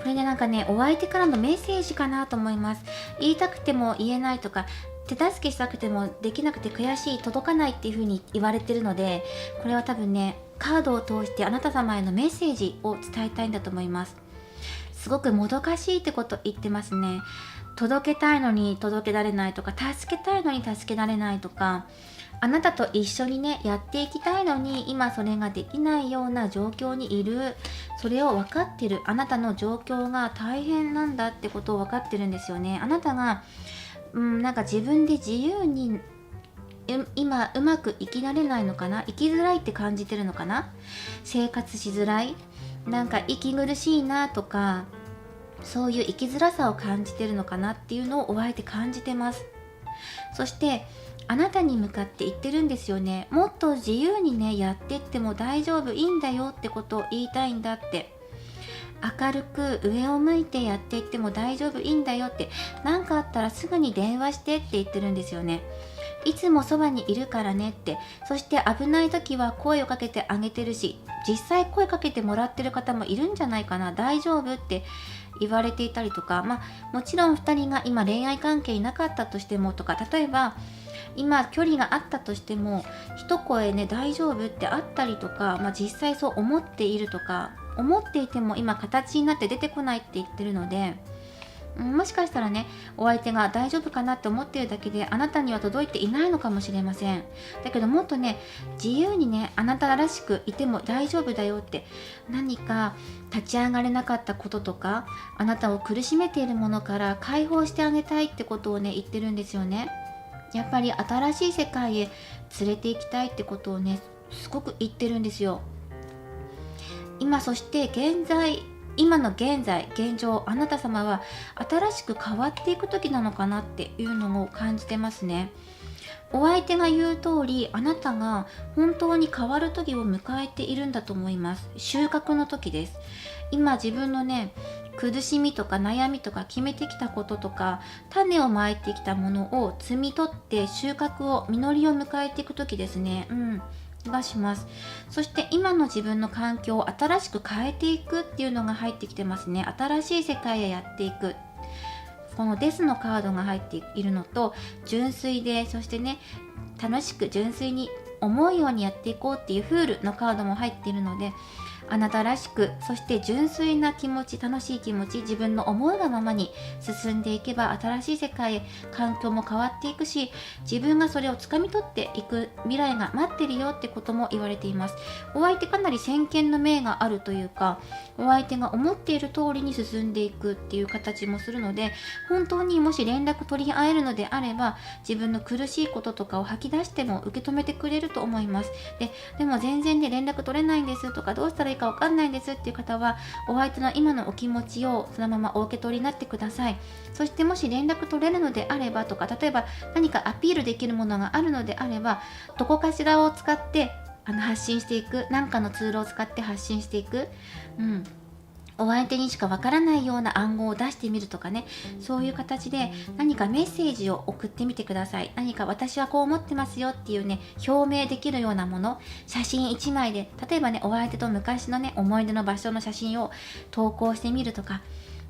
れでなんかね、お相手からのメッセージかなと思います。言いたくても言えないとか、手助けしたくてもできなくて悔しい、届かないっていう風に言われてるので、これは多分ね、カードを通してあなた様へのメッセージを伝えたいんだと思います。すごくもどかしいってこと言ってますね。届けたいのに届けられないとか、助けたいのに助けられないとか、あなたと一緒にね、やっていきたいのに今それができないような状況にいる。それを分かってる。あなたの状況が大変なんだってことを分かってるんですよね。あなたがなんか自分で自由に今うまく生きられないのかな、生きづらいって感じてるのかな、生活しづらい、なんか息苦しいなとか、そういう生きづらさを感じてるのかなっていうのをお相手感じてます。そしてあなたに向かって言ってるんですよね。もっと自由にねやってっても大丈夫、いいんだよってことを言いたいんだって。明るく上を向いてやっていっても大丈夫、いいんだよって、何かあったらすぐに電話してって言ってるんですよね。いつもそばにいるからねって。そして危ない時は声をかけてあげてるし、実際声かけてもらってる方もいるんじゃないかな、大丈夫って言われていたりとか、もちろん2人が今恋愛関係になかったとしてもとか、例えば今距離があったとしても一声ね大丈夫ってあったりとか、実際そう思っているとか、思っていても今形になって出てこないって言ってるので、もしかしたらねお相手が大丈夫かなって思っているだけであなたには届いていないのかもしれません。だけどもっとね自由にねあなたらしくいても大丈夫だよって、何か立ち上がれなかったこととかあなたを苦しめているものから解放してあげたいってことをね言ってるんですよね。やっぱり新しい世界へ連れて行きたいってことをねすごく言ってるんですよ。今そして今の現在現状、あなた様は新しく変わっていく時なのかなっていうのを感じてますね。お相手が言う通りあなたが本当に変わる時を迎えているんだと思います。収穫の時です。今自分のね苦しみとか悩みとか決めてきたこととか種をまいてきたものを摘み取って収穫を実りを迎えていく時ですね。がします。そして今の自分の環境を新しく変えていくっていうのが入ってきてますね。新しい世界へやっていく、このデスのカードが入っているのと、純粋でそしてね楽しく純粋に思うようにやっていこうっていうフールのカードも入っているので、あなたらしくそして純粋な気持ち、楽しい気持ち、自分の思いがままに進んでいけば新しい世界へ環境も変わっていくし、自分がそれを掴み取っていく未来が待ってるよってことも言われています。お相手かなり先見の明があるというか、お相手が思っている通りに進んでいくっていう形もするので、本当にもし連絡取り合えるのであれば自分の苦しいこととかを吐き出しても受け止めてくれると思います。でも全然ね連絡取れないんですとか、どうしたらいいかわかんないんですっていう方はお相手の今のお気持ちをそのままお受け取りになってください。そしてもし連絡取れるのであればとか、例えば何かアピールできるものがあるのであれば、どこかしらを使って発信していく、何かのツールを使って発信していく、お相手にしかわからないような暗号を出してみるとかね、そういう形で何かメッセージを送ってみてください。何か私はこう思ってますよっていうね表明できるようなもの、写真1枚で例えばねお相手と昔のね思い出の場所の写真を投稿してみるとか、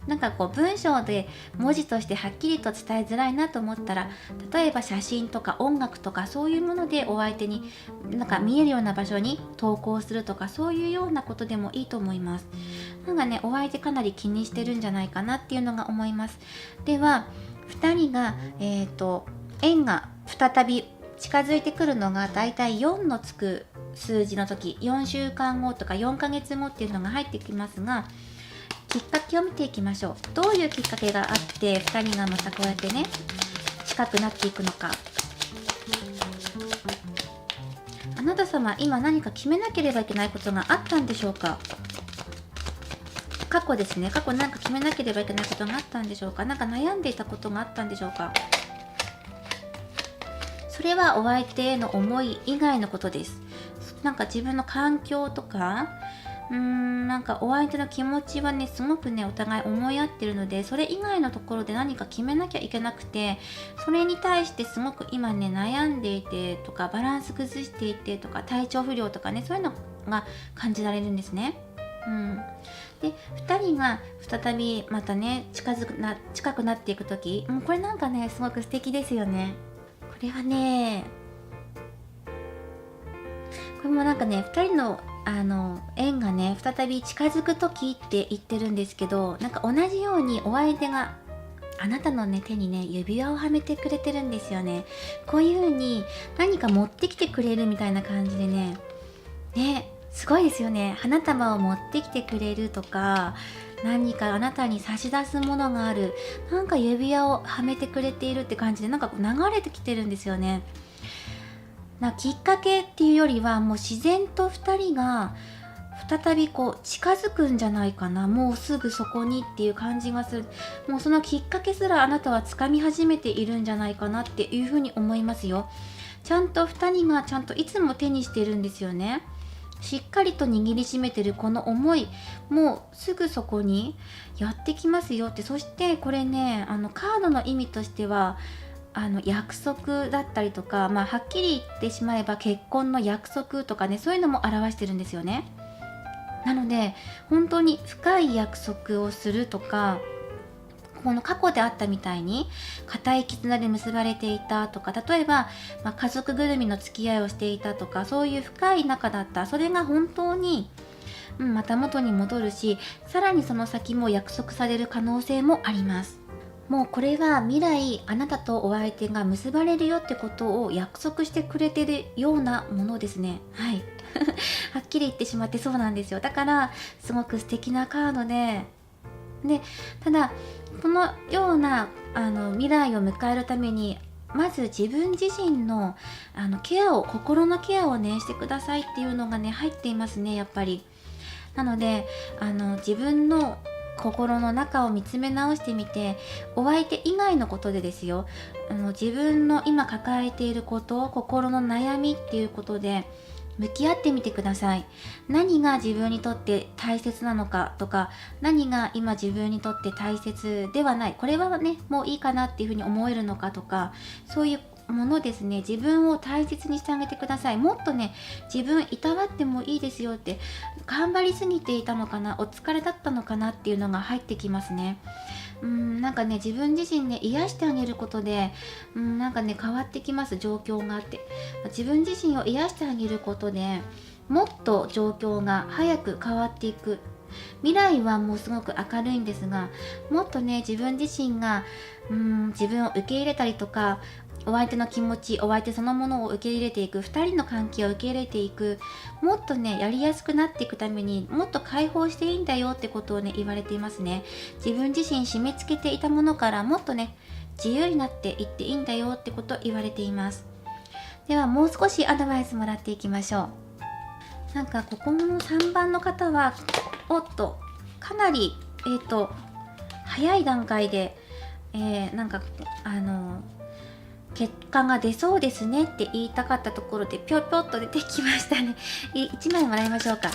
なんか文章で文字としてはっきりと伝えづらいなと思ったら、例えば写真とか音楽とかそういうものでお相手になんか見えるような場所に投稿するとか、そういうようなことでもいいと思います。なんかねお相手かなり気にしてるんじゃないかなっていうのが思います。では2人が縁が再び近づいてくるのがだいたい4のつく数字の時、4週間後とか4ヶ月後っていうのが入ってきますが、きっかけを見ていきましょう。どういうきっかけがあって2人がまたこうやってね近くなっていくのか。あなた様今何か決めなければいけないことがあったんでしょうか。過去ですね、過去何か決めなければいけないことがあったんでしょうか。なんか悩んでいたことがあったんでしょうか。それはお相手への思い以外のことです。なんか自分の環境とかなんかお相手の気持ちはねすごくねお互い思い合ってるので、それ以外のところで何か決めなきゃいけなくて、それに対してすごく今ね悩んでいてとか、バランス崩していてとか、体調不良とかね、そういうのが感じられるんですね。で2人が再びまたね近くなっていく時、これなんかねすごく素敵ですよね。これはねこれもなんかね2人の縁がね再び近づく時って言ってるんですけど、なんか同じようにお相手があなたのね手にね指輪をはめてくれてるんですよね。こういう風に何か持ってきてくれるみたいな感じでねすごいですよね。花束を持ってきてくれるとか、何かあなたに差し出すものがある、なんか指輪をはめてくれているって感じで、なんか流れてきてるんですよね。きっかけっていうよりはもう自然と2再びこう近づくんじゃないかな、もうすぐそこにっていう感じがする。もうそのきっかけすらあなたは掴み始めているんじゃないかなっていうふうに思いますよ。ちゃんと2人がちゃんといつも手にしてるんですよね。しっかりと握りしめてるこの思い、もうすぐそこにやってきますよって。そしてこれね、カードの意味としては約束だったりとか、はっきり言ってしまえば結婚の約束とかね、そういうのも表してるんですよね。なので本当に深い約束をするとか、この過去であったみたいに固い絆で結ばれていたとか、例えば、家族ぐるみの付き合いをしていたとか、そういう深い仲だった、それが本当に、また元に戻るし、さらにその先も約束される可能性もあります。もうこれは未来あなたとお相手が結ばれるよってことを約束してくれてるようなものですね。はいはっきり言ってしまってそうなんですよ。だからすごく素敵なカードで、ただこのような未来を迎えるために、まず自分自身の心のケアをねしてくださいっていうのがね入っていますね、やっぱり。なので自分の心の中を見つめ直してみて、お相手以外のことでですよ、自分の今抱えていること、心の悩みっていうことで向き合ってみてください。何が自分にとって大切なのかとか、何が今自分にとって大切ではない、これはねもういいかなっていうふうに思えるのかとか、そういうものですね。自分を大切にしてあげてください。もっとね、自分いたわってもいいですよって、頑張りすぎていたのかな、お疲れだったのかなっていうのが入ってきますね。なんかね、自分自身ね癒してあげることで、なんかね変わってきます、状況があって。自分自身を癒してあげることでもっと状況が早く変わっていく。未来はもうすごく明るいんですが、もっとね自分自身が自分を受け入れたりとか、お相手の気持ち、お相手そのものを受け入れていく、2人の関係を受け入れていく、もっとねやりやすくなっていくために、もっと解放していいんだよってことをね言われていますね。自分自身締め付けていたものからもっとね自由になっていっていいんだよってことを言われています。ではもう少しアドバイスもらっていきましょう。なんかここの3番の方はかなり早い段階で、なんか結果が出そうですねって言いたかったところでぴょぴょっと出てきましたね。1枚もらいましょうか。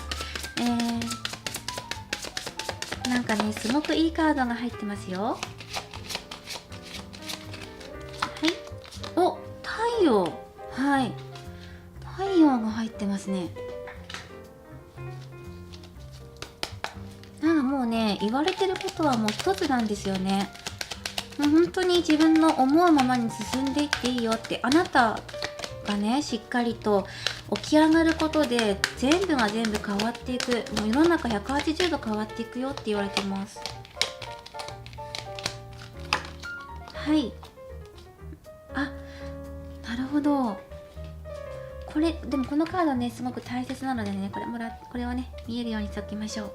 なんかねすごくいいカードが入ってますよ。はい、お、太陽。はい、太陽が入ってますね。なんかもうね言われてることはもう一つなんですよね。もう本当に自分の思うままに進んでいっていいよって、あなたがねしっかりと起き上がることで全部が全部変わっていく。もう世の中180度変わっていくよって言われてます。はい、あ、なるほど。これでもこのカードねすごく大切なのでね、これをね見えるようにしておきましょう。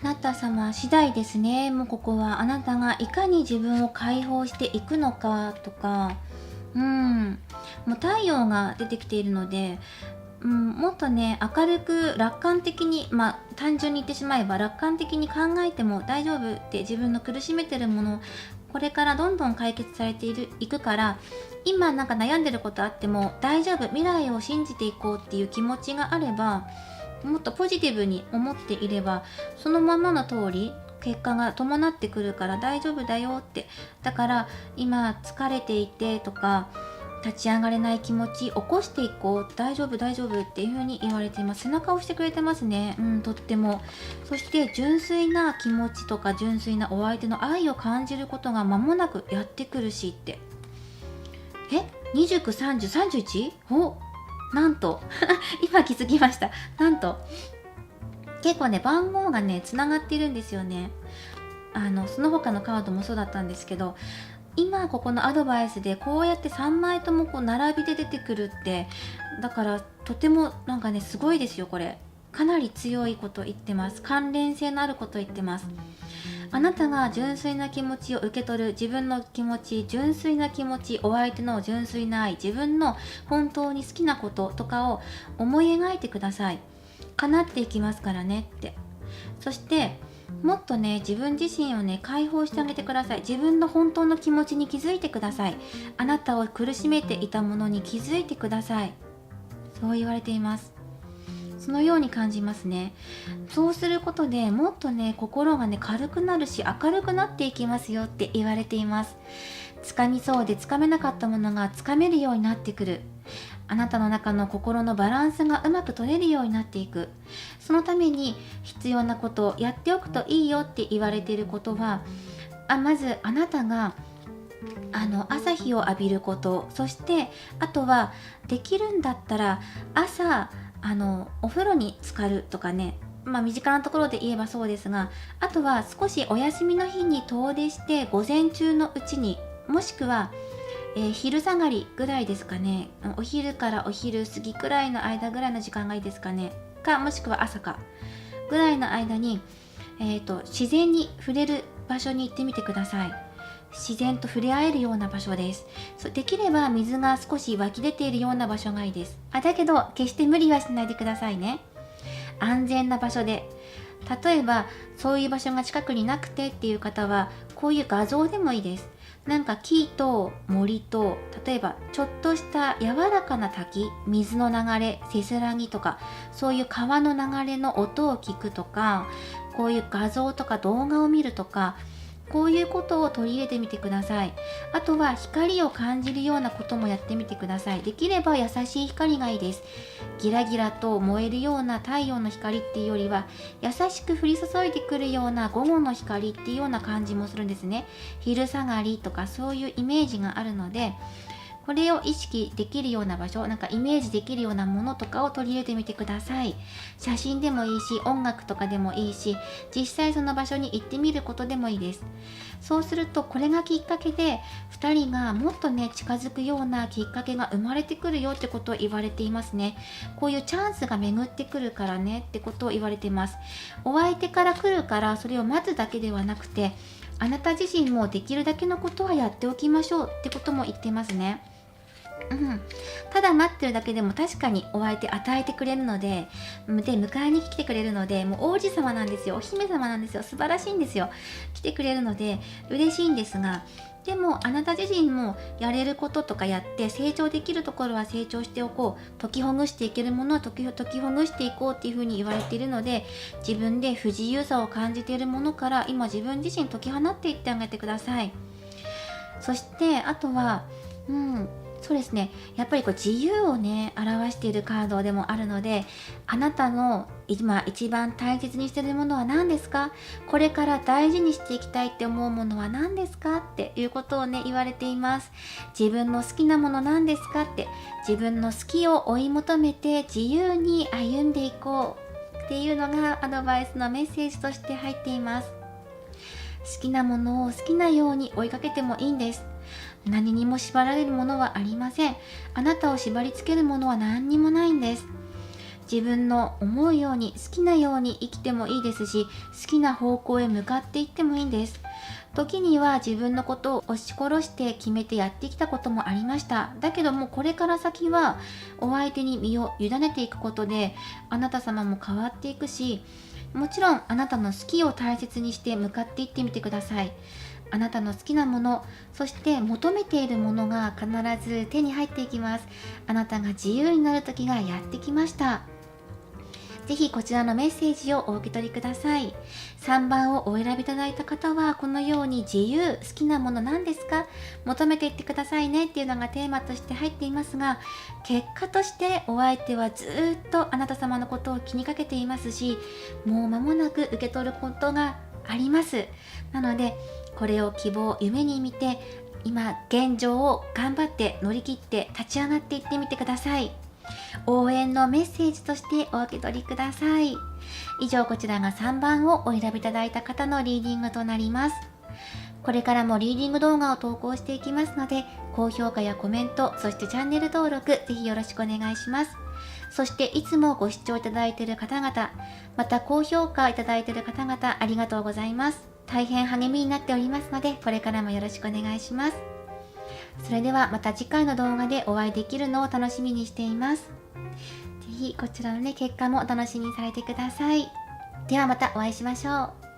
あなた様次第ですね。もうここはあなたがいかに自分を解放していくのかとか、もう太陽が出てきているので、もっとね明るく楽観的に、単純に言ってしまえば楽観的に考えても大丈夫って、自分の苦しめてるものこれからどんどん解決されていくから、今なんか悩んでることあっても大丈夫、未来を信じていこうっていう気持ちがあれば、もっとポジティブに思っていればそのままの通り結果が伴ってくるから大丈夫だよって。だから今疲れていてとか立ち上がれない気持ち起こしていこう、大丈夫大丈夫っていう風に言われています。背中を押してくれてますね。とっても。そして純粋な気持ちとか純粋なお相手の愛を感じることが間もなくやってくるしって。29、30、31？ お、なんと今気づきました。なんと結構ね番号がねつながっているんですよね。その他のカードもそうだったんですけど、今ここのアドバイスでこうやって3枚ともこう並びで出てくるって、だからとてもなんかねすごいですよ。これかなり強いこと言ってます。関連性のあること言ってます。あなたが純粋な気持ちを受け取る、自分の気持ち、純粋な気持ち、お相手の純粋な愛、自分の本当に好きなこととかを思い描いてください。叶っていきますからねって。そしてもっとね、自分自身をね、解放してあげてください。自分の本当の気持ちに気づいてください。あなたを苦しめていたものに気づいてください。そう言われています。そのように感じますね。そうすることでもっとね、心がね、軽くなるし明るくなっていきますよって言われています。掴みそうで掴めなかったものが掴めるようになってくる。あなたの中の心のバランスがうまく取れるようになっていく。そのために必要なことをやっておくといいよって言われていることは、まずあなたが朝日を浴びること、そしてあとはできるんだったら朝お風呂に浸かるとかね、身近なところで言えばそうですが、あとは少しお休みの日に遠出して午前中のうちに、もしくは昼下がりぐらいですかね、お昼からお昼過ぎくらいの間ぐらいの時間がいいですかね、もしくは朝かぐらいの間に、自然に触れる場所に行ってみてください。自然と触れ合えるような場所です。できれば水が少し湧き出ているような場所がいいです。だけど決して無理はしないでくださいね。安全な場所で、例えばそういう場所が近くになくてっていう方は、こういう画像でもいいです。なんか木と森と、例えばちょっとした柔らかな滝、水の流れ、せせらぎとか、そういう川の流れの音を聞くとか、こういう画像とか動画を見るとか、こういうことを取り入れてみてください。あとは光を感じるようなこともやってみてください。できれば優しい光がいいです。ギラギラと燃えるような太陽の光っていうよりは、優しく降り注いでくるような午後の光っていうような感じもするんですね。昼下がりとかそういうイメージがあるので、これを意識できるような場所、なんかイメージできるようなものとかを取り入れてみてください。写真でもいいし、音楽とかでもいいし、実際その場所に行ってみることでもいいです。そうするとこれがきっかけで2人がもっとね、近づくようなきっかけが生まれてくるよってことを言われていますね。こういうチャンスが巡ってくるからねってことを言われています。お相手から来るから、それを待つだけではなくて、あなた自身もできるだけのことはやっておきましょうってことも言ってますね。ただ待ってるだけでも確かにお相手与えてくれるので、迎えに来てくれるので、もう王子様なんですよ、お姫様なんですよ、素晴らしいんですよ。来てくれるので嬉しいんですが、でもあなた自身もやれることとかやって成長できるところは成長しておこう、解きほぐしていけるものは解きほぐしていこうっていうふうに言われているので、自分で不自由さを感じているものから今自分自身解き放っていってあげてください。そしてあとはそうですね、やっぱり自由をね、表しているカードでもあるので、あなたの今一番大切にしているものは何ですか？これから大事にしていきたいって思うものは何ですか？っていうことをね、言われています。自分の好きなもの何ですかって、自分の好きを追い求めて自由に歩んでいこうっていうのがアドバイスのメッセージとして入っています。好きなものを好きなように追いかけてもいいんです。何にも縛られるものはありません。あなたを縛り付けるものは何にもないんです。自分の思うように好きなように生きてもいいですし、好きな方向へ向かっていってもいいんです。時には自分のことを押し殺して決めてやってきたこともありました。だけどもこれから先はお相手に身を委ねていくことで、あなた様も変わっていくし、もちろんあなたの好きを大切にして向かっていってみてください。あなたの好きなもの、そして求めているものが必ず手に入っていきます。あなたが自由になる時がやってきました。ぜひこちらのメッセージをお受け取りください。3番をお選びいただいた方は、このように自由、好きなもの何ですか？求めていってくださいねっていうのがテーマとして入っていますが、結果としてお相手はずっとあなた様のことを気にかけていますし、もう間もなく受け取ることがあります。なので、これを希望、夢に見て、今現状を頑張って乗り切って立ち上がっていってみてください。応援のメッセージとしてお受け取りください。以上、こちらが3番をお選びいただいた方のリーディングとなります。これからもリーディング動画を投稿していきますので、高評価やコメント、そしてチャンネル登録、ぜひよろしくお願いします。そしていつもご視聴いただいている方々、また高評価いただいている方々、ありがとうございます。大変励みになっておりますので、これからもよろしくお願いします。それではまた次回の動画でお会いできるのを楽しみにしています。ぜひこちらのね、結果もお楽しみにされてください。ではまたお会いしましょう。